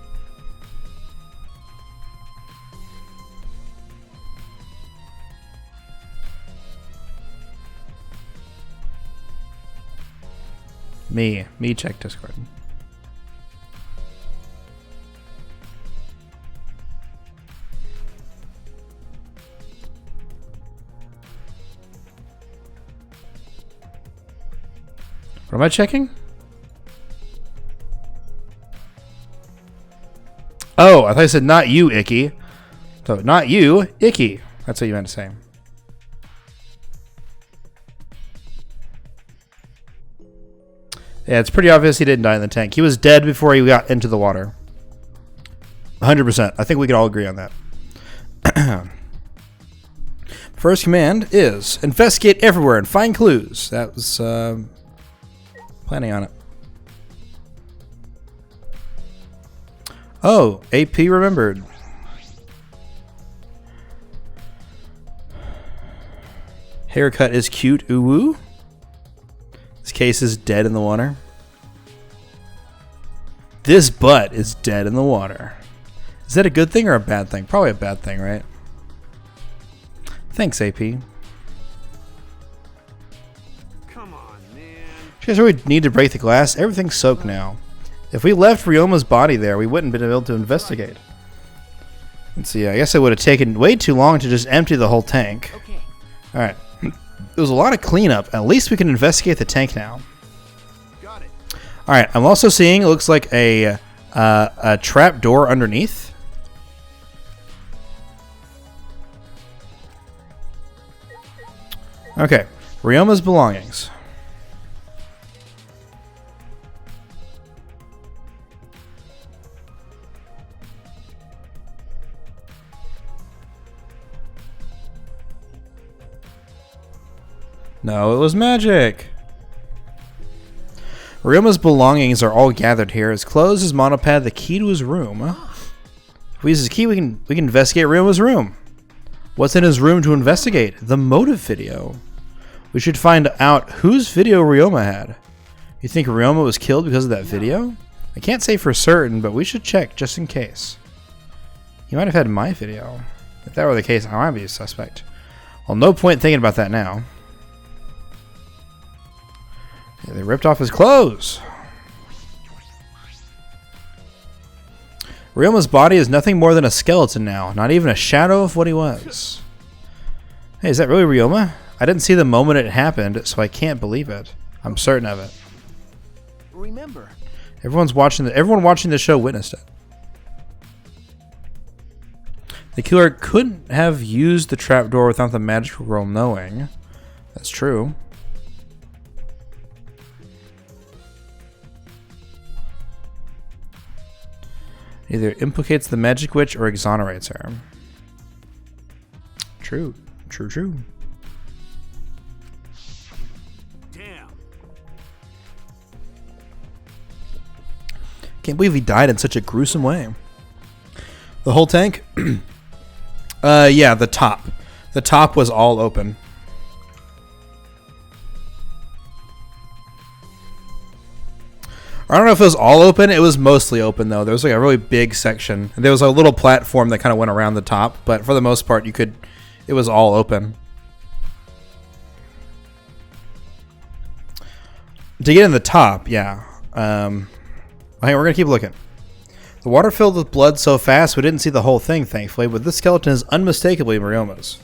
Me check Discord. What am I checking? Oh, I thought I said not you, Icky. So, not you, Icky. That's what you meant to say. Yeah, it's pretty obvious he didn't die in the tank. He was dead before he got into the water. 100%. I think we can all agree on that. First command is investigate everywhere and find clues. That was planning on it. Oh, AP remembered. Haircut is cute. Ooh woo. This case is dead in the water. This butt is dead in the water. Is that a good thing or a bad thing? Probably a bad thing, right? Thanks, AP. Come on, man. You guys really need to break the glass? Everything's soaked now. If we left Ryoma's body there, we wouldn't have been able to investigate. Let's see, I guess it would have taken way too long to just empty the whole tank. Okay. Alright. There was a lot of cleanup. At least we can investigate the tank now. Got it. Alright, I'm also seeing, it looks like a trap door underneath. Okay, Ryoma's belongings. No, it was magic. Ryoma's belongings are all gathered here. His clothes, his monopad, the key to his room. If we use his key, we can investigate Ryoma's room. What's in his room to investigate? The motive video. We should find out whose video Ryoma had. You think Ryoma was killed because of that video? I can't say for certain, but we should check just in case. He might have had my video. If that were the case, I might be a suspect. Well, no point thinking about that now. Yeah, they ripped off his clothes. Ryoma's body is nothing more than a skeleton now, not even a shadow of what he was. Hey, is that really Ryoma? I didn't see the moment it happened, so I can't believe it. I'm certain of it. Remember, Everyone watching the show witnessed it. The killer couldn't have used the trapdoor without the magical girl knowing. That's true. Either implicates the magic witch or exonerates her. True. True, true. damn. Can't believe he died in such a gruesome way. The whole tank? Yeah, the top. The top was all open. I don't know if it was all open. It was mostly open, though. There was like a really big section. There was a little platform that kind of went around the top, but for the most part, it was all open. To get in the top, yeah. Okay, we're going to keep looking. The water filled with blood so fast we didn't see the whole thing, thankfully, but this skeleton is unmistakably Ryoma's.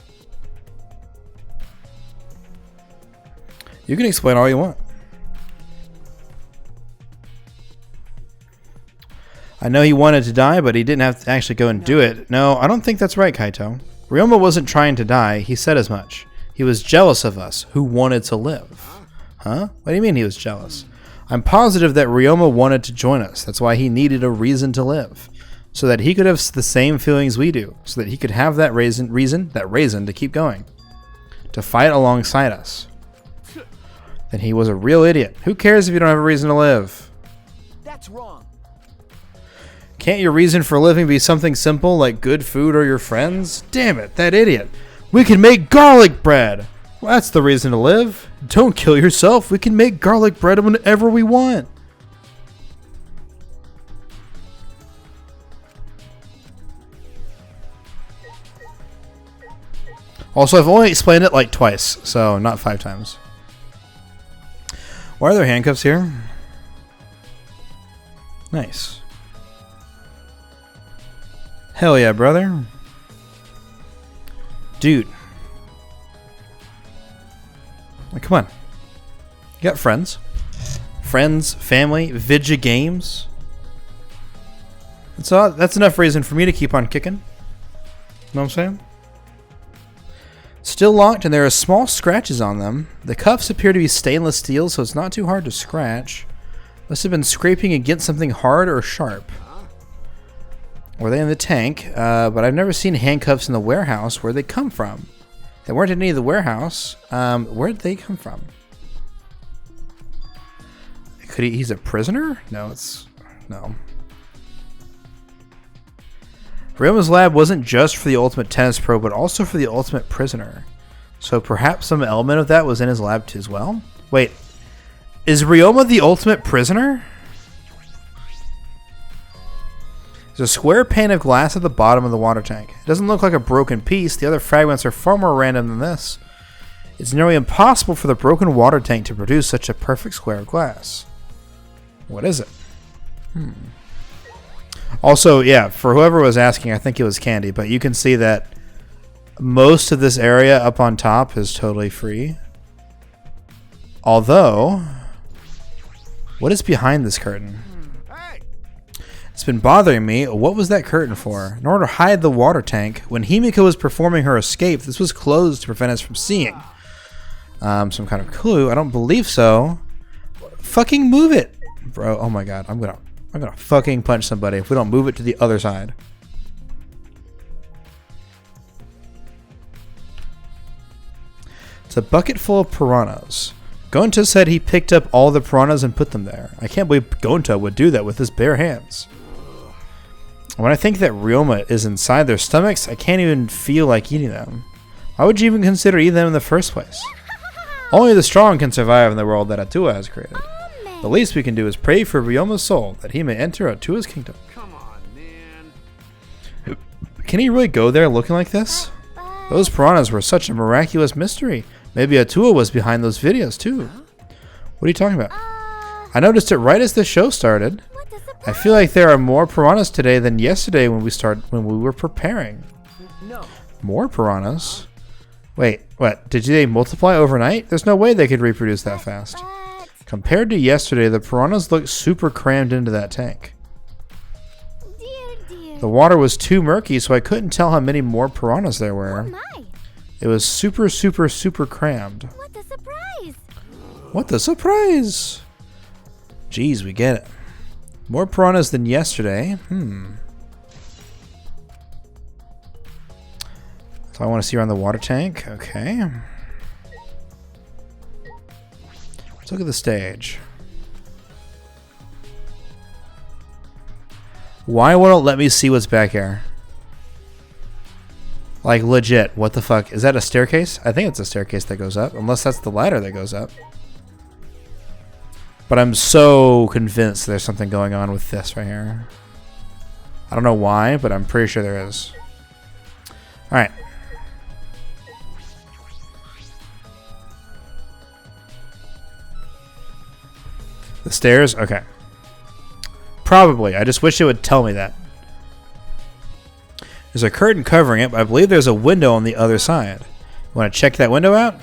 You can explain all you want. I know he wanted to die, but he didn't have to actually go and do it. No, I don't think that's right, Kaito. Ryoma wasn't trying to die. He said as much. He was jealous of us, who wanted to live. Huh? What do you mean he was jealous? I'm positive that Ryoma wanted to join us. That's why he needed a reason to live. So that he could have the same feelings we do. So that he could have that reason to keep going. To fight alongside us. Then he was a real idiot. Who cares if you don't have a reason to live? That's wrong. Can't your reason for living be something simple like good food or your friends? Damn it, that idiot. We can make garlic bread. Well, that's the reason to live. Don't kill yourself. We can make garlic bread whenever we want. Also, I've only explained it like twice, so not 5 times. Why are there handcuffs here? Nice. Hell yeah, brother. Dude. Like, come on. You got friends. friends, family, Vidya Games. That's enough reason for me to keep on kicking. Know what I'm saying? Still locked, and there are small scratches on them. The cuffs appear to be stainless steel, so it's not too hard to scratch. Must have been scraping against something hard or sharp. Were they in the tank? But I've never seen handcuffs in the warehouse. Where'd they come from? They weren't in any of the warehouse. Where'd they come from? He's a prisoner? No. Ryoma's lab wasn't just for the Ultimate Tennis Pro, but also for the Ultimate Prisoner. So perhaps some element of that was in his lab too as well? Wait, is Ryoma the Ultimate Prisoner? There's a square pane of glass at the bottom of the water tank. It doesn't look like a broken piece. The other fragments are far more random than this. It's nearly impossible for the broken water tank to produce such a perfect square of glass. What is it? Also, yeah, for whoever was asking, I think it was candy, but you can see that most of this area up on top is totally free. Although, what is behind this curtain? It's been bothering me. What was that curtain for? In order to hide the water tank. When Himiko was performing her escape, this was closed to prevent us from seeing. Some kind of clue? I don't believe so. Fucking move it, bro. Oh my god, I'm gonna fucking punch somebody if we don't move it to the other side. It's a bucket full of piranhas. Gonta said he picked up all the piranhas and put them there. I can't believe Gonta would do that with his bare hands. When I think that Ryoma is inside their stomachs, I can't even feel like eating them. Why would you even consider eating them in the first place? Only the strong can survive in the world that Atua has created. The least we can do is pray for Ryoma's soul, that he may enter Atua's kingdom. Come on, man. Can he really go there looking like this? Those piranhas were such a miraculous mystery. Maybe Atua was behind those videos too. What are you talking about? I noticed it right as the show started. I feel like there are more piranhas today than yesterday when we were preparing. No. More piranhas? Wait, what? Did they multiply overnight? There's no way they could reproduce that fast. Compared to yesterday, the piranhas looked super crammed into that tank. The water was too murky, so I couldn't tell how many more piranhas there were. Oh my. It was super, super, super crammed. What a surprise! What the surprise? Jeez, we get it. More piranhas than yesterday. So I want to see around the water tank. Okay. Let's look at the stage. Why won't it let me see what's back here? Like, legit, what the fuck? Is that a staircase? I think it's a staircase that goes up, unless that's the ladder that goes up. But I'm so convinced there's something going on with this right here. I don't know why, but I'm pretty sure there is. Alright. The stairs? Okay. Probably. I just wish it would tell me that. There's a curtain covering it, but I believe there's a window on the other side. You want to check that window out?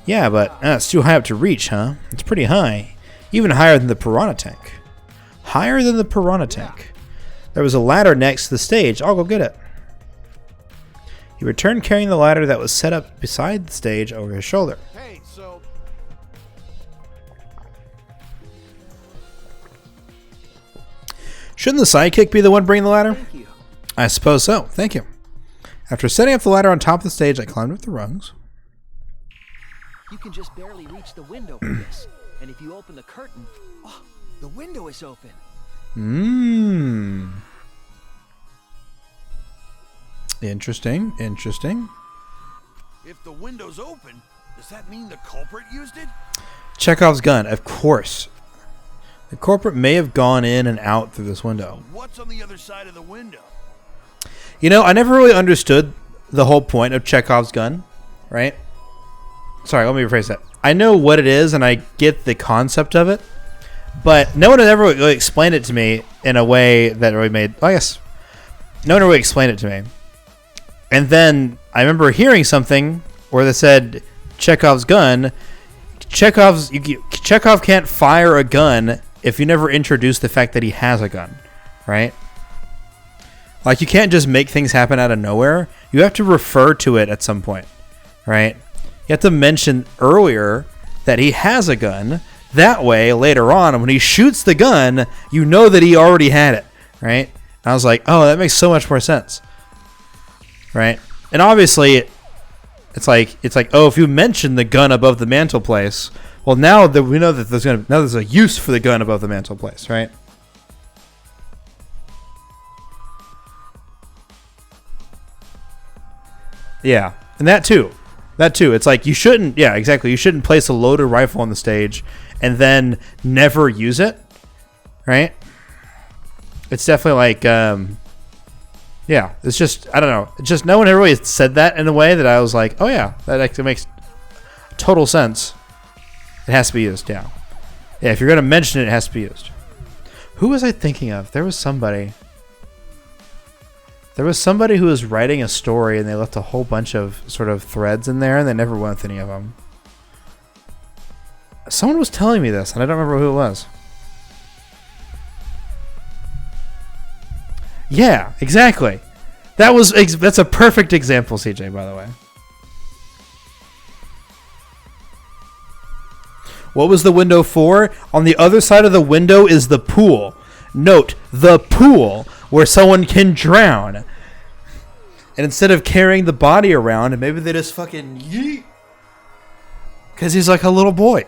Yeah, but it's too high up to reach, huh? It's pretty high. Even higher than the piranha tank. Higher than the piranha tank. There was a ladder next to the stage. I'll go get it. He returned carrying the ladder that was set up beside the stage over his shoulder. Hey, so Shouldn't the sidekick be the one bringing the ladder? thank you. I suppose so. Thank you. After setting up the ladder on top of the stage, I climbed up the rungs. You can just barely reach the window for this. And if you open the curtain, oh, the window is open. Interesting. Interesting. If the window's open, does that mean the culprit used it? Chekhov's gun, of course. The culprit may have gone in and out through this window. What's on the other side of the window? You know, I never really understood the whole point of Chekhov's gun, right? Sorry, let me rephrase that. I know what it is and I get the concept of it, but no one had ever really explained it to me in a way that really made, I guess, no one really explained it to me. And then I remember hearing something where they said Chekhov's gun. Chekhov can't fire a gun if you never introduce the fact that he has a gun, right? Like, you can't just make things happen out of nowhere. You have to refer to it at some point, right? You have to mention earlier that he has a gun. That way, later on, when he shoots the gun, you know that he already had it, right? And I was like, oh, that makes so much more sense, right? And obviously, it's like, oh, if you mention the gun above the mantelpiece, well, now that we know that there's a use for the gun above the mantelpiece, right? Yeah, and that too. It's like you shouldn't. Yeah, exactly. You shouldn't place a loaded rifle on the stage and then never use it, right? It's definitely like, yeah. It's just, I don't know. It's just no one ever really said that in a way that I was like, oh yeah, that actually makes total sense. It has to be used. Yeah, yeah. If you're gonna mention it, it has to be used. Who was I thinking of? There was somebody. There was somebody who was writing a story and they left a whole bunch of sort of threads in there and they never went with any of them. Someone was telling me this and I don't remember who it was. Yeah, exactly. That's a perfect example, CJ, by the way. What was the window for? On the other side of the window is the pool. Note, the pool, where someone can drown. And instead of carrying the body around, maybe they just fucking yeet. Because he's like a little boy.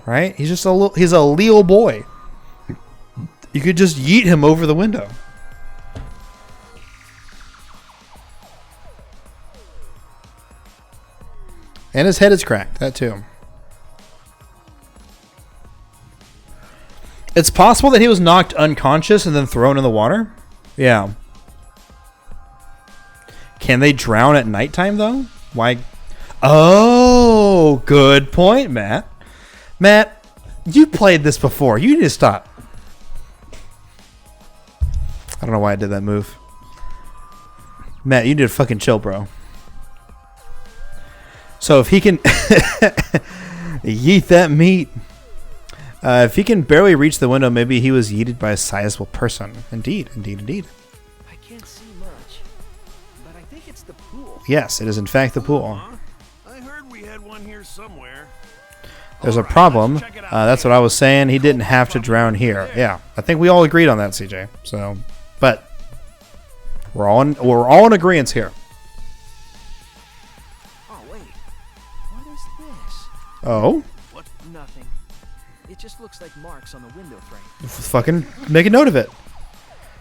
Right? He's just he's a little boy. You could just yeet him over the window. And his head is cracked. That too. It's possible that he was knocked unconscious and then thrown in the water. Yeah. Can they drown at nighttime, though? Why? Oh, good point, Matt. Matt, you played this before. You need to stop. I don't know why I did that move. Matt, you need to fucking chill, bro. So if he can yeet that meat. If he can barely reach the window, maybe he was yeeted by a sizable person. Indeed, indeed, indeed. I can't see much, but I think it's the pool. Yes, it is in fact the pool. I heard we had one here somewhere. There's a problem. That's what I was saying. He didn't have to drown here. Yeah, I think we all agreed on that, CJ. So, but we're all in agreement here. Oh wait, what is this? Oh. Nothing. It just looks like marks on the window frame. Fucking make a note of it.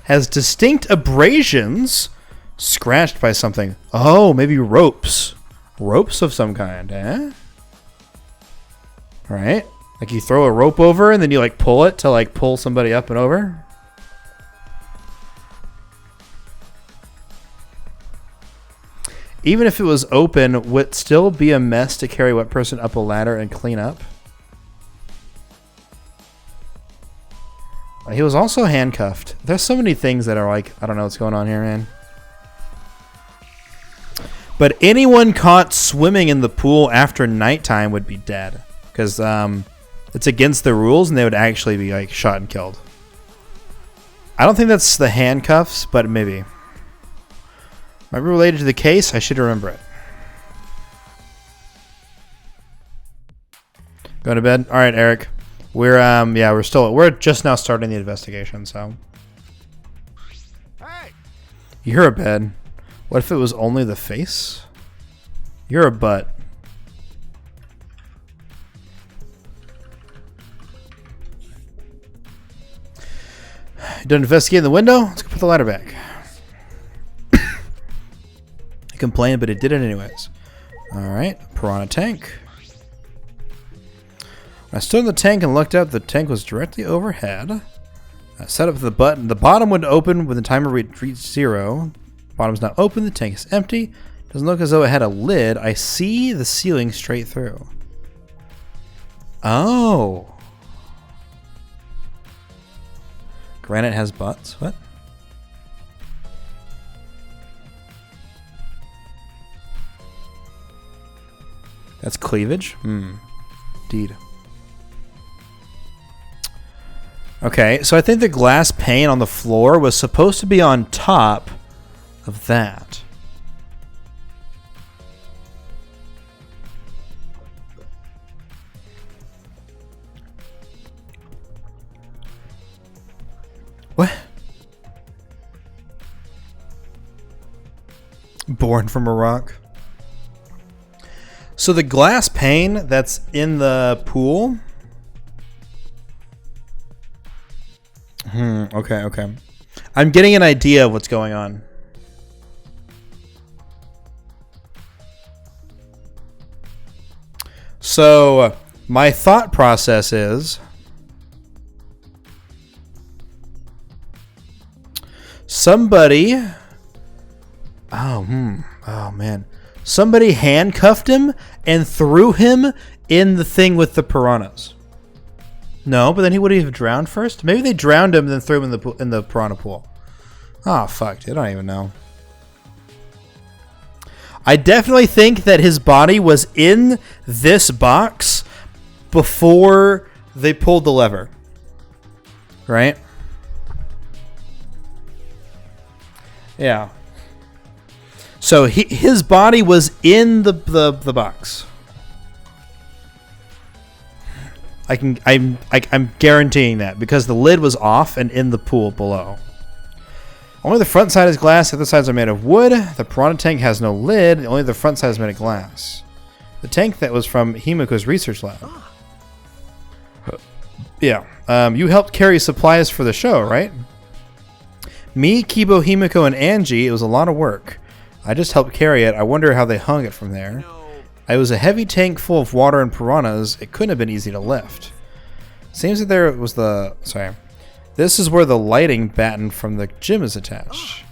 Has distinct abrasions scratched by something. Oh, maybe ropes. Ropes of some kind, eh? Right? Like you throw a rope over and then you like pull it to like pull somebody up and over. Even if it was open, would it still be a mess to carry a wet person up a ladder and clean up? He was also handcuffed. There's so many things that are like, I don't know what's going on here, man. But anyone caught swimming in the pool after nighttime would be dead. Because it's against the rules and they would actually be like shot and killed. I don't think that's the handcuffs, but maybe. Might be related to the case. I should remember it. Going to bed? All right, Eric. We're just now starting the investigation, so. Hey. You're a bed. What if it was only the face? You're a butt. Done investigating the window? Let's go put the ladder back. I complained, but it did it anyways. Alright, piranha tank. When I stood in the tank and looked up, the tank was directly overhead. I set up the button. The bottom would open when the timer reached 0. Bottom's not open. The tank is empty. Doesn't look as though it had a lid. I see the ceiling straight through. Oh. Granite has butts? What? That's cleavage? Indeed. Okay, so I think the glass pane on the floor was supposed to be on top of that. What? Born from a rock. So the glass pane that's in the pool. Okay. I'm getting an idea of what's going on. So my thought process is somebody oh man. Somebody handcuffed him and threw him in the thing with the piranhas. No, but then he would have drowned first. Maybe they drowned him and then threw him in the piranha pool. Oh fuck! I don't even know. I definitely think that his body was in this box before they pulled the lever. Right? Yeah. So his body was in the box. I'm guaranteeing that because the lid was off and in the pool below. Only the front side is glass. The other sides are made of wood. The piranha tank has no lid. Only the front side is made of glass. The tank that was from Himiko's research lab. Yeah. You helped carry supplies for the show, right? Me, Kibo, Himiko, and Angie. It was a lot of work. I just helped carry it. I wonder how they hung it from there. It was a heavy tank full of water and piranhas. It couldn't have been easy to lift. Seems that there was the... Sorry. This is where the lighting batten from the gym is attached.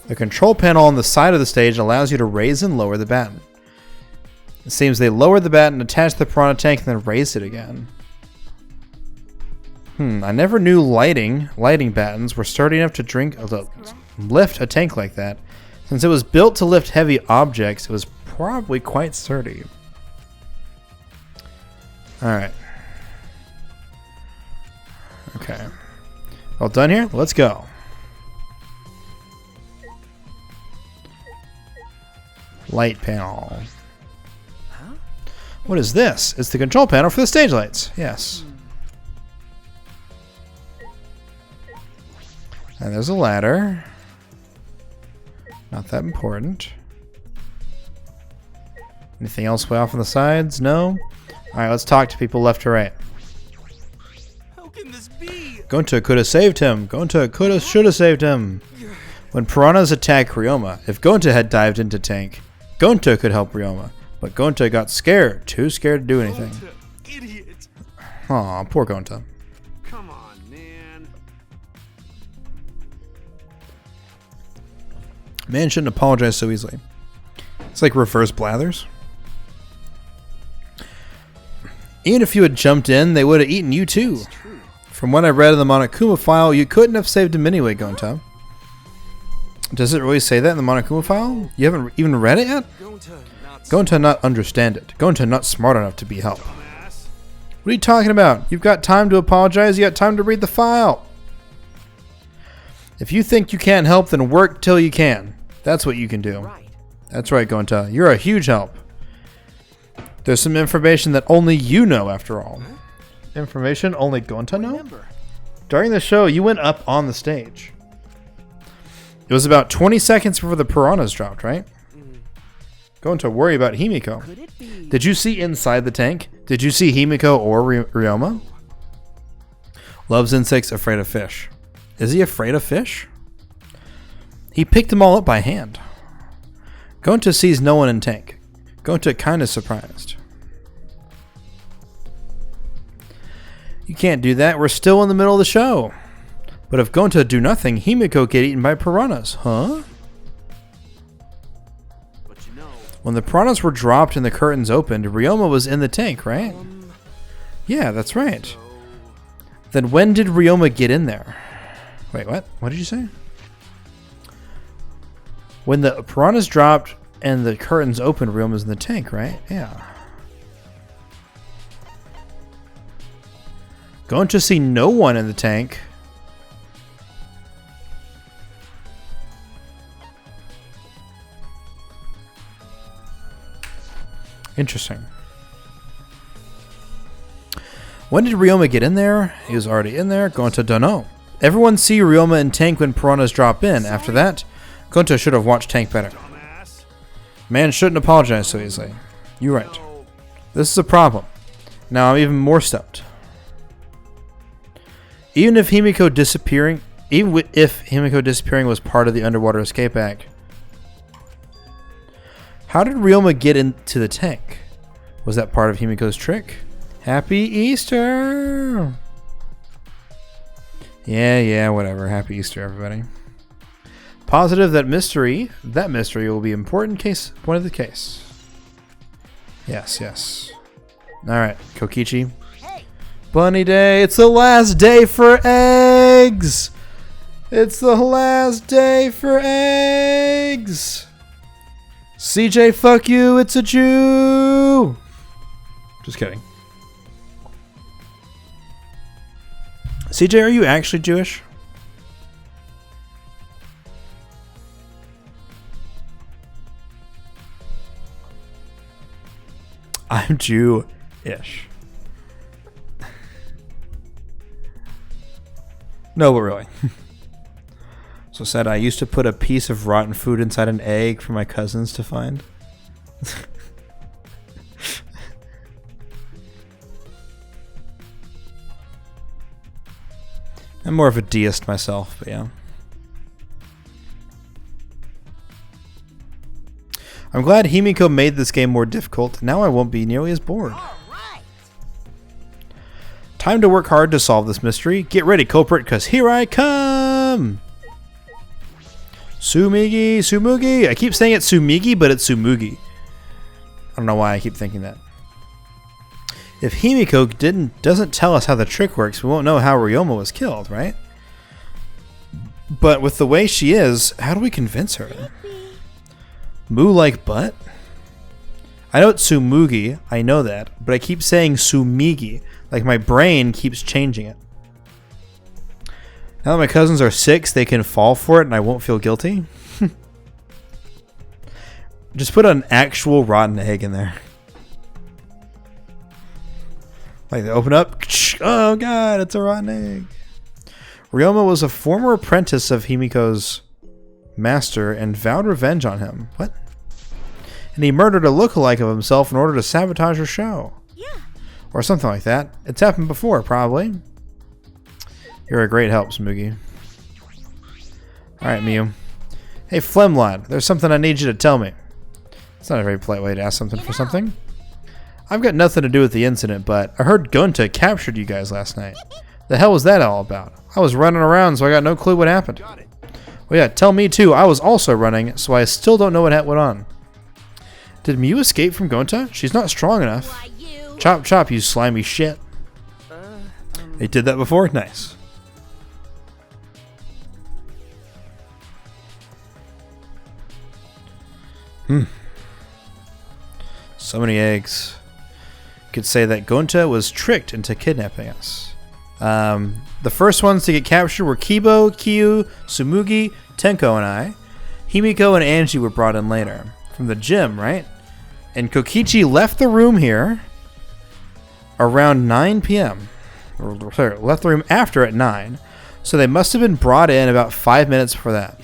The control panel on the side of the stage allows you to raise and lower the batten. It seems they lowered the batten, attached the piranha tank, and then raised it again. I never knew lighting battens were sturdy enough to lift a tank like that. Since it was built to lift heavy objects, it was probably quite sturdy. Alright. Okay. All done here? Let's go. Light panel. Huh? What is this? It's the control panel for the stage lights. Yes. And there's a ladder. Not that important. Anything else way off on the sides? No? Alright, let's talk to people left to right. How can this be? Gonta could have saved him. Gonta should have saved him. When piranhas attacked Ryoma, if Gonta had dived into tank, Gonta could help Ryoma. But Gonta got scared. Too scared to do anything. Gonta, idiot. Aw, poor Gonta. Come on, man. Man shouldn't apologize so easily. It's like reverse Blathers. Even if you had jumped in, they would have eaten you too. From what I read in the Monokuma file, you couldn't have saved him anyway, Gonta. Does it really say that in the Monokuma file? You haven't even read it yet? Gonta not understand it. Gonta not smart enough to be helped. What are you talking about? You've got time to apologize, you got time to read the file. If you think you can't help, then work till you can. That's what you can do. Right. That's right, Gonta. You're a huge help. There's some information that only you know, after all. Information only Gonta know? Remember. During the show, you went up on the stage. It was about 20 seconds before the piranhas dropped, right? Gonta, worry about Himiko. Could it be? Did you see inside the tank? Did you see Himiko or Ryoma? Loves insects, afraid of fish. Is he afraid of fish? He picked them all up by hand. Gonta sees no one in tank. Gonta kind of surprised. You can't do that. We're still in the middle of the show. But if Gonta do nothing, Himiko get eaten by piranhas. Huh? But you know, When the piranhas were dropped and the curtains opened, Ryoma was in the tank, right? Yeah, that's right. Then when did Ryoma get in there? Wait, what? What did you say? When the piranhas dropped and the curtains opened, Ryoma's in the tank, right? Yeah. Going to see no one in the tank. Interesting. When did Ryoma get in there? He was already in there. Gonta don't know. Everyone see Ryoma in tank when piranhas drop in. After that, Gonta should have watched tank better. Man shouldn't apologize so easily. You're right. This is a problem. Now I'm even more stumped. Even if Himiko disappearing was part of the underwater escape act, how did Ryoma get into the tank? Was that part of Himiko's trick? Happy Easter! Yeah, whatever. Happy Easter, everybody. Positive that mystery will be important point of the case. Yes. Alright, Kokichi. Bunny Day, it's the last day for eggs! It's the last day for eggs! CJ, fuck you, it's a Jew! Just kidding. CJ, are you actually Jewish? I'm Jew-ish. No, but really. So said I used to put a piece of rotten food inside an egg for my cousins to find. I'm more of a deist myself, but yeah. I'm glad Himiko made this game more difficult. Now I won't be nearly as bored. Time to work hard to solve this mystery. Get ready, culprit, because here I come! Sumugi! I keep saying it's Sumigi, but it's Sumugi. I don't know why I keep thinking that. If Himiko doesn't tell us how the trick works, we won't know how Ryoma was killed, right? But with the way she is, how do we convince her? Moo like butt? I know it's Sumugi, I know that, but I keep saying Sumigi. Like my brain keeps changing it. Now that my cousins are 6, they can fall for it and I won't feel guilty. Just put an actual rotten egg in there. Like they open up, oh god, it's a rotten egg. Ryoma was a former apprentice of Himiko's master and vowed revenge on him. What? And he murdered a lookalike of himself in order to sabotage her show. Yeah. Or something like that. It's happened before, probably. You're a great help, Smoogie. Alright, Mew. Hey, Flemlad, there's something I need you to tell me. It's not a very polite way to ask something for something. I've got nothing to do with the incident, but I heard Gonta captured you guys last night. The hell was that all about? I was running around, so I got no clue what happened. Well, yeah, tell me too. I was also running, so I still don't know what went on. Did Mew escape from Gonta? She's not strong enough. Chop chop, you slimy shit. They did that before? Nice. So many eggs. You could say that Gonta was tricked into kidnapping us. The first ones to get captured were Kibo, Kyu, Sumugi, Tenko, and I. Himiko and Angie were brought in later. From the gym, right? And Kokichi left the room here around 9 p.m. Or, sorry, left the room after at 9. So they must have been brought in about 5 minutes before that.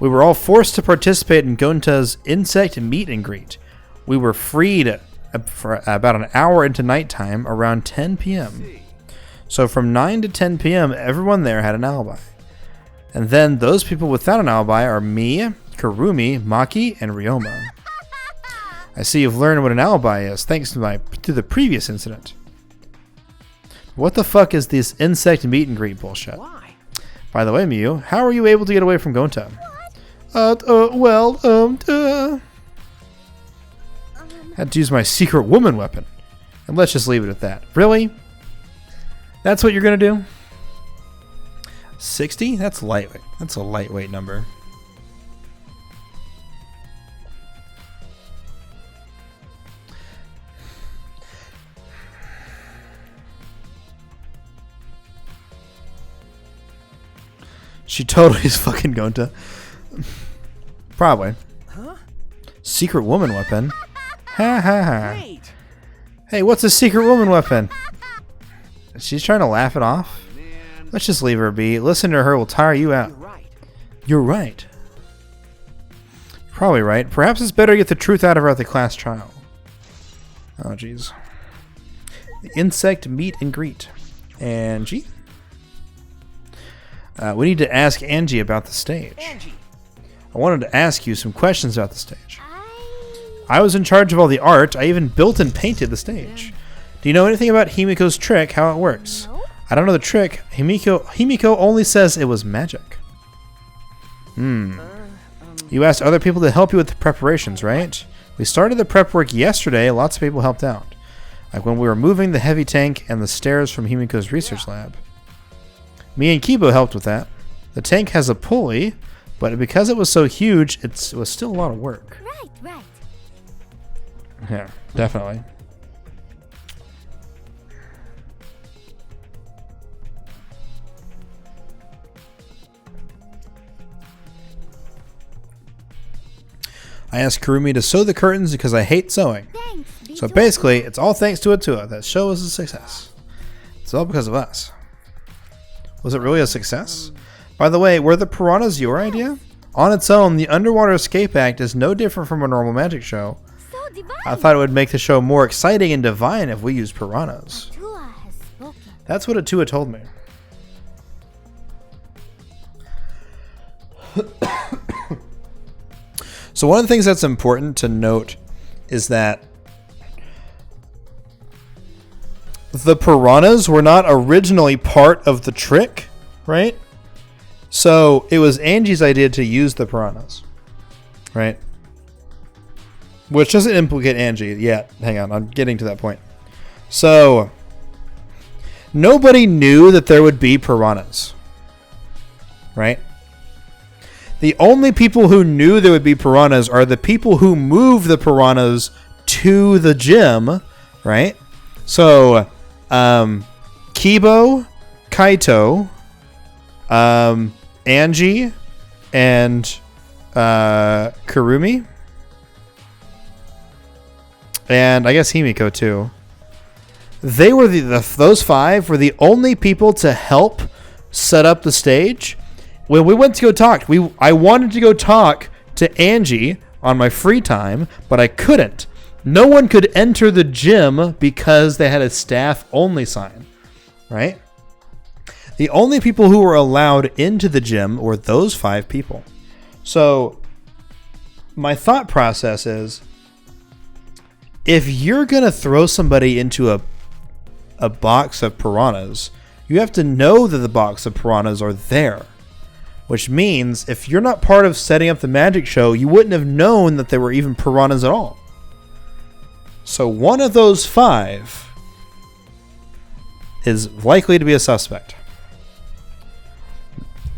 We were all forced to participate in Gonta's insect meet and greet. We were freed for about an hour into nighttime around 10 p.m. So from 9 to 10 p.m., everyone there had an alibi. And then those people without an alibi are me, Kurumi, Maki, and Ryoma. I see you've learned what an alibi is, thanks to the previous incident. What the fuck is this insect meet and greet bullshit? Why? By the way, Mew, how are you able to get away from Gonta? Had to use my secret woman weapon. And let's just leave it at that. Really? That's what you're gonna do? 60? That's lightweight. That's a lightweight number. She totally is fucking Gonta. Probably. Huh? Secret woman weapon. Ha ha ha. Wait. Hey, what's a secret woman weapon? She's trying to laugh it off. Let's just leave her be. Listen to her will tire you out. You're right. You're right. Probably right. Perhaps it's better to get the truth out of her at the class trial. Oh, jeez. The insect meet and greet. Angie? We need to ask Angie about the stage. Angie. I wanted to ask you some questions about the stage. I was in charge of all the art. I even built and painted the stage. Do you know anything about Himiko's trick, how it works? No? I don't know the trick. Himiko only says it was magic. You asked other people to help you with the preparations, right? We started the prep work yesterday. Lots of people helped out. Like when we were moving the heavy tank and the stairs from Himiko's research lab. Me and Kibo helped with that. The tank has a pulley, but because it was so huge, it was still a lot of work. Right. Yeah, definitely. I asked Kurumi to sew the curtains because I hate sewing. Thanks. So basically, it's all thanks to Atua. That show was a success. It's all because of us. Was it really a success? By the way, were the piranhas your idea? On its own, the Underwater Escape Act is no different from a normal magic show. So divine. I thought it would make the show more exciting and divine if we used piranhas. Tua has spoken. That's what Atua told me. So one of the things that's important to note is that the piranhas were not originally part of the trick, right? So it was Angie's idea to use the piranhas, right? Which doesn't implicate Angie yet. Hang on, I'm getting to that point. So nobody knew that there would be piranhas, right? The only people who knew there would be piranhas are the people who move the piranhas to the gym, right? So, Kibo, Kaito, Angie, and Kurumi, and I guess Himiko too. They were those five were the only people to help set up the stage. When we went to go talk, I wanted to go talk to Angie on my free time, but I couldn't. No one could enter the gym because they had a staff-only sign, right? The only people who were allowed into the gym were those five people. So my thought process is, if you're going to throw somebody into a box of piranhas, you have to know that the box of piranhas are there. Which means if you're not part of setting up the magic show, you wouldn't have known that there were even piranhas at all. So one of those five is likely to be a suspect.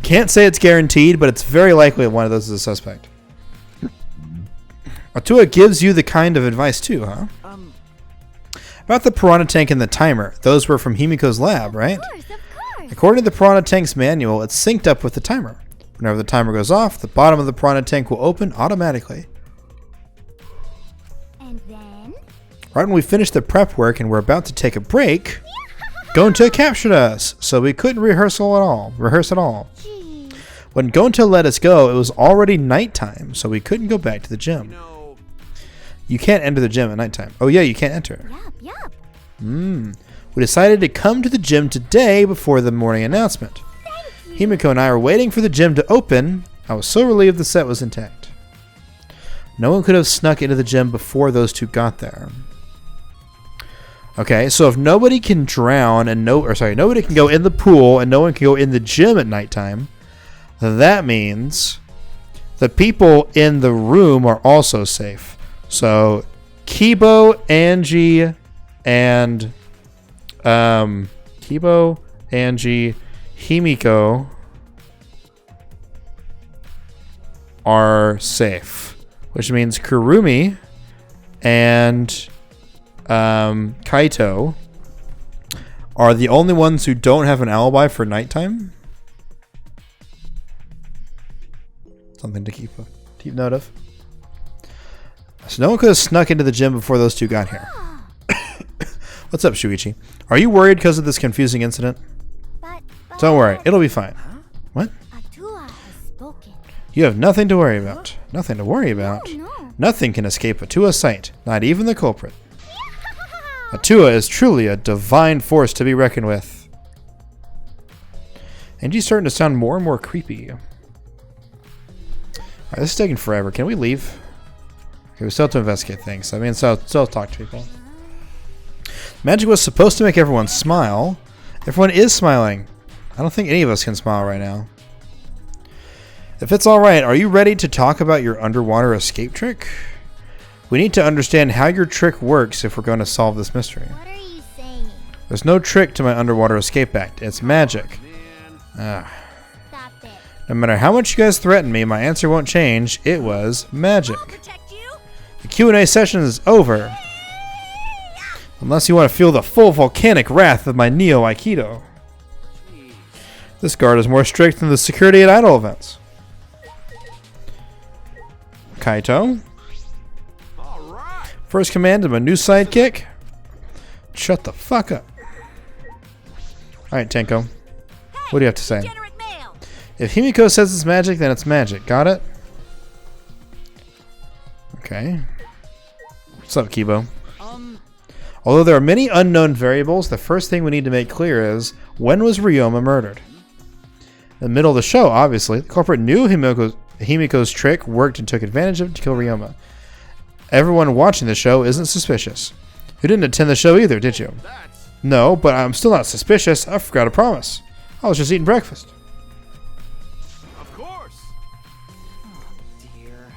Can't say it's guaranteed, but it's very likely that one of those is a suspect. Atua gives you the kind of advice too, huh? About the piranha tank and the timer. Those were from Himiko's lab, right? Of course. According to the piranha tank's manual, it's synced up with the timer. Whenever the timer goes off, the bottom of the piranha tank will open automatically. And then? Right when we finished the prep work and we're about to take a break, Gonta captured us, so we couldn't rehearse at all. Jeez. When Gonta let us go, it was already nighttime, so we couldn't go back to the gym. You can't enter the gym at nighttime. Oh yeah, you can't enter. Yup. We decided to come to the gym today before the morning announcement. Himiko and I were waiting for the gym to open. I was so relieved the set was intact. No one could have snuck into the gym before those two got there. Okay, so if nobody can drown and nobody can go in the pool and no one can go in the gym at nighttime, that means the people in the room are also safe. So Kibo, Angie, and Himiko are safe, which means Kurumi and Kaito are the only ones who don't have an alibi for nighttime. Something to keep note of. So no one could have snuck into the gym before those two got here. What's up, Shuichi? Are you worried because of this confusing incident? But Don't worry, it'll be fine. What? Atua has spoken. You have nothing to worry about. Nothing to worry about. No. Nothing can escape Atua's sight, not even the culprit. Atua is truly a divine force to be reckoned with. And she's starting to sound more and more creepy. Alright, this is taking forever. Can we leave? Okay, we still have to investigate things. I mean, still talk to people. Magic was supposed to make everyone smile. Everyone is smiling. I don't think any of us can smile right now. If it's alright, are you ready to talk about your underwater escape trick? We need to understand how your trick works if we're going to solve this mystery. What are you saying? There's no trick to my underwater escape act. It's magic. Stop it. No matter how much you guys threaten me, my answer won't change. It was magic. I'll protect you. The Q&A session is over. Unless you want to feel the full volcanic wrath of my Neo Aikido. This guard is more strict than the security at idol events. Kaito. First command of my new sidekick. Shut the fuck up. Alright, Tenko. What do you have to say? Degenerate male. If Himiko says it's magic, then it's magic. Got it? Okay. What's up, Kibo? Although there are many unknown variables, the first thing we need to make clear is, when was Ryoma murdered? In the middle of the show, obviously, the culprit knew Himiko's trick worked and took advantage of it to kill Ryoma. Everyone watching the show isn't suspicious. You didn't attend the show either, did you? No, but I'm still not suspicious. I forgot a promise. I was just eating breakfast. Of course. Dear.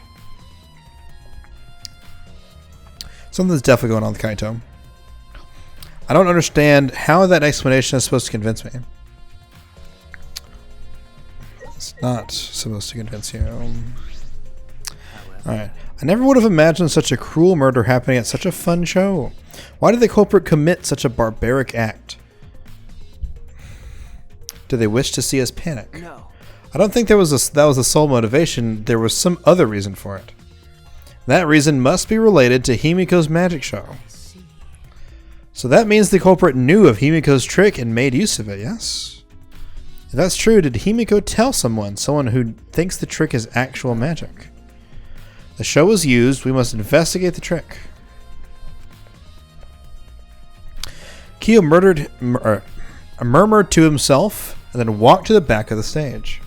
Something's definitely going on with Kaito. I don't understand how that explanation is supposed to convince me. It's not supposed to convince you. Alright. I never would have imagined such a cruel murder happening at such a fun show. Why did the culprit commit such a barbaric act? Do they wish to see us panic? No. I don't think that was the sole motivation. There was some other reason for it. That reason must be related to Himiko's magic show. So that means the culprit knew of Himiko's trick and made use of it, yes? If that's true, did Himiko tell someone who thinks the trick is actual magic? The show was used, we must investigate the trick. Kyo murmured to himself and then walked to the back of the stage.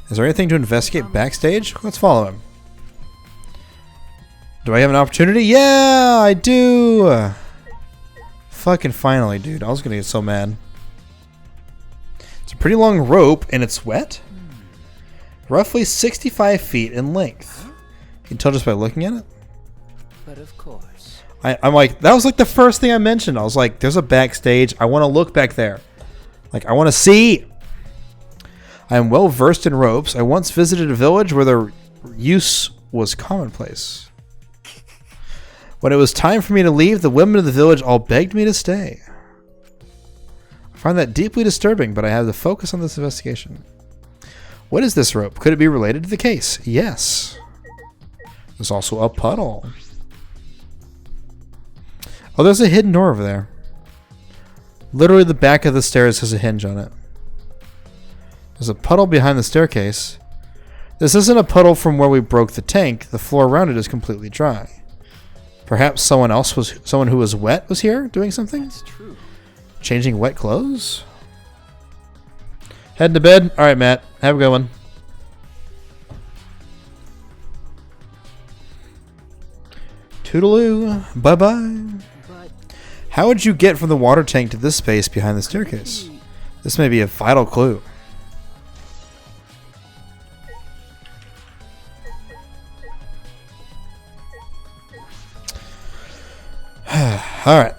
Is there anything to investigate backstage? Let's follow him. Do I have an opportunity? Yeah, I do! Fucking finally, dude. I was gonna get so mad. It's a pretty long rope and it's wet. Roughly 65 feet in length. You can tell just by looking at it. But of course. I'm like, that was like the first thing I mentioned. I was like, there's a backstage. I want to look back there. Like, I want to see. I am well versed in ropes. I once visited a village where their use was commonplace. When it was time for me to leave, the women of the village all begged me to stay. I find that deeply disturbing, but I have to focus on this investigation. What is this rope? Could it be related to the case? Yes. There's also a puddle. Oh, there's a hidden door over there. Literally the back of the stairs has a hinge on it. There's a puddle behind the staircase. This isn't a puddle from where we broke the tank. The floor around it is completely dry. Perhaps someone who was wet was here doing something? That's true. Changing wet clothes? Heading to bed? Alright, Matt. Have a good one. Toodaloo. Bye-bye. But How would you get from the water tank to this space behind the staircase? This may be a vital clue. Alright.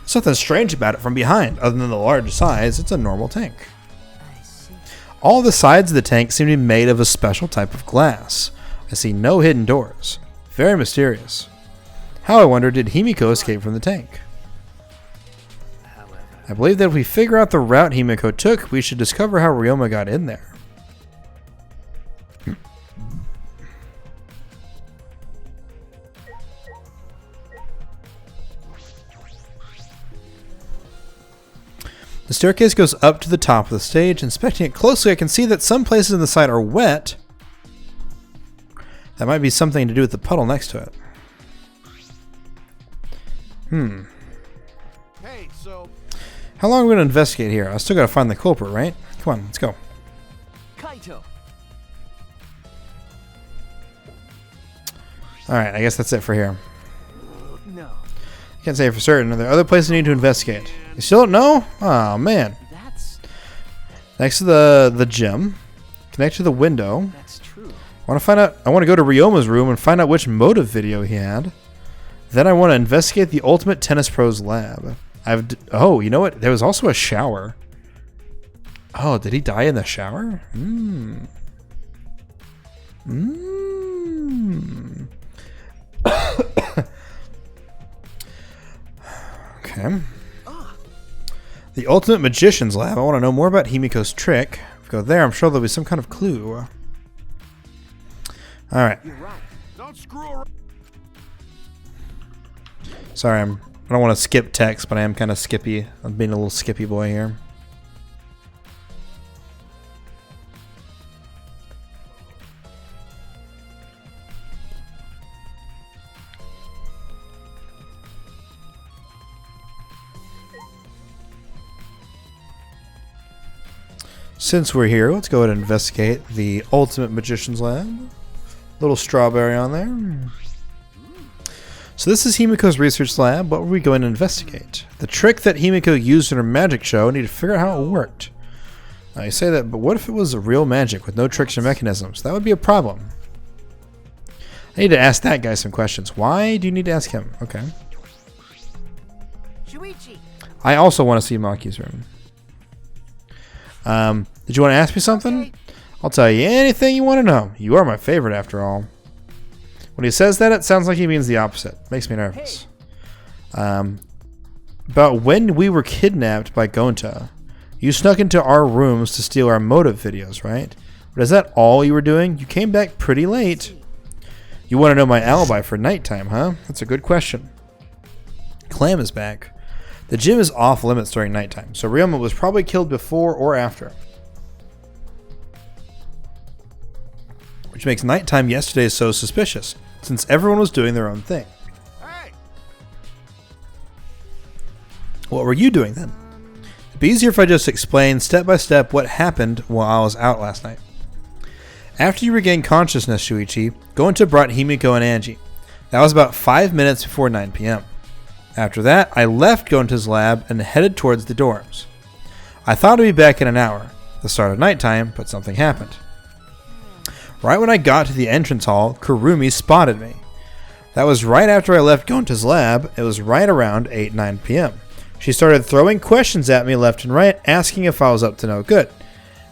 Something strange about it from behind. Other than the large size, it's a normal tank. I see. All the sides of the tank seem to be made of a special type of glass. I see no hidden doors. Very mysterious. How, I wonder, did Himiko escape from the tank? However, I believe that if we figure out the route Himiko took, we should discover how Ryoma got in there. The staircase goes up to the top of the stage. Inspecting it closely, I can see that some places on the side are wet. That might be something to do with the puddle next to it. Hey, so How long are we going to investigate here? I still got to find the culprit, right? Come on, let's go. Kaito. Alright, I guess that's it for here. No. I can't say for certain. Are there other places I need to investigate? You still don't know? Oh, man. That's Next to the gym. Connect to the window. that's true. I want to go to Ryoma's room and find out which motive video he had. Then I want to investigate the Ultimate Tennis Pro's lab. Oh, you know what? There was also a shower. Oh, did he die in the shower? Okay. The Ultimate Magician's Lab. I want to know more about Himiko's trick. If we go there, I'm sure there'll be some kind of clue. Alright. You're right. don't screw around. Sorry, I don't want to skip text, but I am kind of skippy. I'm being a little skippy boy here. Since we're here, let's go ahead and investigate the Ultimate Magician's Lab. Little strawberry on there. So this is Himiko's research lab. What were we going to investigate? The trick that Himiko used in her magic show. I need to figure out how it worked. Now you say that, but what if it was real magic with no tricks or mechanisms? That would be a problem. I need to ask that guy some questions. Why do you need to ask him? Okay. Shuichi. I also want to see Maki's room. Did you want to ask me something? Okay. I'll tell you anything you want to know. You are my favorite after all. When he says that, it sounds like he means the opposite. Makes me nervous. About when we were kidnapped by Gonta, you snuck into our rooms to steal our motive videos, right? But is that all you were doing? You came back pretty late. You want to know my alibi for nighttime, huh? That's a good question. Clam is back. The gym is off limits during nighttime, so Ryoma was probably killed before or after. Which makes nighttime yesterday so suspicious, since everyone was doing their own thing. Hey, What were you doing then? It'd be easier if I just explained step by step what happened while I was out last night. After you regained consciousness, Shuichi, Gonta brought Himiko and Angie. That was about 5 minutes before 9 p.m. After that, I left Gonta's lab and headed towards the dorms. I thought I'd be back in an hour, the start of nighttime, but something happened. Right when I got to the entrance hall, Kurumi spotted me. That was right after I left Gonta's lab. It was right around 8-9 p.m. She started throwing questions at me left and right, asking if I was up to no good.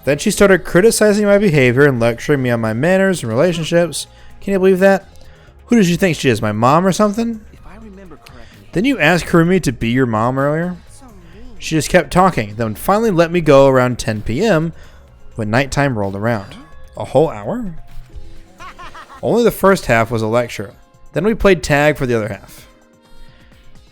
Then she started criticizing my behavior and lecturing me on my manners and relationships. Can you believe that? Who does she think she is, my mom or something? If I remember correctly. Didn't you ask Kurumi to be your mom earlier? So mean. She just kept talking, then finally let me go around 10 p.m. when nighttime rolled around. A whole hour? Only the first half was a lecture. Then we played tag for the other half.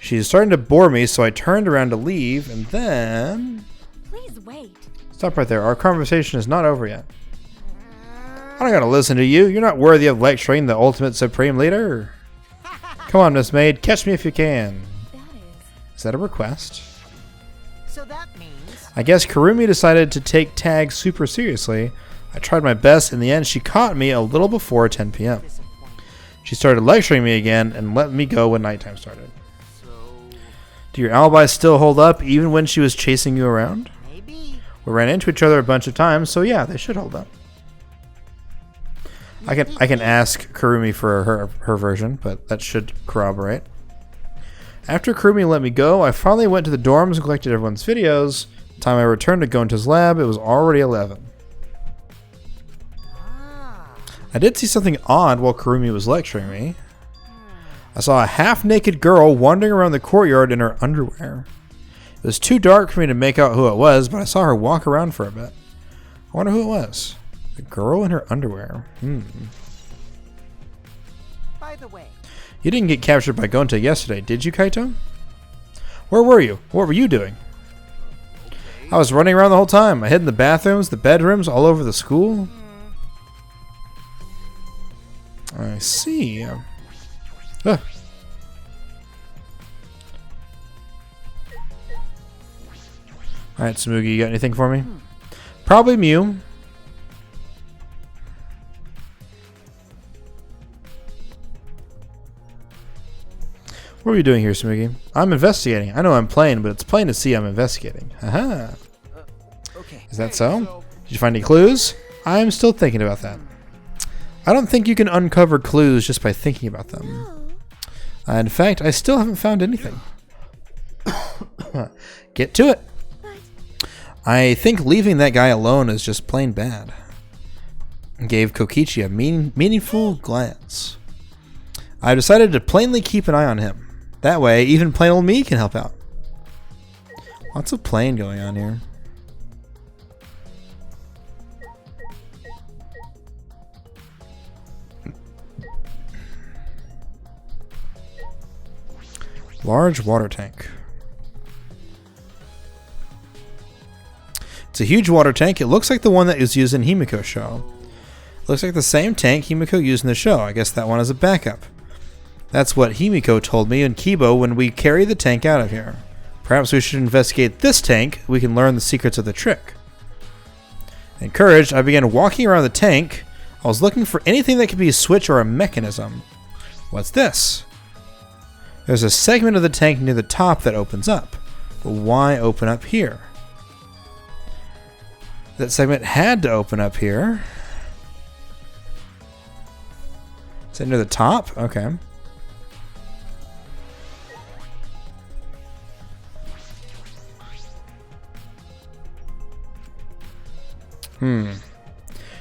She's starting to bore me, so I turned around to leave, and then... Please wait. Stop right there. Our conversation is not over yet. I don't gotta listen to you. You're not worthy of lecturing the ultimate supreme leader. Come on, Miss Maid. Catch me if you can. That Is that a request? So that means. I guess Kurumi decided to take tag super seriously. I tried my best. In the end, she caught me a little before 10 p.m. She started lecturing me again and let me go when nighttime started. Do your alibis still hold up even when she was chasing you around? Maybe. We ran into each other a bunch of times, so yeah, they should hold up. I can ask Kurumi for her version, but that should corroborate. After Kurumi let me go, I finally went to the dorms and collected everyone's videos. The time I returned to Gonta's lab, it was already 11. I did see something odd while Kurumi was lecturing me. I saw a half-naked girl wandering around the courtyard in her underwear. It was too dark for me to make out who it was, but I saw her walk around for a bit. I wonder who it was. The girl in her underwear. By the way, You didn't get captured by Gonta yesterday, did you, Kaito? Where were you? What were you doing? I was running around the whole time. I hid in the bathrooms, the bedrooms, all over the school. I see. Ah. Alright, Smoogie, you got anything for me? Probably Mew. What are you doing here, Smoogie? I'm investigating. I know I'm playing, but it's plain to see I'm investigating. Haha. Okay. Is that so? Did you find any clues? I'm still thinking about that. I don't think you can uncover clues just by thinking about them. In fact, I still haven't found anything. Get to it. I think leaving that guy alone is just plain bad. Gave Kokichi a meaningful glance. I've decided to plainly keep an eye on him. That way, even plain old me can help out. Lots of playing going on here. Large water tank. It's a huge water tank. It looks like the one that is used in Himiko's show. Looks like the same tank Himiko used in the show. I guess that one is a backup. That's what Himiko told me and Kibo when we carry the tank out of here. Perhaps we should investigate this tank. We can learn the secrets of the trick. Encouraged, I began walking around the tank. I was looking for anything that could be a switch or a mechanism. What's this? There's a segment of the tank near the top that opens up. But why open up here? That segment had to open up here. Is it near the top? Okay.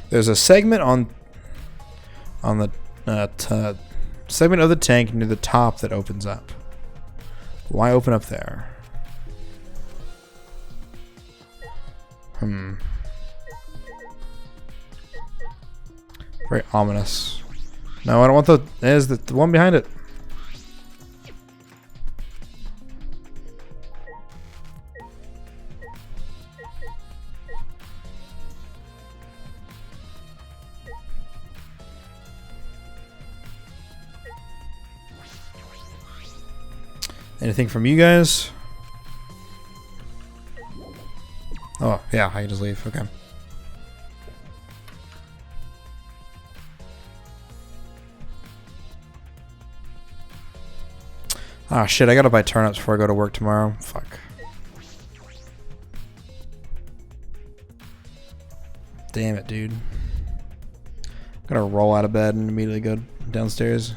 There's a segment on the segment of the tank near the top that opens up. Why open up there? Very ominous. No, I don't want the... There's the one behind it. Anything from you guys? Oh, yeah, I can just leave. Okay. Ah, shit, I gotta buy turnips before I go to work tomorrow. Fuck. Damn it, dude. Gotta roll out of bed and immediately go downstairs.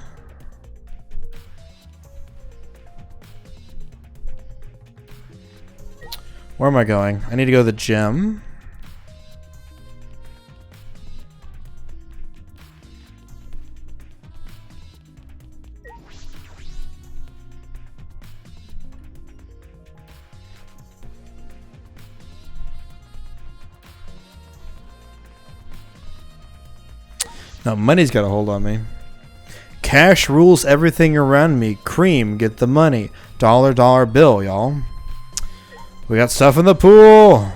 Where am I going? I need to go to the gym. No, money's got a hold on me. Cash rules everything around me. Cream, get the money. Dollar, dollar bill, y'all. We got stuff in the pool.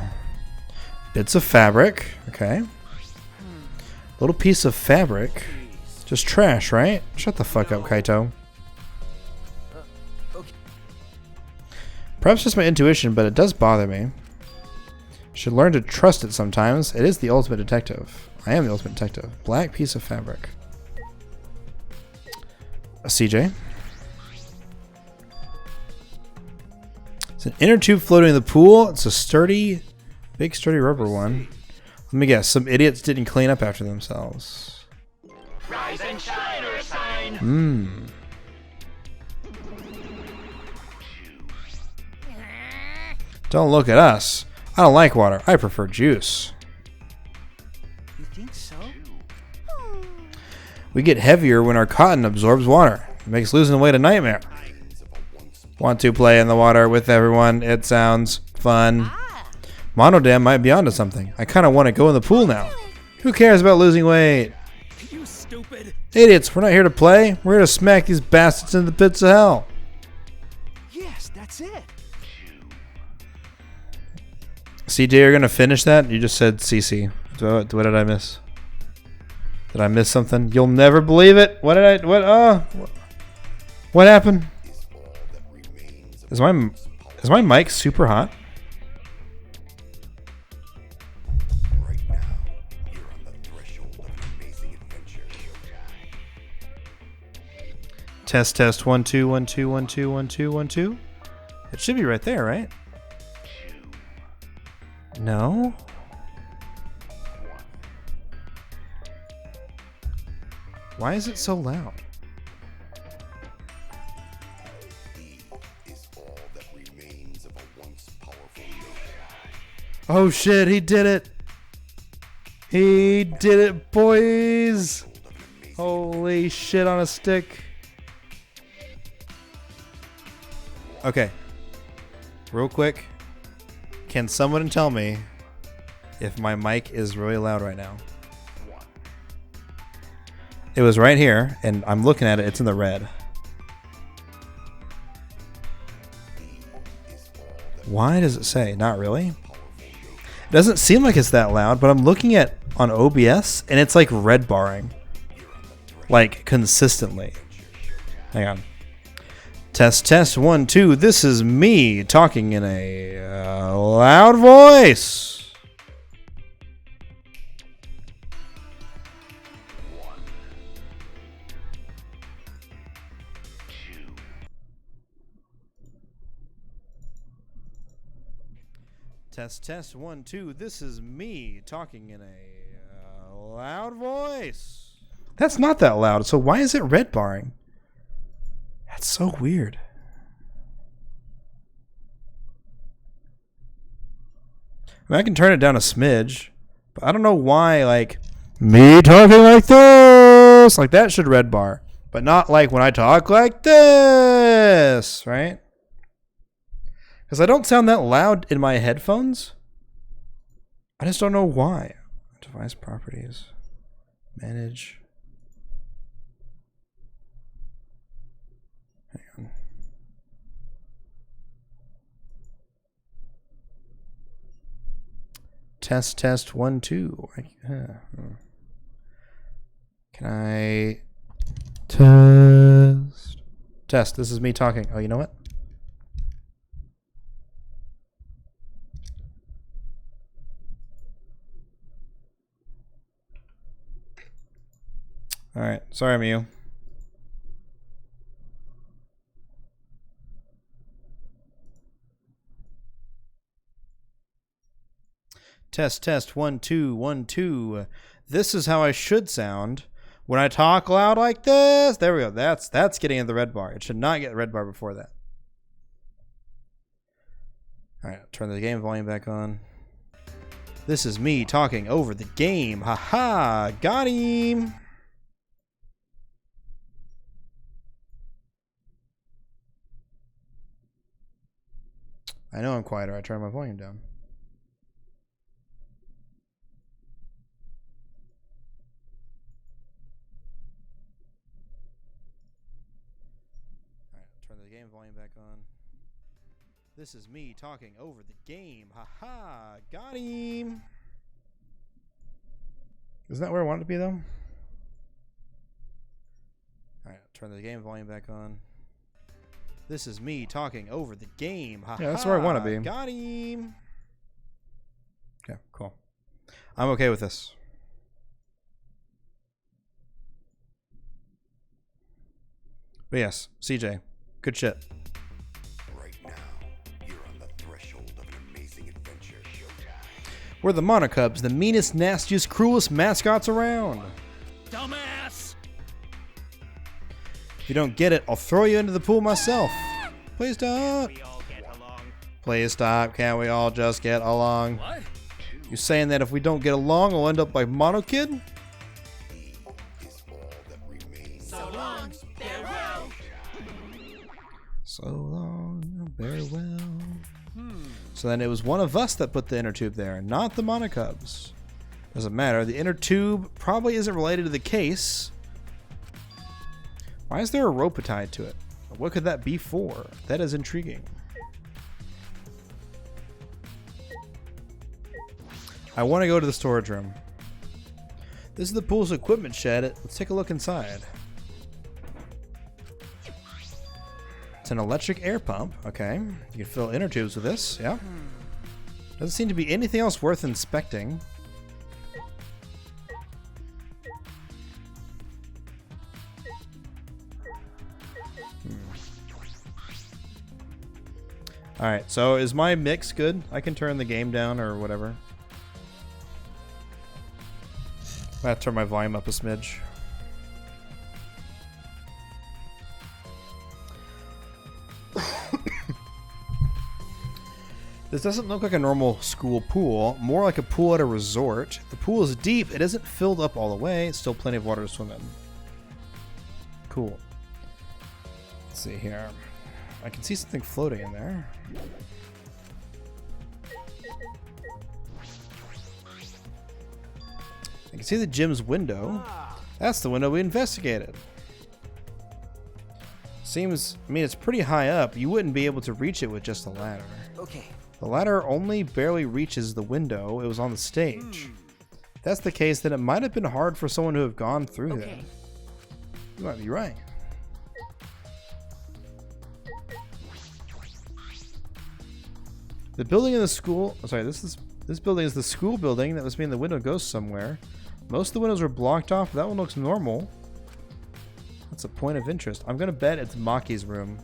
Bits of fabric. Okay. Little piece of fabric. Just trash, right? Shut the fuck up, Kaito. Perhaps just my intuition, but it does bother me. Should learn to trust it sometimes. It is the ultimate detective. I am the ultimate detective. Black piece of fabric. A CJ. It's an inner tube floating in the pool. It's a sturdy, big sturdy rubber one. Let me guess. Some idiots didn't clean up after themselves. Rise and shine or sign. Don't look at us. I don't like water. I prefer juice. You think so? We get heavier when our cotton absorbs water. It makes losing weight a nightmare. Want to play in the water with everyone? It sounds fun. Monodam might be onto something. I kind of want to go in the pool now. Who cares about losing weight? You stupid. Idiots, we're not here to play. We're here to smack these bastards into the pits of hell. Yes, that's it. CJ, you're gonna finish that? You just said CC. What did I miss? Did I miss something? You'll never believe it. What did I? What happened? Is my mic super hot? Right now, you're on the threshold of an amazing adventure. Test test 1 2 1 2 1 2 1 2 1 2. It should be right there, right? No. Why is it so loud? Is all that remains of a once powerful Oh shit, he did it. He did it, boys. Holy shit on a stick. Okay. Real quick. Can someone tell me if my mic is really loud right now? It was right here, and I'm looking at it. It's in the red. Why does it say? Not really. It doesn't seem like it's that loud, but I'm looking at on OBS, and it's like red barring. Like, consistently. Hang on. Test, test, 1 2. This is me talking in a loud voice. Test, test, 1 2. This is me talking in a loud voice. That's not that loud. So why is it red barring? That's so weird. I mean, I can turn it down a smidge, but I don't know why, like, me talking like this, like that should red bar, but not like when I talk like this, right? Because I don't sound that loud in my headphones. I just don't know why. Device properties. Manage. Hang on. Test, test, 1 2. Can I test? Test. This is me talking. Oh, you know what? All right. Sorry, Mew. Test, test, 1 2 1 2. This is how I should sound when I talk loud like this. There we go. That's getting in the red bar. It should not get the red bar before that. All right. Turn the game volume back on. This is me talking over the game. Haha. Got him. I know I'm quieter. I turned my volume down. Alright, turn the game volume back on. This is me talking over the game. Haha, got him. Isn't that where I want it to be, though? Alright, turn the game volume back on. This is me talking over the game. Ha yeah, that's where I want to be. Got him. Okay, cool. I'm okay with this. But yes, CJ, good shit. Right now, you're on the threshold of an amazing adventure. We're the Monocubs, the meanest, nastiest, cruelest mascots around. Dumbass! If you don't get it, I'll throw you into the pool myself. Please don't. We all get along. Please stop. Can't we all just get along? What? You saying that if we don't get along, we'll end up like Mono Kid? Is all that remains. So long, farewell. So long, farewell. So then it was one of us that put the inner tube there, not the Monocubs. Doesn't matter. The inner tube probably isn't related to the case. Why is there a rope tied to it? What could that be for? That is intriguing. I want to go to the storage room. This is the pool's equipment shed. Let's take a look inside. It's an electric air pump. Okay. You can fill inner tubes with this. Yeah. Doesn't seem to be anything else worth inspecting. Alright, so is my mix good? I can turn the game down or whatever. I have to turn my volume up a smidge. This doesn't look like a normal school pool, more like a pool at a resort. The pool is deep, it isn't filled up all the way, it's still plenty of water to swim in. Cool. Let's see here. I can see something floating in there. I can see the gym's window. That's the window we investigated. Seems, I mean, it's pretty high up. You wouldn't be able to reach it with just a ladder. Okay. The ladder only barely reaches the window. It was on the stage. If that's the case, then it might have been hard for someone to have gone through there. You might be right. The building in the school, sorry, this building is the school building. That must mean the window goes somewhere. Most of the windows are blocked off. That one looks normal. That's a point of interest. I'm gonna bet it's Maki's room.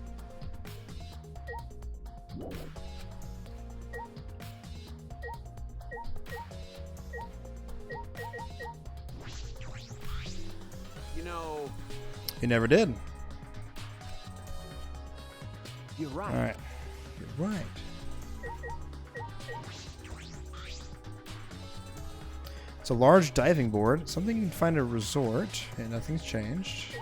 You know, You never did. You're right. All right, you're right. It's a large diving board, something you can find at a resort, and nothing's changed.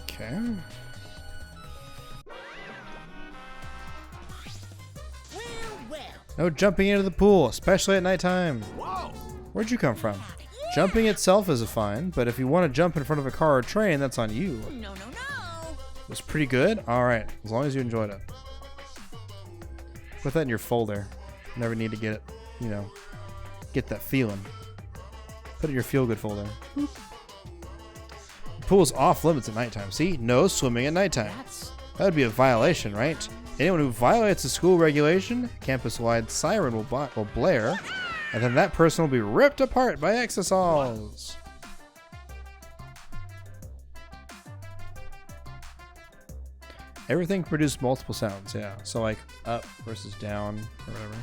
Okay. No jumping into the pool, especially at nighttime. Where'd you come from? Jumping itself is a fine, but if you want to jump in front of a car or train, that's on you. No, no, no. It was pretty good? Alright, as long as you enjoyed it. Put that in your folder. Never need to get it, you know, get that feeling. Put it in your feel-good folder. The pool's off limits at nighttime. See? No swimming at nighttime. That would be a violation, right? Anyone who violates a school regulation, campus-wide siren will blare, and then that person will be ripped apart by exosols. Everything produced multiple sounds, yeah. So like up versus down or whatever.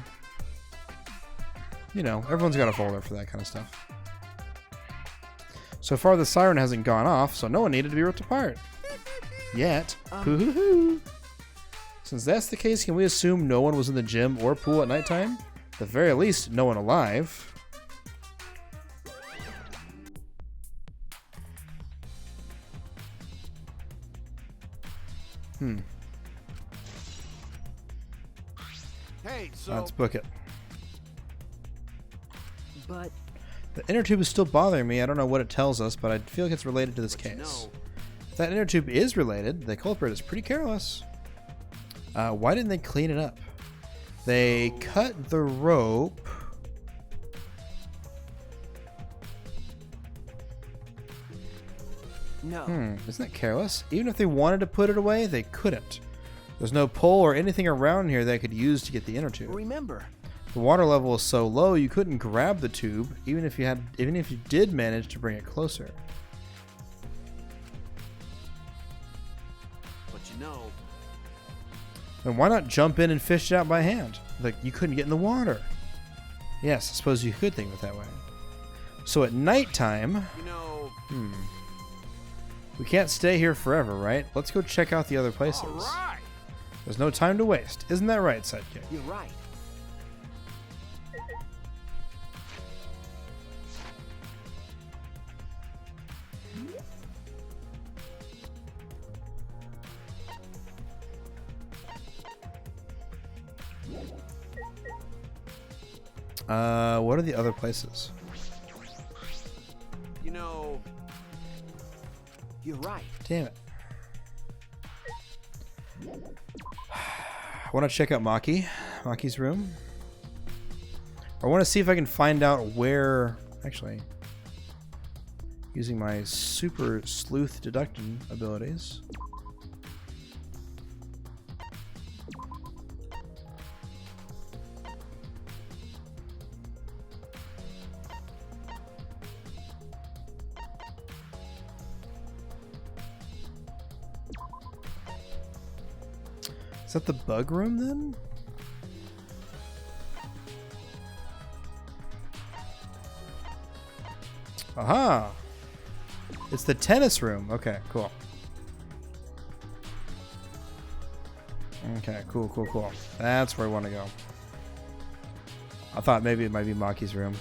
You know, everyone's got a folder for that kind of stuff. So far the siren hasn't gone off, so no one needed to be ripped apart. Yet. Hoo-hoo-hoo. Since that's the case, can we assume no one was in the gym or pool at nighttime? At the very least, no one alive. hey, so Let's book it. But The inner tube is still bothering me. I don't know what it tells us, but I feel like it's related to this but you case. know, If that inner tube is related, the culprit is pretty careless. Why didn't they clean it up? They cut the rope. no. Isn't that careless? Even if they wanted to put it away, they couldn't. There's no pole or anything around here they could use to get the inner tube. Remember, The water level is so low you couldn't grab the tube, even if you did manage to bring it closer. but you know, Then why not jump in and fish it out by hand? Like you couldn't get in the water. Yes, I suppose you could think of it that way. So at nighttime, you know. we can't stay here forever, right? Let's go check out the other places. All right. There's no time to waste. Isn't that right, Sidekick? you're right. What are the other places? You know. You're right. Damn it. I want to check out Maki's room. I want to see if I can find out where... Actually, using my super sleuth deduction abilities. Is that the bug room then? Aha! It's the tennis room. Okay, cool. Okay, cool. That's where I want to go. I thought maybe it might be Maki's room.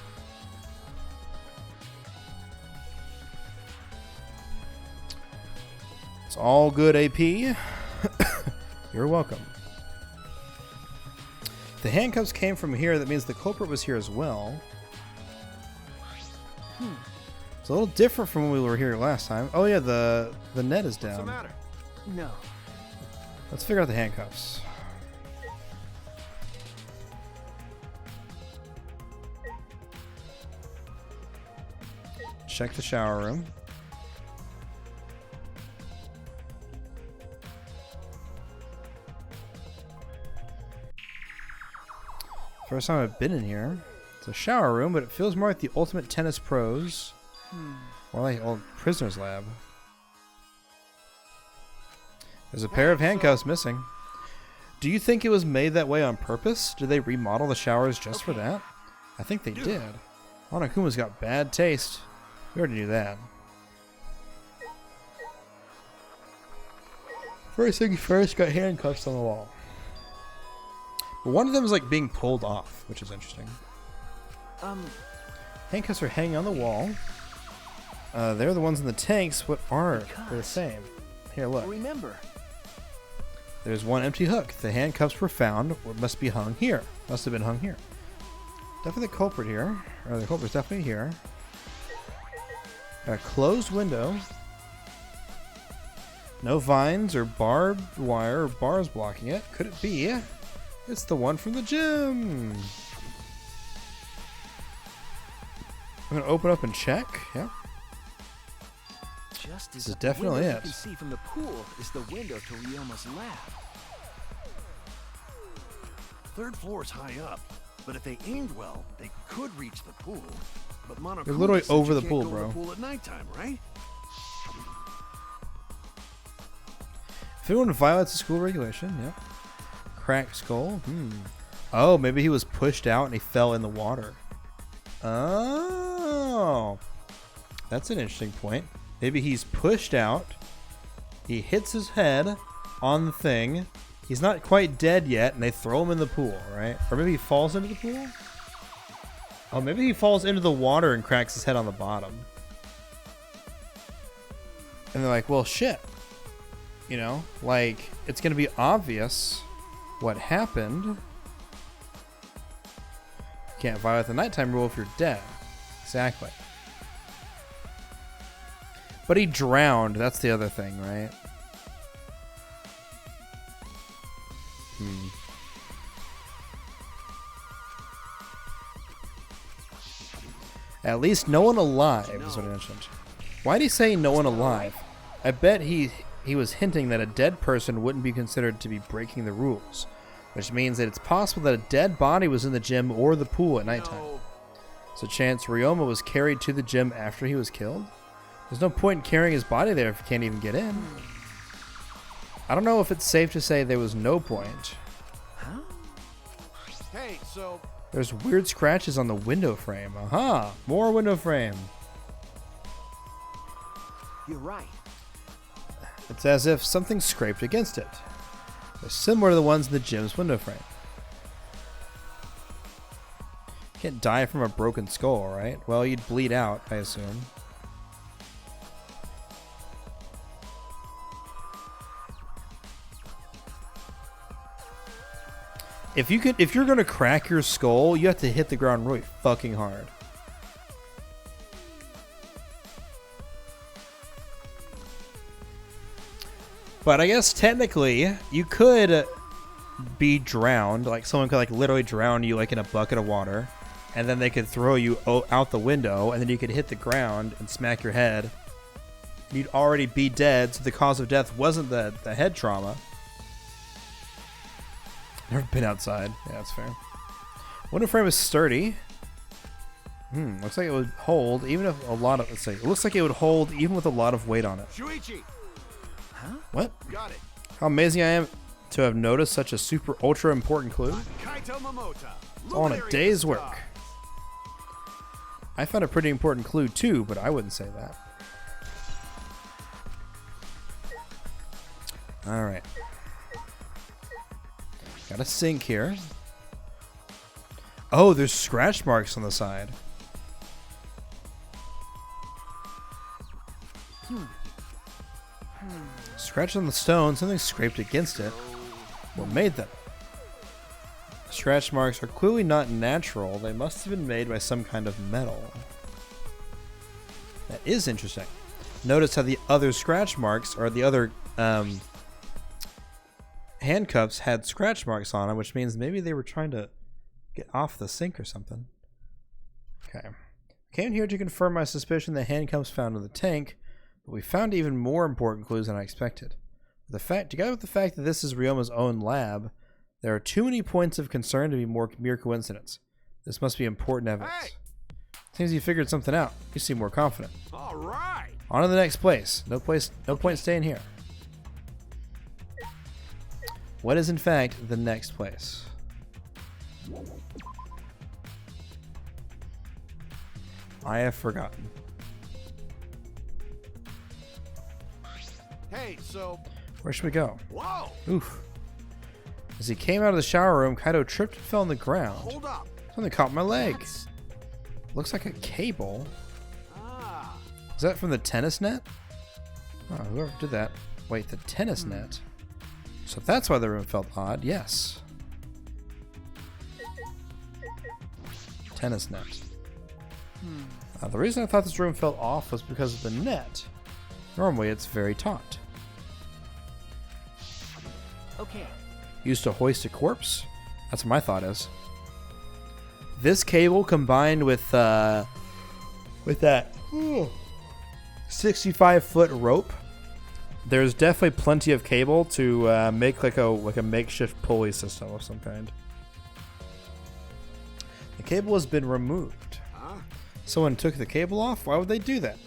It's all good, AP. You're welcome. If the handcuffs came from here, that means the culprit was here as well. It's a little different from when we were here last time. Oh yeah, the net is down. What's the matter? No. Let's figure out the handcuffs. Check the shower room. First time I've been in here. It's a shower room, but it feels more like the Ultimate Tennis Pros. Or like old prisoner's lab. There's a pair of handcuffs missing. Do you think it was made that way on purpose? Did they remodel the showers just for that? I think they did. Onakuma's got bad taste. We already knew that. First thing first, got handcuffs on the wall. But one of them is like being pulled off, which is interesting. Handcuffs are hanging on the wall. They're the ones in the tanks. What are they're the same? Here, look. Remember. There's one empty hook. The handcuffs were found. What must be hung here? Must have been hung here. Definitely the culprit here. Or the culprit's definitely here. Got a closed window. No vines or barbed wire or bars blocking it. Could it be? It's the one from the gym. I'm gonna open up and check. Yeah. Just This as is the definitely window it. you can see from the pool is the window to Ryoma's lab. Third floor is high up, but if they aimed well, they could reach the pool. But Monokuma They're literally said over you the can't pool, go to bro. the pool at nighttime, right? If anyone violates a school regulation, yep. Cracked skull. Oh, maybe he was pushed out and he fell in the water. Oh, that's an interesting point. Maybe he's pushed out. He hits his head on the thing. He's not quite dead yet, and they throw him in the pool, right? Or maybe he falls into the pool? Oh, maybe he falls into the water and cracks his head on the bottom. And they're like, well, shit. You know, like, it's going to be obvious what happened. Can't violate the nighttime rule if you're dead. Exactly. But he drowned. That's the other thing, right? At least no one alive is what I mentioned. Why did he say no one alive? I bet he was hinting that a dead person wouldn't be considered to be breaking the rules, which means that it's possible that a dead body was in the gym or the pool at nighttime. So chance Ryoma was carried to the gym after he was killed? There's no point in carrying his body there if you can't even get in. I don't know if it's safe to say there was no point. Huh? Hey, so There's weird scratches on the window frame. Aha! More window frame. You're right. It's as if something scraped against it. They're similar to the ones in the gym's window frame. Can't die from a broken skull, right? Well, you'd bleed out, I assume. If you're gonna crack your skull, you have to hit the ground really fucking hard. But I guess technically you could be drowned. Like someone could like literally drown you like in a bucket of water, and then they could throw you out the window, and then you could hit the ground and smack your head. You'd already be dead, so the cause of death wasn't the head trauma. Never been outside. Yeah, that's fair. Window frame is sturdy. Looks like it would hold even if a lot of, let's see. It looks like it would hold even with a lot of weight on it. Shuichi! Huh? What? Got it. How amazing I am to have noticed such a super ultra important clue. Kaito Momota. All in a luminary day's of the work. I found a pretty important clue too, but I wouldn't say that. Alright. Got a sink here. Oh, there's scratch marks on the side. Scratch on the stone, something scraped against it. What made them? Scratch marks are clearly not natural. They must have been made by some kind of metal. That is interesting. Notice how the other scratch marks, or the other handcuffs, had scratch marks on them, which means maybe they were trying to get off the sink or something. Okay. I came here to confirm my suspicion that handcuffs found in the tank, but we found even more important clues than I expected. Together with the fact that this is Ryoma's own lab, there are too many points of concern to be mere coincidence. This must be important evidence. Hey! Seems you figured something out. You seem more confident. All right. On to the next place. No point staying here. What is in fact the next place? I have forgotten. Hey, so. Where should we go? Whoa! Oof. As he came out of the shower room, Kaito tripped and fell on the ground. Hold up. Something caught my leg. Looks like a cable. Ah. Is that from the tennis net? Oh, whoever did that. Wait, the tennis net? So that's why the room felt odd. Yes. Tennis net. The reason I thought this room felt off was because of the net. Normally it's very taut. Okay. Used to hoist a corpse? That's what my thought is. This cable combined with that 65-foot rope, there's definitely plenty of cable to make like a makeshift pulley system of some kind. The cable has been removed. Huh? Someone took the cable off? Why would they do that?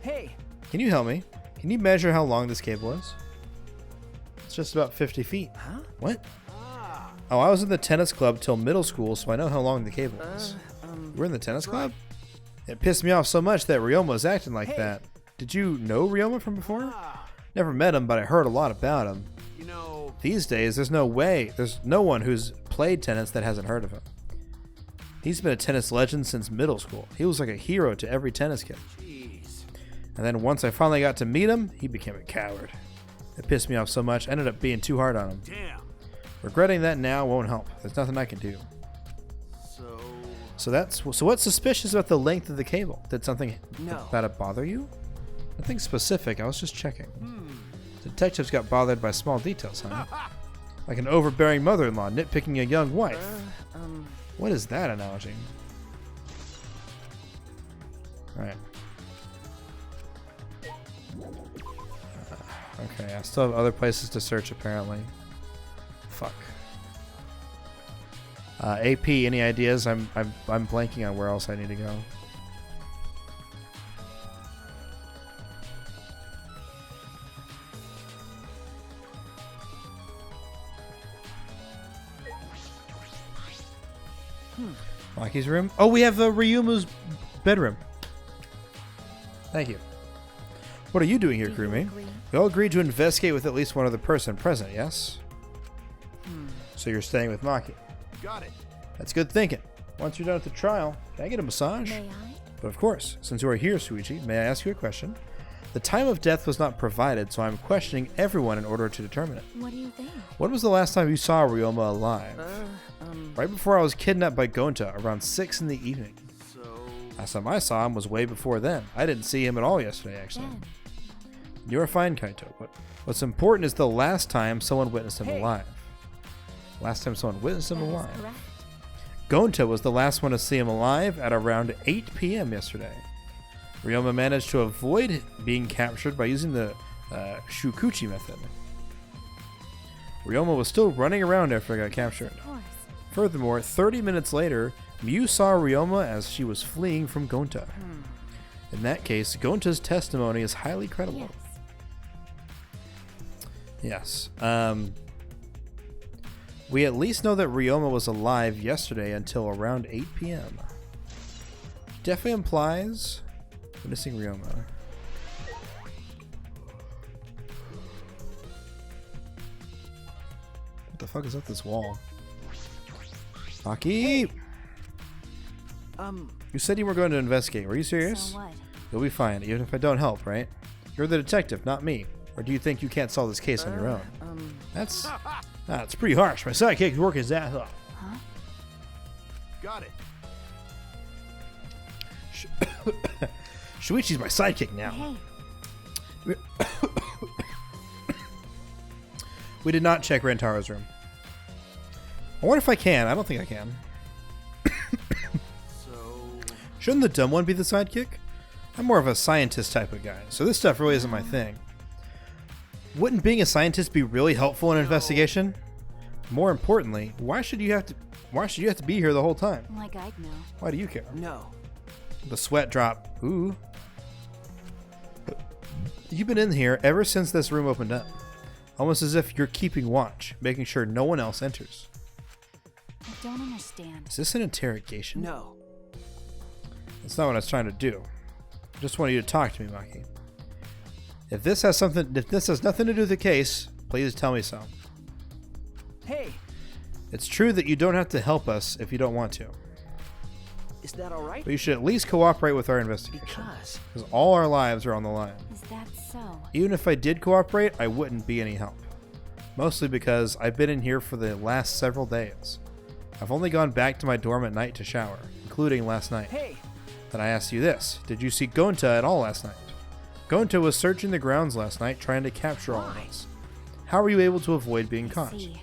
Hey. Can you help me? Can you measure how long this cable is? It's just about 50 feet. Huh? What? Ah. Oh, I was in the tennis club till middle school, so I know how long the cable is. You were in the tennis club? It pissed me off so much that Ryoma was acting like that. Did you know Ryoma from before? Ah. Never met him, but I heard a lot about him. You know. These days, there's no one who's played tennis that hasn't heard of him. He's been a tennis legend since middle school. He was like a hero to every tennis kid. Jeez. And then once I finally got to meet him, he became a coward. It pissed me off so much, I ended up being too hard on him. Damn. Regretting that now won't help. There's nothing I can do. So what's suspicious about the length of the cable? Did something about it bother you? Nothing specific. I was just checking. Detectives got bothered by small details, huh? Like an overbearing mother-in-law nitpicking a young wife. What is that analogy? Alright. Okay, I still have other places to search apparently. Fuck. AP, any ideas? I'm blanking on where else I need to go. Maki's room? Oh, we have Ryuma's bedroom. Thank you. What are you doing here, crewmate? We all agreed to investigate with at least one other person present, yes? So you're staying with Maki. Got it. That's good thinking. Once you're done with the trial, can I get a massage? May I? But of course, since you are here, Shuichi, may I ask you a question? The time of death was not provided, so I'm questioning everyone in order to determine it. What do you think? When was the last time you saw Ryoma alive? Right before I was kidnapped by Gonta, around 6 in the evening. So. Last time I saw him was way before then. I didn't see him at all yesterday, actually. Dead. You're fine, Kaito, but what's important is the last time someone witnessed him alive. Last time someone witnessed him That is alive. correct. Gonta was the last one to see him alive at around 8 p.m. yesterday. Ryoma managed to avoid being captured by using the Shukuchi method. Ryoma was still running around after he got captured. Of course. Furthermore, 30 minutes later, Miu saw Ryoma as she was fleeing from Gonta. In that case, Gonta's testimony is highly credible. Yes. Yes. We at least know that Ryoma was alive yesterday until around 8 p.m. Definitely implies witnessing Ryoma. What the fuck is up this wall? Maki! You said you were going to investigate. Were you serious? So what? You'll be fine, even if I don't help, right? You're the detective, not me. Or do you think you can't solve this case on your own? That's pretty harsh. My sidekick is working his ass off. Huh? Got it. Shuichi's my sidekick now. Hey, We did not check Rentaro's room. I wonder if I can. I don't think I can. So, Shouldn't the dumb one be the sidekick? I'm more of a scientist type of guy, so this stuff really isn't my thing. Wouldn't being a scientist be really helpful in an investigation? More importantly, why should you have to be here the whole time? like I'd know. Why do you care? No. The sweat drop. Ooh. You've been in here ever since this room opened up. Almost as if you're keeping watch, making sure no one else enters. I don't understand. Is this an interrogation? No. That's not what I was trying to do. I just wanted you to talk to me, Maki. If this has nothing to do with the case, please tell me so. Hey, It's true that you don't have to help us if you don't want to, is that all right? but you should at least cooperate with our investigation. Because all our lives are on the line. Is that so? Even if I did cooperate, I wouldn't be any help. Mostly because I've been in here for the last several days. I've only gone back to my dorm at night to shower, including last night. Hey, Then I asked you this. Did you see Gonta at all last night? Gonta was searching the grounds last night trying to capture all of us. How were you able to avoid being caught? See.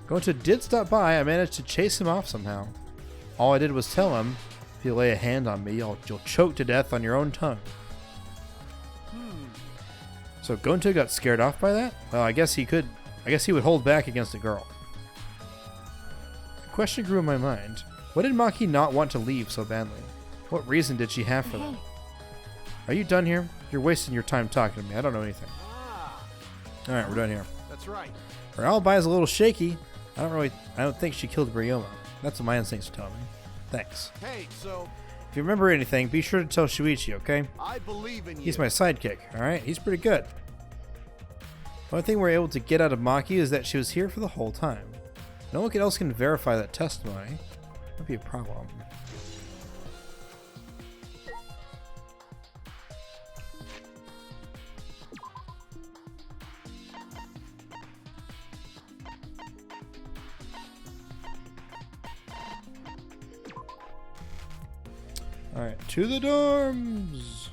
Gonta did stop by. I managed to chase him off somehow. All I did was tell him, if you lay a hand on me, you'll choke to death on your own tongue. So Gonta got scared off by that? Well, I guess he would hold back against a girl. The question grew in my mind. What did Maki not want to leave so badly? What reason did she have for that? Hey, Are you done here? You're wasting your time talking to me. I don't know anything. Alright, we're done here. that's right. Her alibi is a little shaky. I don't think she killed Ryoma. That's what my instincts tell me. Thanks. Hey, so If you remember anything, be sure to tell Shuichi, okay? I believe in you. He's my sidekick, alright? He's pretty good. The only thing we're able to get out of Maki is that she was here for the whole time. No one else can verify that testimony. That'd be a problem. Alright, to the dorms!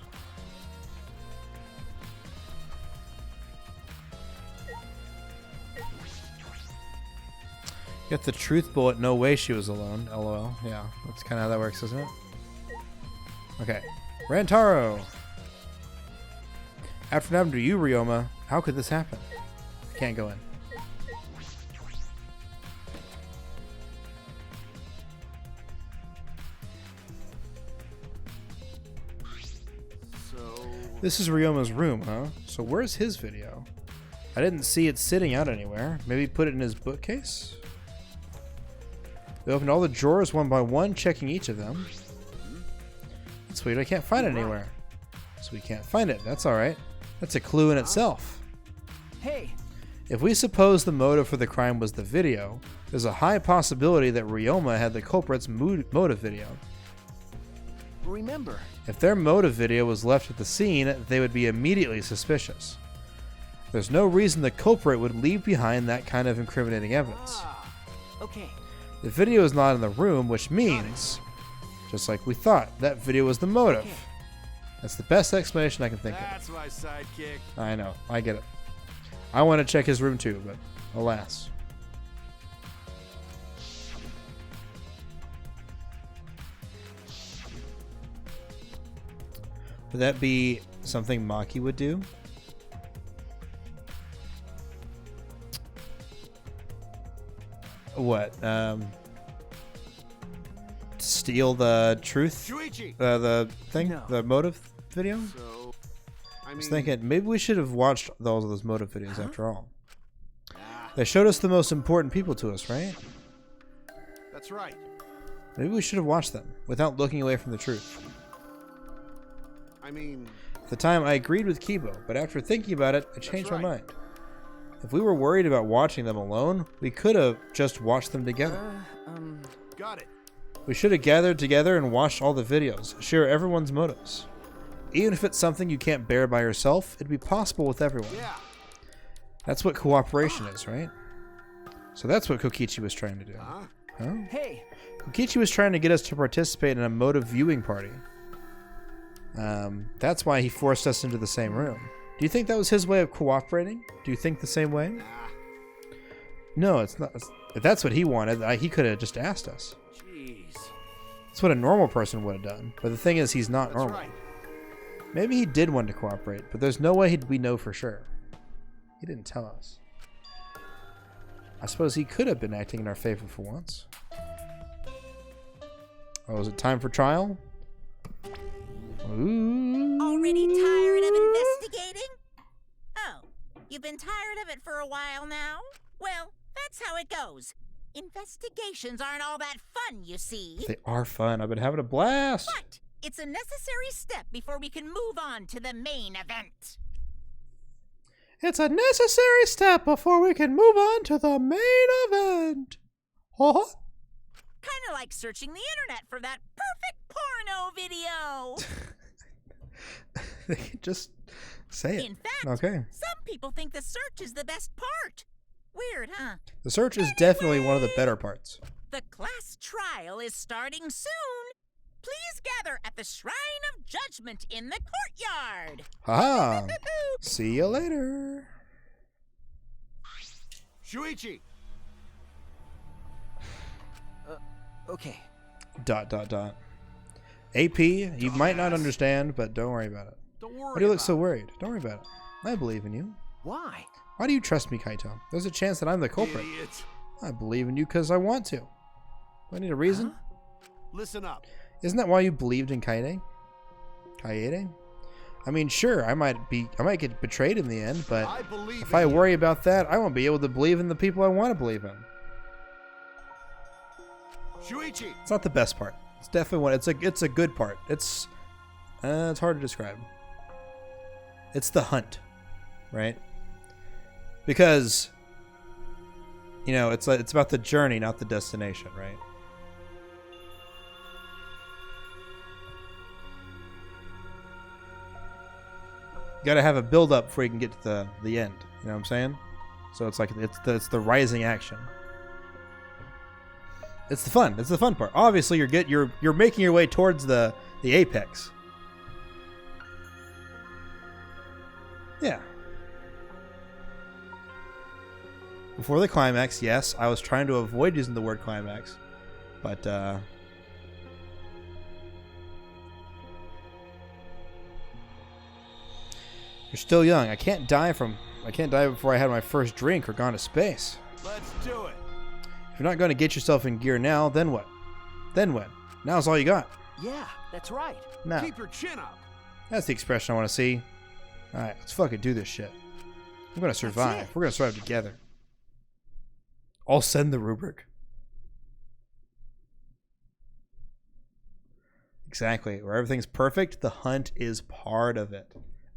Get the truth bullet, no way she was alone. LOL. Yeah, that's kind of how that works, isn't it? Okay. Rantaro! After what happened to you, Ryoma, how could this happen? I can't go in. So, This is Ryoma's room, huh? So where's his video? I didn't see it sitting out anywhere. Maybe put it in his bookcase? We opened all the drawers one by one, checking each of them. That's weird, I can't find it anywhere. So we can't find it, that's alright. That's a clue in itself. hey, If we suppose the motive for the crime was the video, there's a high possibility that Ryoma had the culprit's motive video. remember. If their motive video was left at the scene, they would be immediately suspicious. There's no reason the culprit would leave behind that kind of incriminating evidence. Okay, The video is not in the room, which means, just like we thought, that video was the motive. That's the best explanation I can think of. That's my sidekick. I know. I get it. I want to check his room too, but alas. Would that be something Maki would do? What? Steal the truth? Shuichi! The thing? No. The motive video? So, I I was mean, thinking maybe we should have watched those motive videos after all. ah, They showed us the most important people to us, right? that's right. Maybe we should have watched them without looking away from the truth. I mean, At the time, I agreed with Kibo, but after thinking about it, I changed my right. mind. If we were worried about watching them alone, we could have just watched them together. got it. We should have gathered together and watched all the videos, share everyone's motives. Even if it's something you can't bear by yourself, it'd be possible with everyone. Yeah. That's what cooperation is, right? So that's what Kokichi was trying to do. Huh? Huh? Hey, Kokichi was trying to get us to participate in a motive viewing party. That's why he forced us into the same room. Do you think that was his way of cooperating? Do you think the same way? Nah. No, it's not. If that's what he wanted, he could have just asked us. Jeez. That's what a normal person would have done. But the thing is, he's not That's normal. right. Maybe he did want to cooperate, but there's no way we know for sure. He didn't tell us. I suppose he could have been acting in our favor for once. Oh, is it time for trial? Ooh. Already tired of investigating? Oh, you've been tired of it for a while now? Well, that's how it goes. Investigations aren't all that fun, you see. They are fun. I've been having a blast. But it's a necessary step before we can move on to the main event. It's a necessary step before we can move on to the main event. Huh? Kind of like searching the internet for that perfect porno video. They can just say it. In fact, Okay. some people think the search is the best part. Weird, huh? The search is definitely one of the better parts. The class trial is starting soon. Please gather at the Shrine of Judgment in the courtyard. Haha. See you later. Shuichi! okay. ... AP, you might not understand, but don't worry about it. Don't worry. Why do you look about so it. worried? Don't worry about it. I believe in you. Why? Why do you trust me, Kaito? There's a chance that I'm the culprit. Idiot. I believe in you because I want to. Do I need a reason? Listen up. Isn't that why you believed in Kaede? Kaede? I mean, sure, I might get betrayed in the end, but I believe if in I you. worry about that, I won't be able to believe in the people I want to believe in. Shuichi! It's not the best part. It's definitely one. It's a good part. It's hard to describe. It's the hunt, right? Because it's about the journey, not the destination, right? You gotta have a build up before you can get to the end. You know what I'm saying? So it's like it's the rising action. It's the fun. It's the fun part. Obviously, you're making your way towards the apex. Yeah. Before the climax, yes, I was trying to avoid using the word climax, but you're still young. I can't die before I had my first drink or gone to space. Let's do it. If you're not going to get yourself in gear now, then what? Then what? Now's all you got. Yeah, that's right. Now. Keep your chin up. That's the expression I want to see. Alright, let's fucking do this shit. I'm gonna survive. We're gonna survive together. I'll send the rubric. Exactly. Where everything's perfect, the hunt is part of it.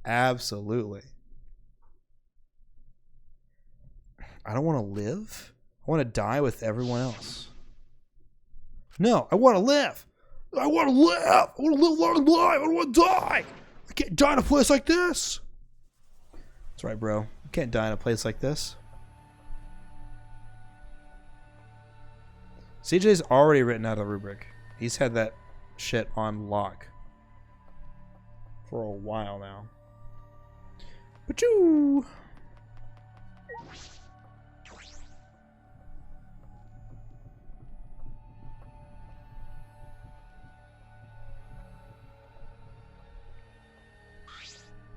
Absolutely. I don't want to live. I want to die with everyone else. No, I want to live. I want to live. I want to live a long life. I don't want to die. I can't die in a place like this. That's right, bro. You can't die in a place like this. CJ's already written out a rubric. He's had that shit on lock. for a while now. Pachoo!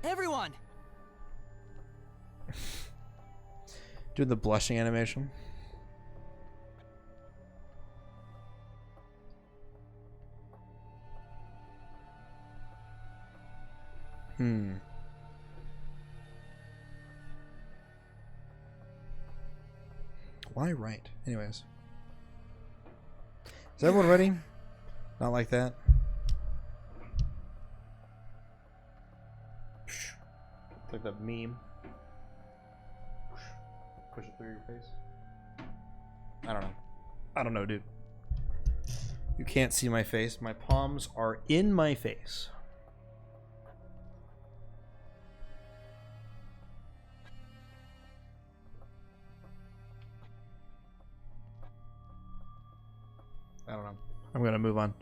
Everyone! Doing the blushing animation. Why right? Anyways. Is everyone ready? Not like that. It's like that meme. Push it through your face. I don't know. I don't know, dude. You can't see my face. My palms are in my face. I don't know. I'm going to move on.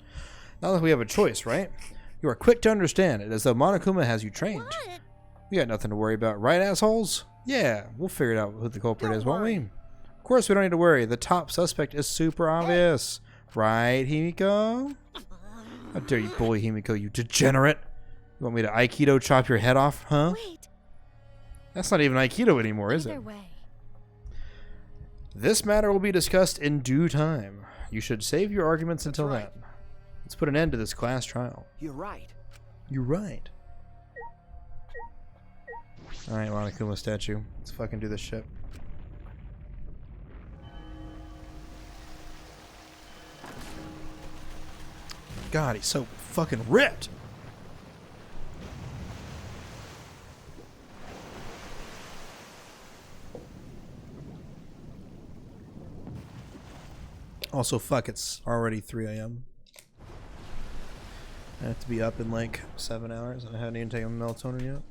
Now that we have a choice, right? You are quick to understand it, as though Monokuma has you trained. What? We got nothing to worry about, right, assholes? Yeah, we'll figure it out who the culprit is, won't we? Of course we don't need to worry. The top suspect is super obvious. Right, Himiko? How dare you bully Himiko, you degenerate? You want me to Aikido chop your head off, huh? Wait. That's not even Aikido anymore, is Either it? way. This matter will be discussed in due time. You should save your arguments until right. then. Let's put an end to this class trial. You're right. You're right. Alright, Monokuma statue. Let's fucking do this shit. God, he's so fucking ripped. Also, fuck, it's already 3 a.m. I have to be up in like 7 hours and I haven't even taken melatonin yet.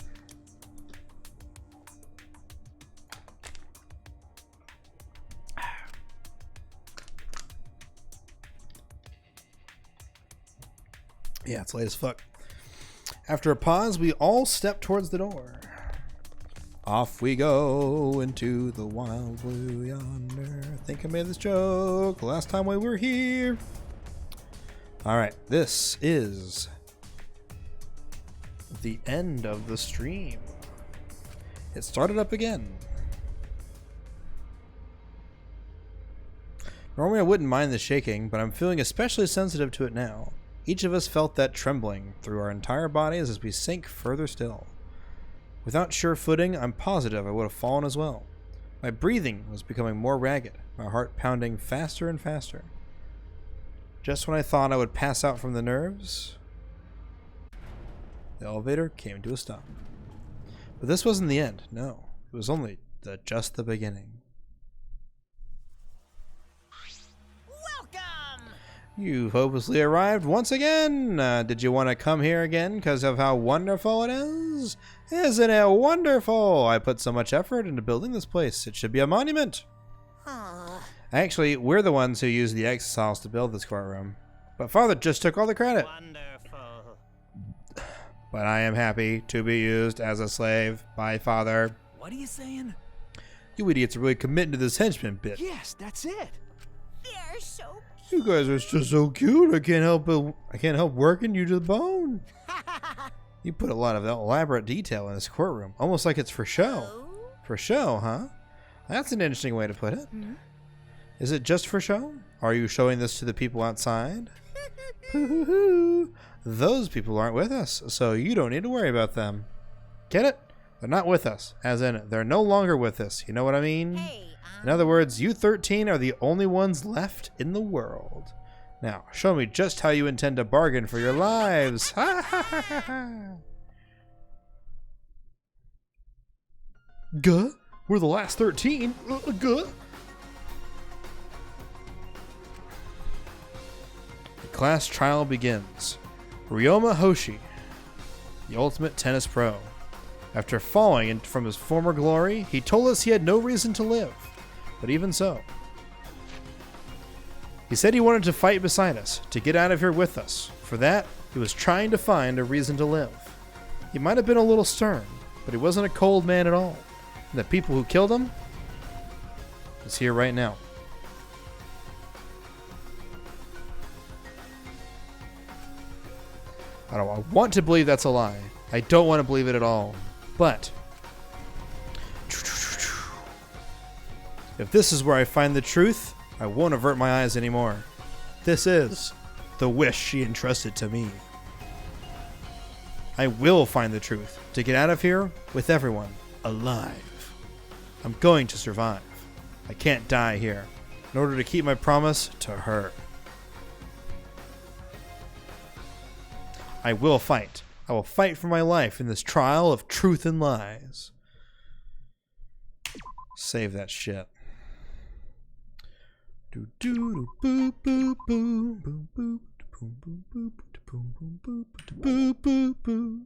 Yeah, it's late as fuck. After a pause, we all step towards the door. Off we go into the wild blue yonder. I think I made this joke last time we were here. Alright, this is the end of the stream. It started up again. Normally I wouldn't mind the shaking, but I'm feeling especially sensitive to it now. Each of us felt that trembling through our entire bodies as we sank further still. Without sure footing, I'm positive I would have fallen as well. My breathing was becoming more ragged, my heart pounding faster and faster. Just when I thought I would pass out from the nerves, the elevator came to a stop. But this wasn't the end, no. It was only just the beginning. You've hopelessly arrived once again. Did you want to come here again because of how wonderful it is? Isn't it wonderful? I put so much effort into building this place. It should be a monument. Actually, we're the ones who used the exerciles to build this courtroom. But Father just took all the credit. Wonderful. But I am happy to be used as a slave by Father. What are you saying? You idiots are really committing to this henchman bit. Yes, that's it. They're so You guys are just so cute. I can't help working you to the bone. You put a lot of elaborate detail in this courtroom, almost like it's for show. For show, huh? That's an interesting way to put it. Is it just for show? Are you showing this to the people outside? Those people aren't with us, so you don't need to worry about them. Get it? They're not with us, as in they're no longer with us. You know what I mean? Hey, In other words, you 13 are the only ones left in the world. Now, show me just how you intend to bargain for your lives. Ha ha ha ha ha. Guh? We're the last 13. Guh? The class trial begins. Ryoma Hoshi, the ultimate tennis pro. After falling from his former glory, he told us he had no reason to live. But even so, he said he wanted to fight beside us, to get out of here with us. For that, he was trying to find a reason to live. He might have been a little stern, but he wasn't a cold man at all. And the people who killed him is here right now. I want to believe that's a lie. I don't want to believe it at all. But if this is where I find the truth, I won't avert my eyes anymore. This is the wish she entrusted to me. I will find the truth to get out of here with everyone alive. I'm going to survive. I can't die here in order to keep my promise to her. I will fight. I will fight for my life in this trial of truth and lies. Save that shit. Do do do boo boo boo boo boo boo boo boo boo boo boo boo.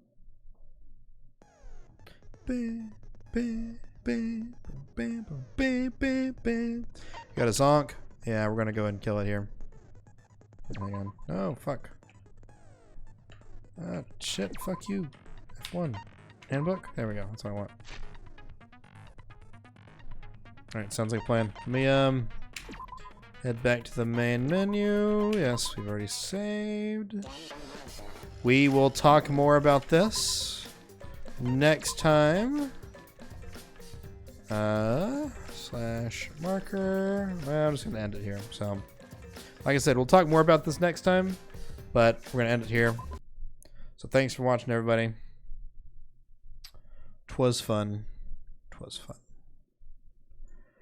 Bam bam bam bam bam bam bam. Got a zonk? Yeah, we're gonna go ahead and kill it here. Hang on. Oh fuck. Ah, shit, fuck you. F1. Handbook? There we go, that's what I want. Alright, sounds like a plan. Let me, head back to the main menu. Yes, we've already saved. We will talk more about this next time. Slash marker. Well, I'm just gonna end it here. So, like I said, we'll talk more about this next time, but we're gonna end it here. So thanks for watching, everybody. 'Twas fun. 'Twas fun.